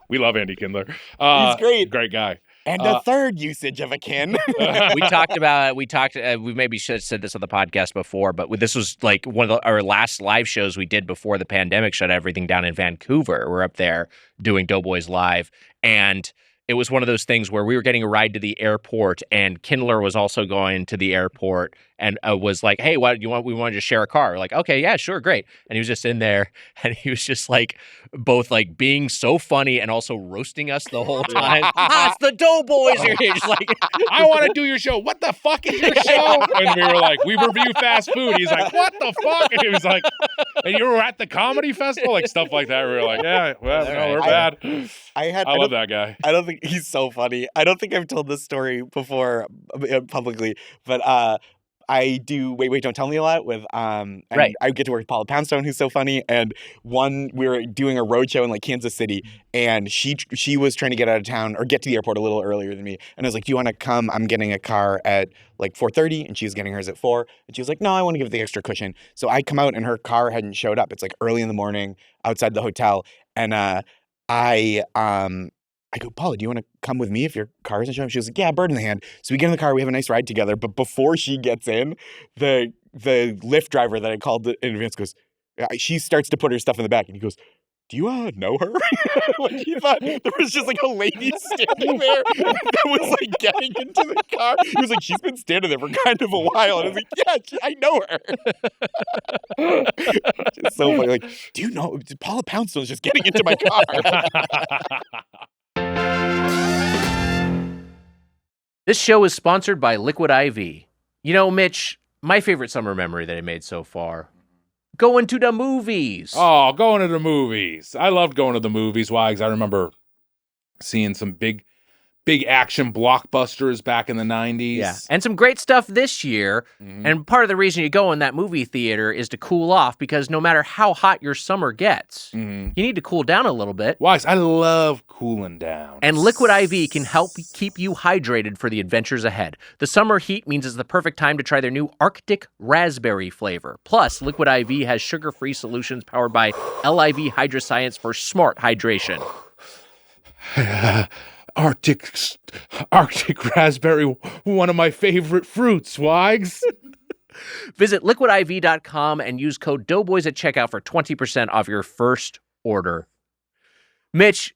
We love Andy Kindler. He's great. Great guy. And a third usage of a kin. We maybe should have said this on the podcast before, but this was like one of our last live shows we did before the pandemic shut everything down in Vancouver. We're up there doing Doughboys live, and it was one of those things where we were getting a ride to the airport, and Kindler was also going to the airport, and was like, "Hey, what do you want? We want to just share a car." We're like, "Okay, yeah, sure, great." And he was just in there, and he was just like, both like being so funny and also roasting us the whole time. It's the Doughboys here. Just like, I want to do your show. What the fuck is your show? And we were like, we review fast food. He's like, what the fuck? And he was like, and you were at the comedy festival, like stuff like that. We were like, yeah, well, no, we're bad. I love that guy. I don't think he's so funny. I don't think I've told this story before publicly, but I do Wait, Don't Tell Me a lot with right. I get to work with Paula Poundstone, who's so funny. And we were doing a road show in like Kansas City, and she was trying to get out of town or get to the airport a little earlier than me. And I was like, "Do you want to come? I'm getting a car at like 4:30, and she's getting hers at 4." And she was like, "No, I want to give the extra cushion." So I come out, and her car hadn't showed up. It's like early in the morning outside the hotel, and I go, "Paula, do you want to come with me if your car isn't showing up?" She was like, "Yeah, bird in the hand." So we get in the car, we have a nice ride together. But before she gets in, the Lyft driver that I called in advance goes, she starts to put her stuff in the back, and he goes, "Do you know her?" Like he thought there was just like a lady standing there that was like getting into the car. He was like, "She's been standing there for kind of a while," and I was like, "Yeah, I know her." It's so funny. Like, do you know Paula Poundstone's just getting into my car? This show is sponsored by Liquid IV. Mitch, my favorite summer memory that I made so far, going to the movies. Oh, going to the movies. I loved going to the movies, Wags. I remember seeing some big big action blockbusters back in the 90s. Yeah, and some great stuff this year. Mm-hmm. And part of the reason you go in that movie theater is to cool off, because no matter how hot your summer gets, you need to cool down a little bit. Wise, I love cooling down. And Liquid IV can help keep you hydrated for the adventures ahead. The summer heat means it's the perfect time to try their new Arctic Raspberry flavor. Plus, Liquid IV has sugar-free solutions powered by LIV Hydroscience for smart hydration. Arctic raspberry, one of my favorite fruits, Wags. Visit liquidiv.com and use code Doughboys at checkout for 20% off your first order. Mitch,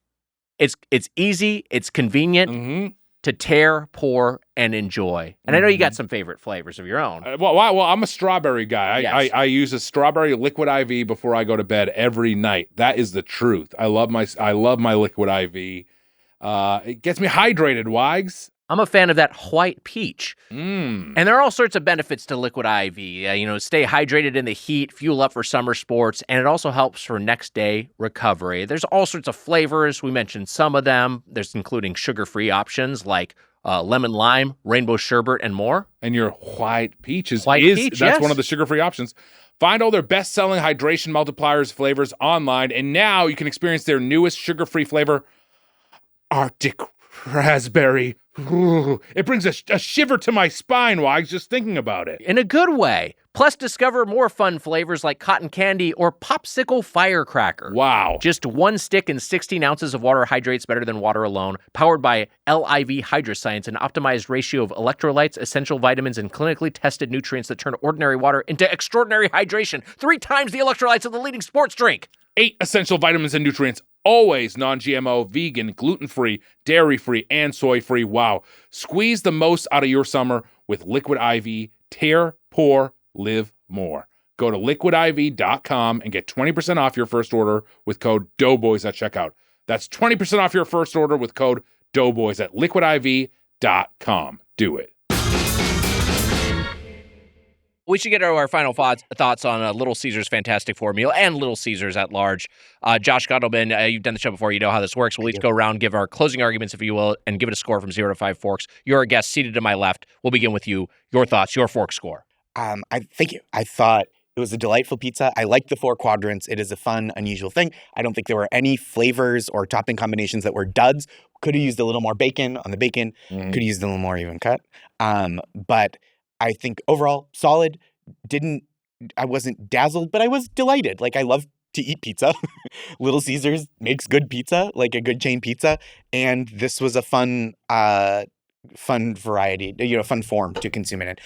it's easy, it's convenient to tear, pour, and enjoy. And I know you got some favorite flavors of your own. Well, I'm a strawberry guy. Yes. I use a strawberry Liquid IV before I go to bed every night. That is the truth. I love my Liquid IV. It gets me hydrated, Wags. I'm a fan of that white peach. And there are all sorts of benefits to Liquid IV. Stay hydrated in the heat, fuel up for summer sports, and it also helps for next day recovery. There's all sorts of flavors. We mentioned some of them. There's including sugar-free options like lemon lime, rainbow sherbet, and more. And your white peach is one of the sugar-free options. Find all their best-selling hydration multipliers flavors online, and now you can experience their newest sugar-free flavor, Arctic Raspberry. Ooh, it brings a shiver to my spine, Wags, just thinking about it. In a good way. Plus, discover more fun flavors like cotton candy or popsicle firecracker. Wow. Just one stick and 16 ounces of water hydrates better than water alone. Powered by LIV Hydroscience, an optimized ratio of electrolytes, essential vitamins, and clinically tested nutrients that turn ordinary water into extraordinary hydration. 3 times the electrolytes of the leading sports drink. 8 essential vitamins and nutrients. Always non-GMO, vegan, gluten-free, dairy-free, and soy-free. Wow. Squeeze the most out of your summer with Liquid IV. Tear, pour, live more. Go to liquidiv.com and get 20% off your first order with code Doughboys at checkout. That's 20% off your first order with code Doughboys at liquidiv.com. Do it. We should get to our final thoughts on Little Caesars Fantastic Four meal and Little Caesars at large. Josh Gondelman, you've done the show before. You know how this works. We'll each go around, give our closing arguments, if you will, and give it a score from 0 to 5 forks. You're a guest seated to my left. We'll begin with you. Your thoughts, your fork score. Thank you. I thought it was a delightful pizza. I like the 4 quadrants. It is a fun, unusual thing. I don't think there were any flavors or topping combinations that were duds. Could have used a little more bacon on the bacon. Could have used a little more even cut. But I think overall, solid. I wasn't dazzled, but I was delighted. Like, I love to eat pizza. Little Caesars makes good pizza, like a good chain pizza. And this was a fun variety, fun form to consume it in.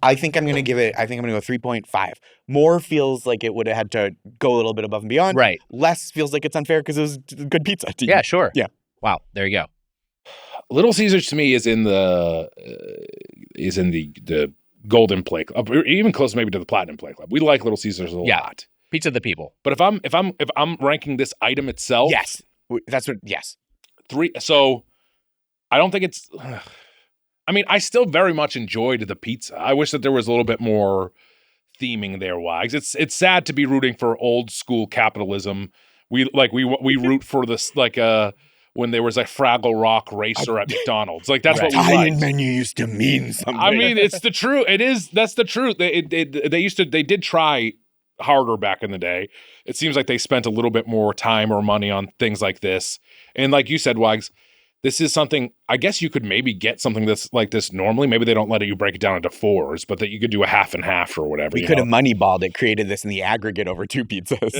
I think I'm going to go 3.5. More feels like it would have had to go a little bit above and beyond. Right. Less feels like it's unfair because it was good pizza to eat. Yeah, sure. Yeah. Wow. There you go. Little Caesars to me is in the Golden Plate Club, or even close maybe to the Platinum Plate Club. We like Little Caesars a lot. Pizza of the people. But if I'm ranking this item itself, yes, yes. 3. So I don't think it's. I mean, I still very much enjoyed the pizza. I wish that there was a little bit more theming there, Wags. It's sad to be rooting for old school capitalism. We root for this when there was a Fraggle Rock racer at McDonald's. Like, that's what we liked. Italian menu used to mean something. I mean, it's the truth. That's the truth. They did try harder back in the day. It seems like they spent a little bit more time or money on things like this. And like you said, Wags, this is something, I guess you could maybe get something that's like this normally. Maybe they don't let you break it down into 4s, but that you could do a half and half or whatever. We could have moneyballed it, created this in the aggregate over 2 pizzas.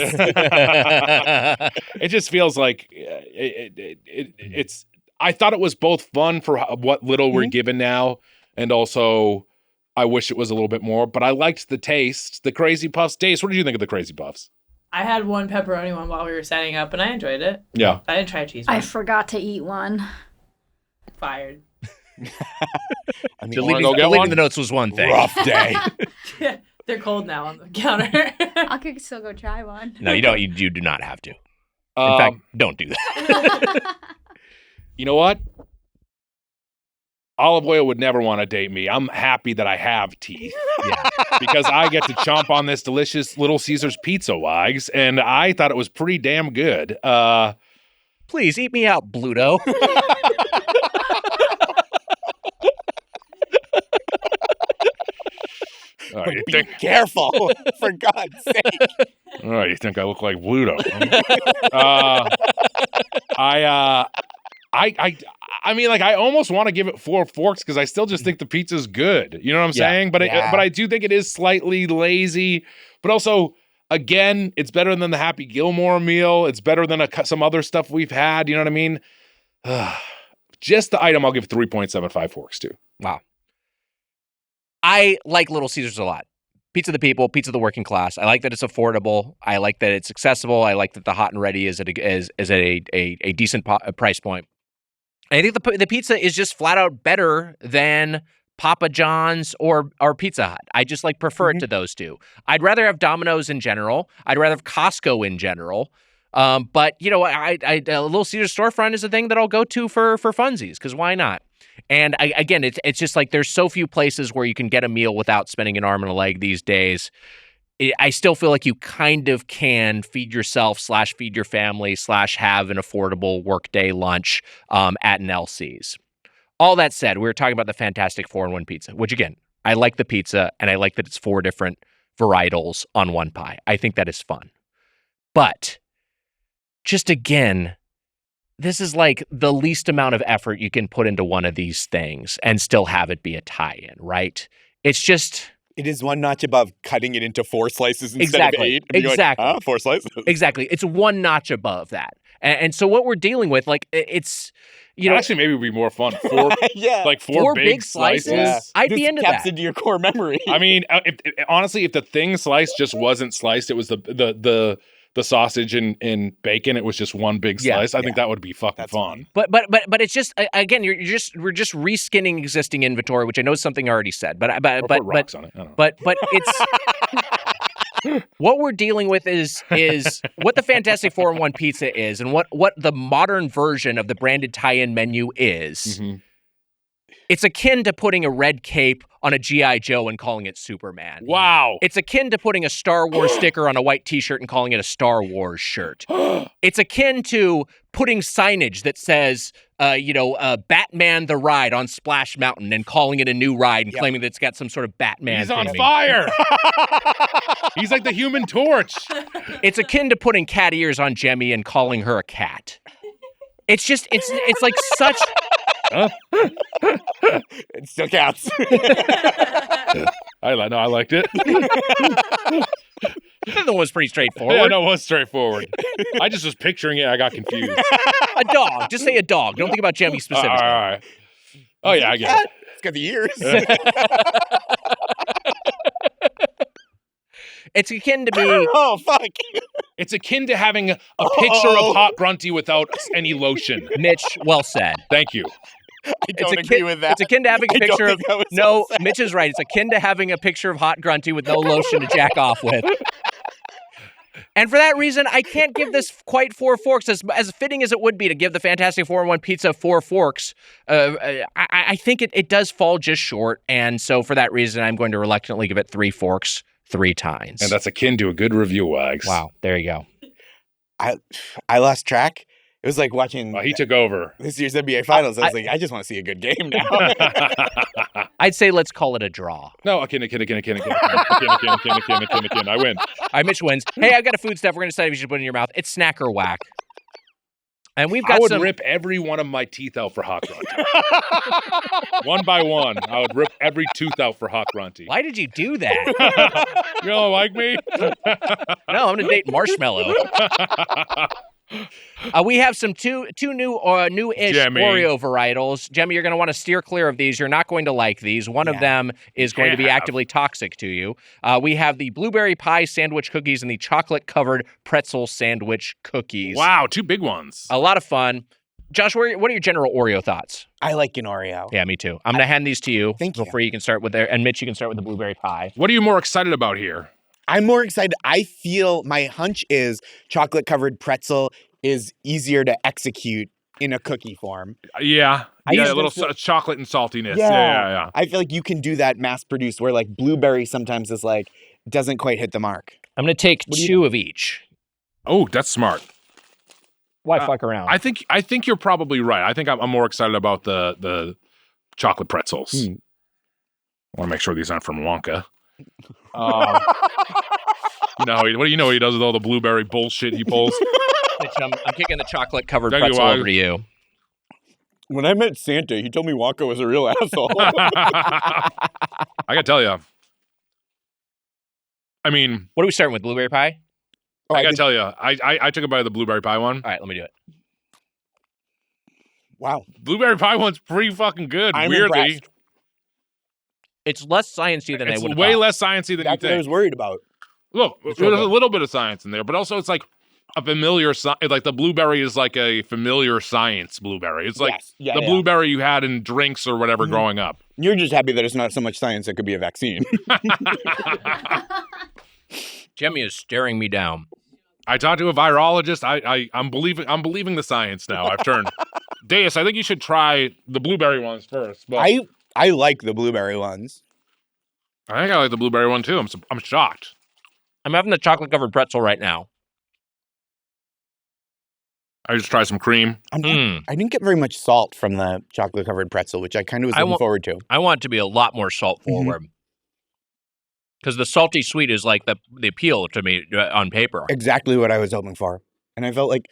It just feels like it's. I thought it was both fun for what little we're given now, and also I wish it was a little bit more. But I liked the taste, the Crazy Puffs taste. What did you think of the Crazy Puffs? I had one pepperoni one while we were setting up, and I enjoyed it. Yeah. I didn't try a cheese one. I forgot to eat one. Fired. I mean, deleting the notes was one thing. Rough day. Yeah, they're cold now on the counter. I could still go try one. No, you don't. You do not have to. In fact, don't do that. You know what? Olive Oil would never want to date me. I'm happy that I have teeth. Yeah. Because I get to chomp on this delicious Little Caesars pizza, Wags, and I thought it was pretty damn good. Please eat me out, Bluto. You Be think? careful, for God's sake. Oh, you think I look like Bluto? I mean, like, I almost want to give it 4 forks because I still just think the pizza's good. You know what I'm saying? But but I do think it is slightly lazy. But also, again, it's better than the Happy Gilmore meal. It's better than some other stuff we've had. You know what I mean? Just the item, I'll give 3.75 forks to. Wow. I like Little Caesars a lot. Pizza the people, pizza the working class. I like that it's affordable. I like that it's accessible. I like that the hot and ready is at a decent price point. I think the pizza is just flat out better than Papa John's or Pizza Hut. I just prefer it to those two. I'd rather have Domino's in general. I'd rather have Costco in general. But a Little Caesars storefront is a thing that I'll go to for funsies because why not? And again, it's just there's so few places where you can get a meal without spending an arm and a leg these days. I still feel like you kind of can feed yourself / feed your family / have an affordable workday lunch at an LC's. All that said, we were talking about the Fantastic 4-in-1 pizza, which again, I like the pizza and I like that it's 4 different varietals on one pie. I think that is fun. But just again, this is the least amount of effort you can put into one of these things and still have it be a tie-in, right? It's just... It is one notch above cutting it into 4 slices instead of 8. And Exactly. 4 slices. Exactly. It's one notch above that. And so what we're dealing with, it's, Actually, maybe it would be more fun. 4, yeah. 4 big slices. Yeah. I'd be into taps that. into your core memory. I mean, honestly, if the thing sliced just wasn't sliced, it was the sausage and bacon, it was just one big slice. I think that would be fucking fun. But it's just again, we're just reskinning existing inventory, which I know is something I already said. But put rocks on it. I don't know. But it's what we're dealing with is what the Fantastic 4-in-1 pizza is, and what the modern version of the branded tie-in menu is. Mm-hmm. It's akin to putting a red cape on a G.I. Joe and calling it Superman. Wow. It's akin to putting a Star Wars sticker on a white t-shirt and calling it a Star Wars shirt. It's akin to putting signage that says, Batman the Ride on Splash Mountain and calling it a new ride and claiming that it's got some sort of Batman He's on theming. fire. He's like the Human Torch. It's akin to putting cat ears on Jemmy and calling her a cat. It's just, it's like such... It still counts. I liked it. The one was pretty straightforward. Yeah, no, it was straightforward. I just was picturing it. I got confused. A dog. Just say a dog. Don't think about Jemmy specifically. All right. Oh, yeah, I get it. It's got the ears. It's akin to me. Oh, fuck. It's akin to having a picture of Hot Grunty without any lotion. Mitch, well said. Thank you. I don't agree with that. It's akin to having a picture of... No, Mitch is right. It's akin to having a picture of Hot Grunty with no lotion to jack off with. And for that reason, I can't give this quite 4 forks. As fitting as it would be to give the Fantastic 4-in-1 pizza 4 forks, I think it does fall just short. And so for that reason, I'm going to reluctantly give it 3 forks 3 times. And that's akin to a good review, Wags. Wow. There you go. I lost track. It was like watching... he took over. This year's NBA Finals. I was like, I just want to see a good game now. I'd say let's call it a draw. No, akin. I win. All right, Mitch wins. Hey, I've got a food stuff. We're going to decide if you should put it in your mouth. It's Snack or Wack. And we've got I would rip every one of my teeth out for Hot Grunty. One by one, I would rip every tooth out for Hot Grunty. Why did you do that? You don't like me? No, I'm going to date Marshmallow. We have some two new-ish Jemmy. Oreo varietals. Jemmy, you're going to want to steer clear of these. You're not going to like these. One of them is going to be actively toxic to you. We have the blueberry pie sandwich cookies and the chocolate-covered pretzel sandwich cookies. Wow, 2 big ones. A lot of fun. Josh, what are your general Oreo thoughts? I like an Oreo. Yeah, me too. I'm going to hand these to you. Thank you. Before you can start with and Mitch, you can start with the blueberry pie. What are you more excited about here? I'm more excited. I feel my hunch is chocolate-covered pretzel is easier to execute in a cookie form. Yeah. A little chocolate and saltiness. Yeah. I feel like you can do that mass-produced where blueberry sometimes is doesn't quite hit the mark. I'm going to take 2 of each. Oh, that's smart. Why fuck around? I think you're probably right. I think I'm more excited about the chocolate pretzels. I want to make sure these aren't from Wonka. You know, what do you know he does with all the blueberry bullshit he pulls? I'm kicking the chocolate-covered Thank you, pretzel Wack. over to you. When I met Santa, he told me Wonka was a real asshole. I gotta tell you. I mean, What are we starting with? Blueberry pie? I gotta tell you. I took a bite of the blueberry pie one. All right, let me do it. Wow. Blueberry pie one's pretty fucking good. I'm weirdly, impressed. It's less sciencey than I it's would have way thought. less sciencey than That's you what I think. was worried about. Look, It's there's okay. a little bit of science in there, but also it's like a familiar, like the blueberry is like a familiar science blueberry. It's like Yes. Yeah, the yeah. blueberry you had in drinks or whatever Mhm. growing up. You're just happy that it's not so much science that could be a vaccine. Jemmy is staring me down. I talked to a virologist. I'm believing the science now. I've turned. Deus, I think you should try the blueberry ones first. But I like the blueberry ones. I think I like the blueberry one too. I'm shocked. I'm having the chocolate-covered pretzel right now. I just tried some cream. I didn't get very much salt from the chocolate-covered pretzel, which I kind of was looking forward to. I want it to be a lot more salt forward. Because the salty sweet is like the appeal to me on paper. Exactly what I was hoping for. And I felt like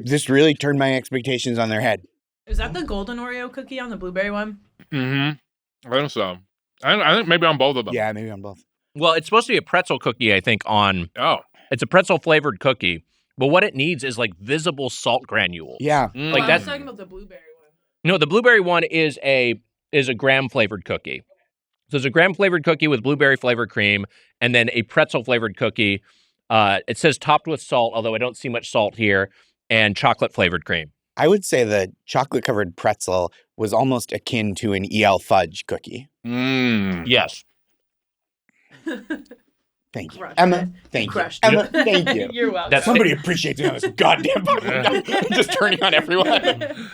this really turned my expectations on their head. Is that the golden Oreo cookie on the blueberry one? Mm-hmm. I think so. I think maybe on both of them. Yeah, maybe on both. Well, it's supposed to be a pretzel cookie, I think, Oh. it's a pretzel-flavored cookie. But what it needs is like visible salt granules. Yeah. Like I that's was talking about the blueberry one. No, the blueberry one is a graham-flavored cookie. So it's a graham-flavored cookie with blueberry-flavored cream, and then a pretzel-flavored cookie. It says topped with salt, although I don't see much salt here, and chocolate-flavored cream. I would say the chocolate-covered pretzel was almost akin to an EL fudge cookie. Yes. Thank you. Crushed Emma, it. thank you. Crushed Emma, it. thank you. You're welcome. That's Somebody appreciates me on this goddamn podcast. I'm just turning on everyone.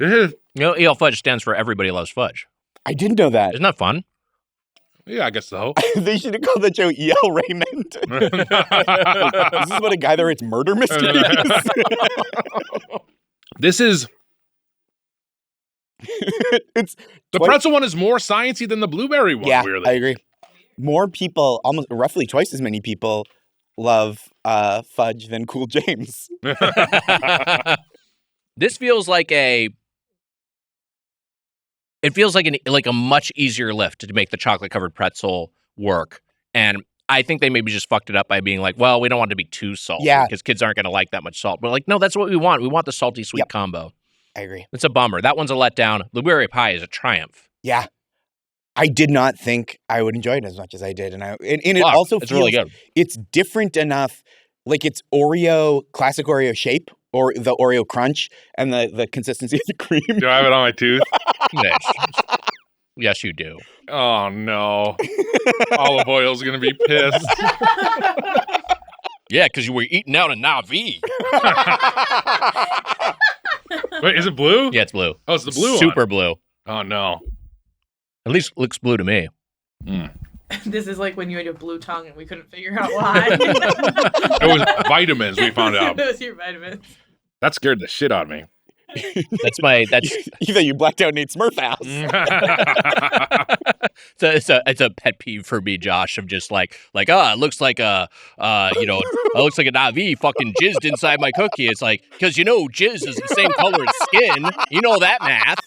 You know, EL fudge stands for Everybody Loves Fudge. I didn't know that. Isn't that fun? Yeah, I guess so. They should have called the show EL Raymond. This is what a guy that writes murder mysteries. This is It's the pretzel one is more sciencey than the blueberry one. yeah, Weirdly. I agree. More people, almost roughly twice as many people, love fudge than Cool James. This feels like a much easier lift to make the chocolate-covered pretzel work. And I think they maybe just fucked it up by being like, well, we don't want it to be too salty because kids aren't going to like that much salt. But like, no, that's what we want. We want the salty sweet combo. I agree. It's a bummer. That one's a letdown. Blueberry pie is a triumph. Yeah. I did not think I would enjoy it as much as I did. And it Fuck, also it's feels really good. It's different enough, like it's Oreo, classic Oreo shape, or the Oreo crunch, and the consistency of the cream. Do I have it on my tooth? Yes, you do. Oh no. Olive oil's gonna be pissed. Yeah, because you were eating out in Navi. Wait, is it blue? Yeah, it's blue. Oh, it's the blue Super one. blue. Oh no. At least it looks blue to me. This is like when you had a blue tongue and we couldn't figure out why. It was vitamins, we found out. It was your vitamins. That scared the shit out of me. That's You thought you blacked out Nate Smurf house. it's a pet peeve for me, Josh, of just it looks like it looks like an Navi fucking jizzed inside my cookie. It's like, because jizz is the same color as skin. You know that math.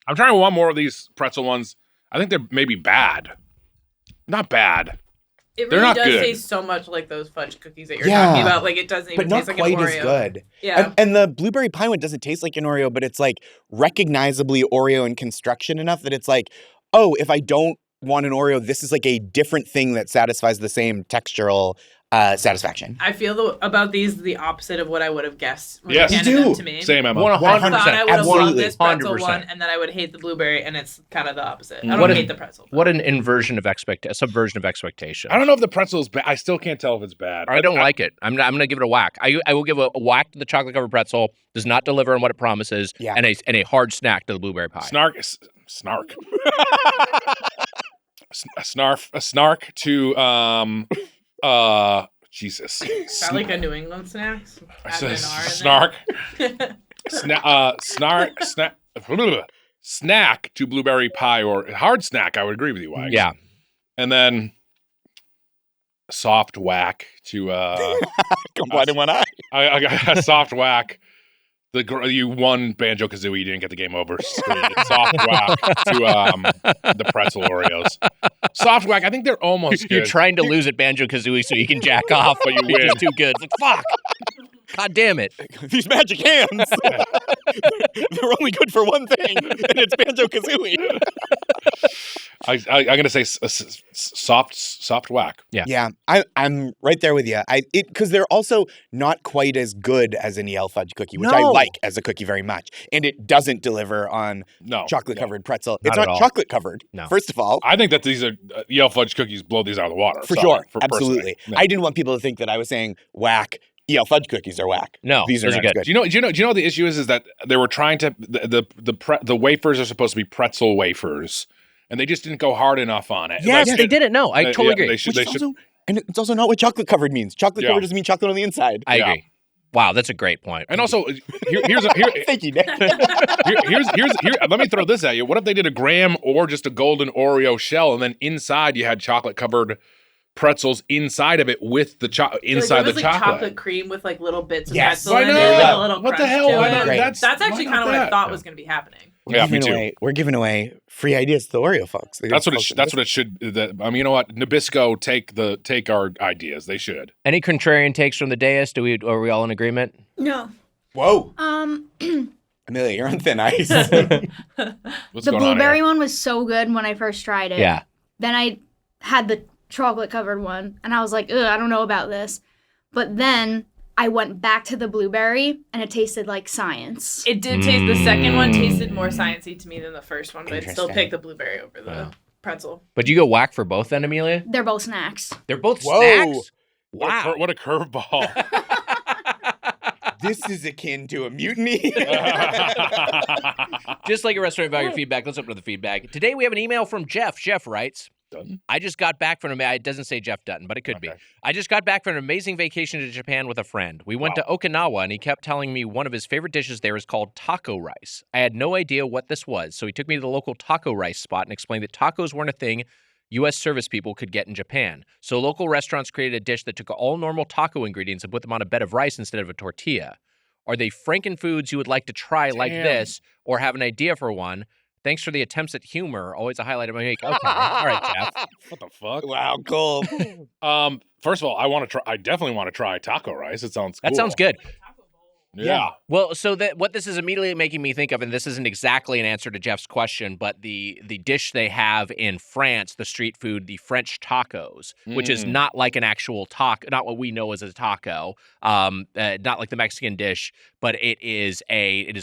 I'm trying to want more of these pretzel ones. I think they're maybe bad. Not bad. It They're really not does good. taste so much like those fudge cookies that you're Yeah. talking about. Like it doesn't even But not taste like quite an Oreo. as good. Yeah. And the blueberry pie one doesn't taste like an Oreo, but it's like recognizably Oreo in construction enough that it's like, oh, if I don't want an Oreo, this is like a different thing that satisfies the same textural satisfaction. I feel about these the opposite of what I would have guessed when Yes. you You handed them do. to me. Same, Emma. 100%. I thought I would have loved Absolutely. this pretzel 100%. one, and then I would hate the blueberry, and it's kind of the opposite. I What don't an- hate the pretzel. What an inversion of subversion of expectation. I don't know if the pretzel is bad. I still can't tell if it's bad. I don't like it. I'm going to give it a whack. I will give a whack to the chocolate covered pretzel. Does not deliver on what it promises. Yeah. And a hard snack to the blueberry pie. Snark. A snark to Jesus. Is that like a New England snacks? Add an R in Snark. Snack to blueberry pie or hard snack. I would agree with you, Wack. Yeah. And then soft whack to Combined in one eye. I got a soft whack. You won Banjo-Kazooie, you didn't get the game over. Soft whack to the pretzel Oreos. Soft whack, I think they're almost good. You're trying to lose at Banjo-Kazooie so you can jack off, but you win. It's too good. It's like, fuck. God damn it. These magic hands. They're only good for one thing, and it's Banjo-Kazooie. I'm going to say soft whack. Yeah, I'm right there with you. Because they're also not quite as good as an EL fudge cookie, which I like as a cookie very much. And it doesn't deliver on chocolate-covered pretzel. It's not chocolate-covered, first of all. I think that these are EL fudge cookies blow these out of the water. For sure, absolutely. Yeah. I didn't want people to think that I was saying whack. EL fudge cookies are whack. No, these are not good. Do you know what the issue is that they were trying to the wafers are supposed to be pretzel wafers, and they just didn't go hard enough on it. Yes, they didn't. No, I totally agree. They should. And it's also not what chocolate covered means. Chocolate covered doesn't mean chocolate on the inside. I agree. Wow, that's a great point. And also, here's thank you, Nick. Here's let me throw this at you. What if they did a graham or just a golden Oreo shell, and then inside you had chocolate covered pretzels inside of it with the inside the chocolate. Chocolate cream with like little bits of pretzel in it. Yeah. A little what the hell? That's actually kind of what I thought was going to be happening. Me too. We're giving away free ideas to the Oreo folks. That's what it should. You know what? Nabisco take our ideas. They should. Any contrarian takes from the dais? Are we all in agreement? No. Whoa. Amelia, you're on thin ice. The blueberry one was so good when I first tried it. Yeah. Then I had the chocolate covered one and I was like, ugh, I don't know about this. But then I went back to the blueberry and it tasted like science. It did taste, the second one tasted more sciencey to me than the first one, but I'd still pick the blueberry over the pretzel. But you go whack for both then, Amelia? They're both snacks. They're both snacks? Wow. What a curveball. This is akin to a mutiny. Just like a restaurant value feedback, let's open to the feedback. Today we have an email from Jeff. Jeff writes, Dutton? I just got back from it doesn't say Jeff Dutton, but it could be. I just got back from an amazing vacation to Japan with a friend. We went to Okinawa, and he kept telling me one of his favorite dishes there is called taco rice. I had no idea what this was, so he took me to the local taco rice spot and explained that tacos weren't a thing U.S. service people could get in Japan. So local restaurants created a dish that took all normal taco ingredients and put them on a bed of rice instead of a tortilla. Are they frankenfoods you would like to try like this, or have an idea for one? Thanks for the attempts at humor. Always a highlight of my week. Okay. All right, Jeff. What the fuck? Wow, cool. First of all, I definitely want to try taco rice. It sounds cool. That sounds good. Yeah. Well, so what this is immediately making me think of, and this isn't exactly an answer to Jeff's question, but the dish they have in France, the street food, the French tacos, which is not like an actual taco, not what we know as a taco, not like the Mexican dish, but it is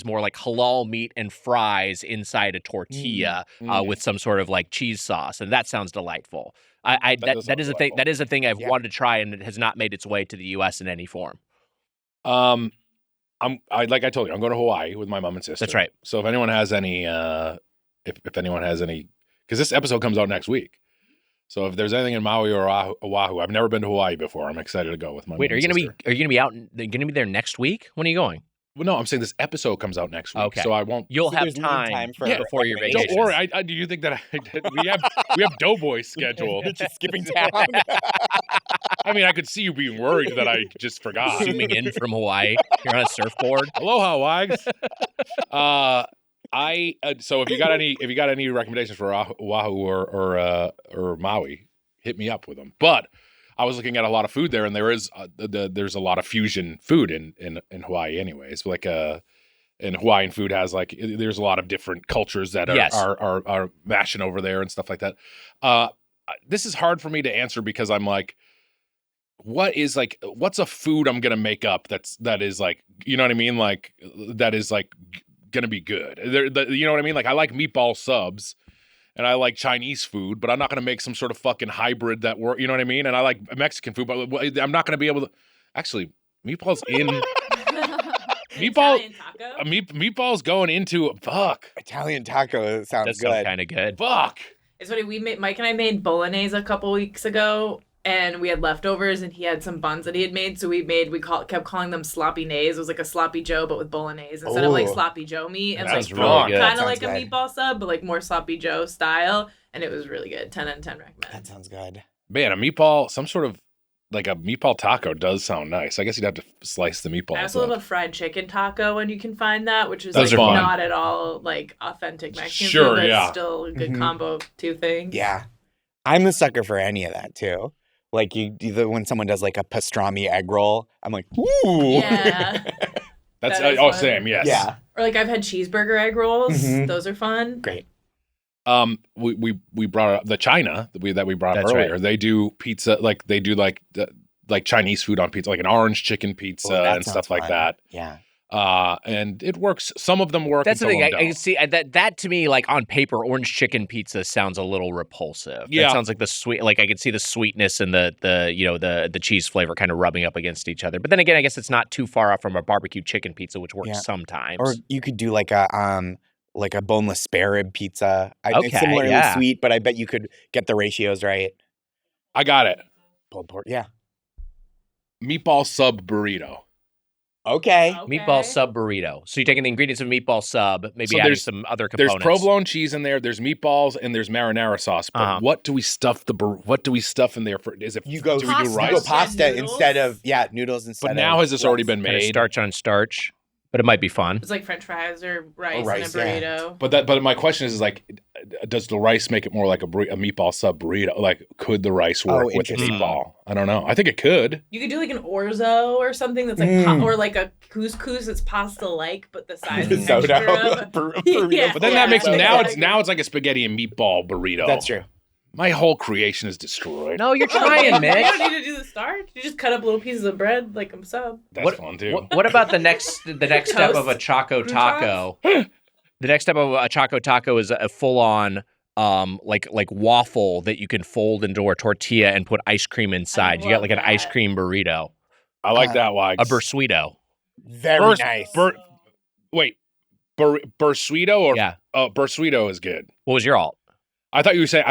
more like halal meat and fries inside a tortilla with some sort of like cheese sauce, and that sounds delightful. That is a thing. That is a thing I've wanted to try, and it has not made its way to the U.S. in any form. Like I told you, I'm going to Hawaii with my mom and sister. That's right. So if anyone has any, if anyone has any, because this episode comes out next week. So if there's anything in Maui or Oahu, I've never been to Hawaii before. I'm excited to go with my mom and sister. Are you going to be there next week? When are you going? Well, no, I'm saying this episode comes out next week. Okay. So I won't. You'll have time before your vacation. Don't worry. Do you think that we have Doughboys scheduled? Just skipping town. I mean, I could see you being worried that I just forgot. Zooming in from Hawaii. You're on a surfboard. Aloha, Wags. So if you got any recommendations for Oahu or Maui, hit me up with them. But I was looking at a lot of food there, and there's a lot of fusion food in Hawaii, anyways. Like and Hawaiian food has there's a lot of different cultures that are mashing over there and stuff like that. This is hard for me to answer because I'm like, what's a food I'm gonna make up that is like, you know what I mean, like that is like gonna be good. You know what I mean? Like I like meatball subs. And I like Chinese food, but I'm not going to make some sort of fucking hybrid that work. You know what I mean? And I like Mexican food, but I'm not going to be able to. Actually, meatballs in meatballs going into fuck. Italian taco sounds good. Kind of good. Fuck. It's funny. Mike and I made bolognese a couple weeks ago, and we had leftovers, and he had some buns that he had made. So kept calling them sloppy nays. It was like a sloppy Joe, but with bolognese instead of like sloppy Joe meat. And Sounds it's really good. kind of like a meatball sub, but like more sloppy Joe style. and it was really good. 10 out of 10 recommend. That sounds good. Man, a meatball, some sort of like a meatball taco does sound nice. I guess you'd have to slice the meatballs. I also love a fried chicken taco when you can find that, which is Those like are fun. not at all like authentic Mexican Sure, food, but yeah. it's still a good combo of two things. Yeah. I'm a sucker for any of that too. Like when someone does like a pastrami egg roll, I'm like, ooh. Yeah. That's That is oh, fun. same, yes. Yeah. Or like I've had cheeseburger egg rolls. Mhm. Those are fun. Great. We brought up the China that we brought up That's earlier. right. They do pizza like they do like Chinese food on pizza, like an orange chicken pizza Oh, that and sounds stuff like fun. that. Yeah. And it works. Some of them work. That's the and some thing. of I them can see that to me, like on paper, orange chicken pizza sounds a little repulsive. Yeah. That sounds like the sweet. Like I could see the sweetness and the cheese flavor kind of rubbing up against each other. But then again, I guess it's not too far off from a barbecue chicken pizza, which works Yeah. sometimes. Or you could do like a boneless spare rib pizza. It's Okay, similarly yeah. sweet, but I bet you could get the ratios right. I got it. Pulled pork. Yeah. Meatball sub burrito. Okay. Meatball sub burrito. So you're taking the ingredients of meatball sub, maybe So adding there's- some other There's components. provolone cheese in there. There's meatballs and there's marinara sauce. But Uh-huh. what do we stuff in there for? Is it You go do we do Pasta. rice? You go pasta Noodles? instead of noodles instead But of now has this already rice. been Kind of made? starch on starch, but it might be fun. It's like French fries or rice, rice, in a yeah. burrito. But my question is like, does the rice make it more like a meatball sub burrito? Like, could the rice work with the interesting. meatball? I don't know. I think it could. You could do like an orzo or something that's like or like a couscous that's pasta-like, but the size and Risotto. texture of Burrito. Yeah. But then Yeah, that makes exactly. now it's like a spaghetti and meatball burrito. That's true. My whole creation is destroyed. No, you're Oh, trying, You Mitch. don't need to do the starch. You just cut up little pieces of bread like a sub. That's fun too. What about the next step of a Choco Taco? The next step of a Choco Taco is a full-on like waffle that you can fold into a tortilla and put ice cream inside. You got love like an ice that. cream burrito, I like that, Wags. a bursuito. Very nice. Bursuito or Yeah. bursuito is good. What was your alt? I thought you were saying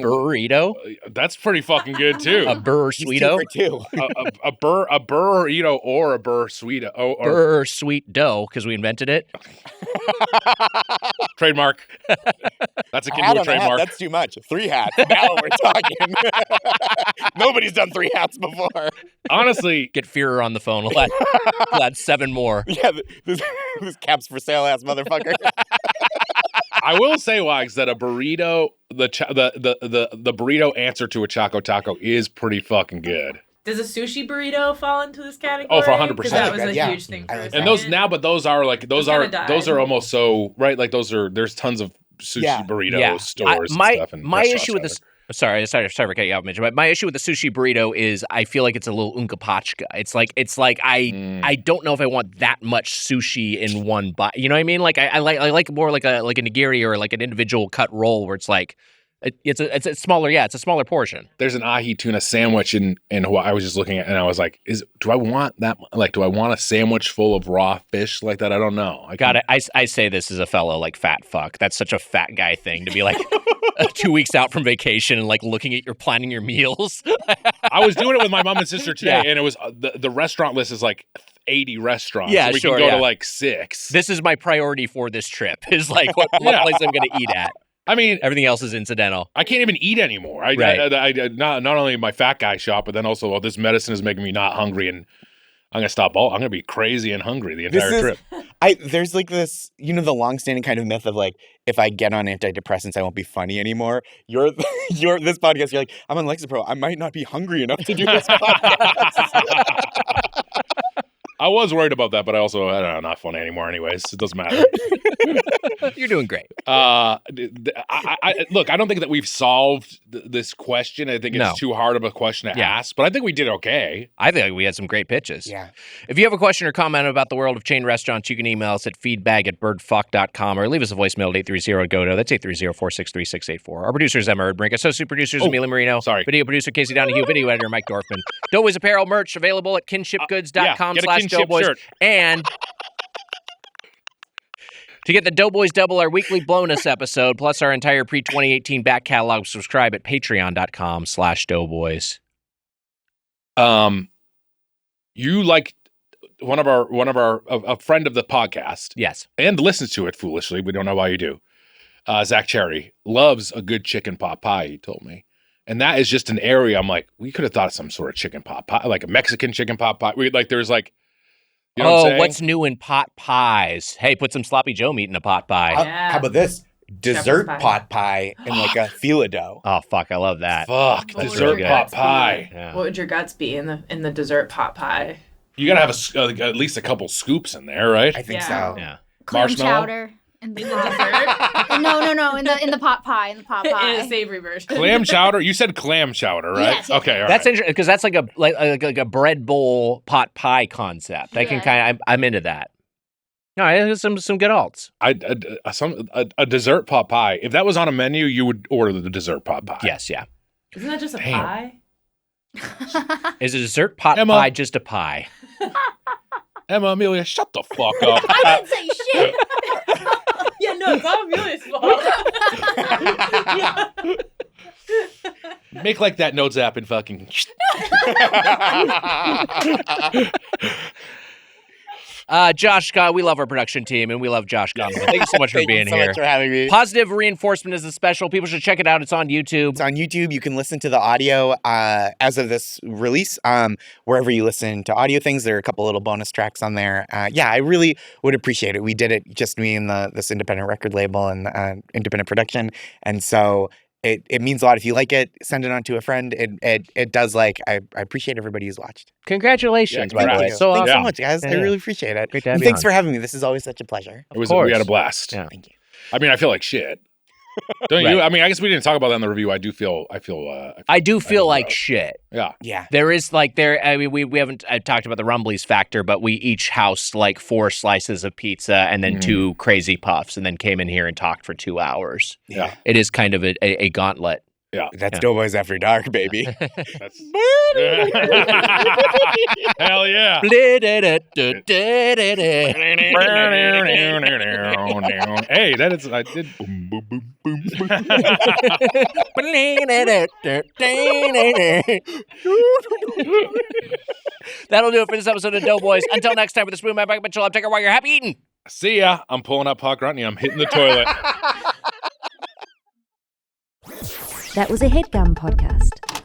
Burrito, that's pretty fucking good too. a bursuito, He's 2 for 2. a burrito or a bursuito. Oh, or bur sweet dough because we invented it. trademark. That's akin to a Hat on a hat, trademark. that's too much. 3 hats. Now we're talking. Nobody's done 3 hats before. Honestly, Get Führer on the phone. We'll add 7 more. Yeah, this caps for sale ass motherfucker. I will say, Wags, that a burrito, the burrito answer to a Choco Taco is pretty fucking good. Does a sushi burrito fall into this category? Oh, for 100%. 'Cause that was a Yeah. huge thing for I a like And those second. now, but those are like those kinda died. are almost so right. Like there's tons of sushi Yeah. burrito stores and stuff. And my restaurants issue with rather. this. Sorry for cutting you off, Mitch. But my issue with the sushi burrito is I feel like it's a little unkapachka. It's like I don't know if I want that much sushi in one bite. You know what I mean? Like I like more like a nigiri or like an individual cut roll where it's like it's a smaller. Yeah, it's a smaller portion. There's an ahi tuna sandwich in Hawaii. I was just looking at and I was like, do I want that? Like, do I want a sandwich full of raw fish like that? I don't know. I say this as a fellow like fat fuck. That's such a fat guy thing to be like 2 weeks out from vacation and like looking at planning your meals. I was doing it with my mom and sister today, Yeah. and it was the restaurant list is like 80 restaurants. Yeah, and we sure, can go yeah. to like 6. This is my priority for this trip. Is like what place I'm going to eat at. I mean, Everything else is incidental. I can't even eat anymore. Right. I not only my fat guy shop, but then also this medicine is making me not hungry, and I'm gonna stop I'm gonna be crazy and hungry the entire trip. There's like this, the longstanding kind of myth of like, if I get on antidepressants, I won't be funny anymore. You're this podcast. You're like, I'm on Lexapro. I might not be hungry enough to do this podcast. I was worried about that, but I don't know, not funny anymore. Anyways, it doesn't matter. You're doing great. Look, I don't think that we've solved this question. I think it's No. too hard of a question to ask, but I think we did okay. I think we had some great pitches. Yeah. If you have a question or comment about the world of chain restaurants, you can email us at feedbag@birdfuck.com or leave us a voicemail at 830-GOTO. That's 830-463-684. Our producer is Emma Erdbrink. Associate producers Amelia Marino. Sorry. Video producer Casey Donahue. Video editor Mike Dorfman. Doughboys apparel merch available at kinshipgoods.com get a Kinship /Doughboys. shirt. And to get the Doughboys Double, our weekly bonus episode, plus our entire pre-2018 back catalog, subscribe at patreon.com /Doughboys. You like one of our a friend of the podcast Yes. and listens to it foolishly. We don't know why you do. Zach Cherry, loves a good chicken pot pie, he told me. And that is just an area I'm like, we could have thought of some sort of chicken pot pie, like a Mexican chicken pot pie. There's like, you know what I'm saying? What's new in pot pies? Hey, put some sloppy Joe meat in a pot pie. Yeah. How about this? Dessert pie. pot pie and like a fila dough. Oh, fuck, I love that. Fuck, What would dessert your pot guts pie. Yeah. What would your guts be in the dessert pot pie? You gotta have at least a couple scoops in there, right? I think Yeah. so. Yeah. Clam Marshmallow? chowder. In the Dessert? no, in the pot pie. In the pot In pie. a savory version. Clam chowder? You said clam chowder, right? Yes, yes, Okay, all right. That's interesting because that's like a bread bowl pot pie concept. I can Yeah. kind of I'm into that. No, there's some good alts. A dessert pot pie. If that was on a menu, you would order the dessert pot pie. Yes, yeah. Isn't that just a Damn. pie? Is a dessert pot Emma. pie just a pie? Emma, Amelia, shut the fuck up. I didn't say shit. Yeah, no, it's all Amelia's fault. Make like that notes app and fucking. Josh Scott, we love our production team and we love Josh Scott. Thank you so much for Thank being you so here. much for having me. Positive Reinforcement is a special. People should check it out. It's on YouTube. It's on YouTube. You can listen to the audio as of this release. Wherever you listen to audio things, there are a couple little bonus tracks on there. I really would appreciate it. We did it, just me and this independent record label and independent production. And so it means a lot. If you like it, send it on to a friend. It does. I appreciate everybody who's watched. Congratulations, by the way. congrats. So Thanks awesome. so much, guys. I Yeah. really appreciate it. Great to have And you thanks on. for having me. This is always such a pleasure. We course. had a blast. Yeah. Thank you. I mean, I feel like shit. Don't Right. you? I mean, I guess we didn't talk about that in the review. I do feel. I do feel like gross. shit. Yeah. Yeah. There is I mean, we haven't talked about the Rumblies factor, but we each housed 4 slices of pizza and then 2 crazy puffs and then came in here and talked for 2 hours. Yeah. It is kind of a gauntlet. That's Yeah. Doughboys After Dark, baby. That's... Hell yeah. Hey, that is. I did. Boom, boom, boom, boom. That'll do it for this episode of Doughboys. Until next time, with this room, my back, but chill up, take care while you're happy eating. See ya. I'm pulling up Hot Grunty. I'm hitting the toilet. That was a Headgum podcast.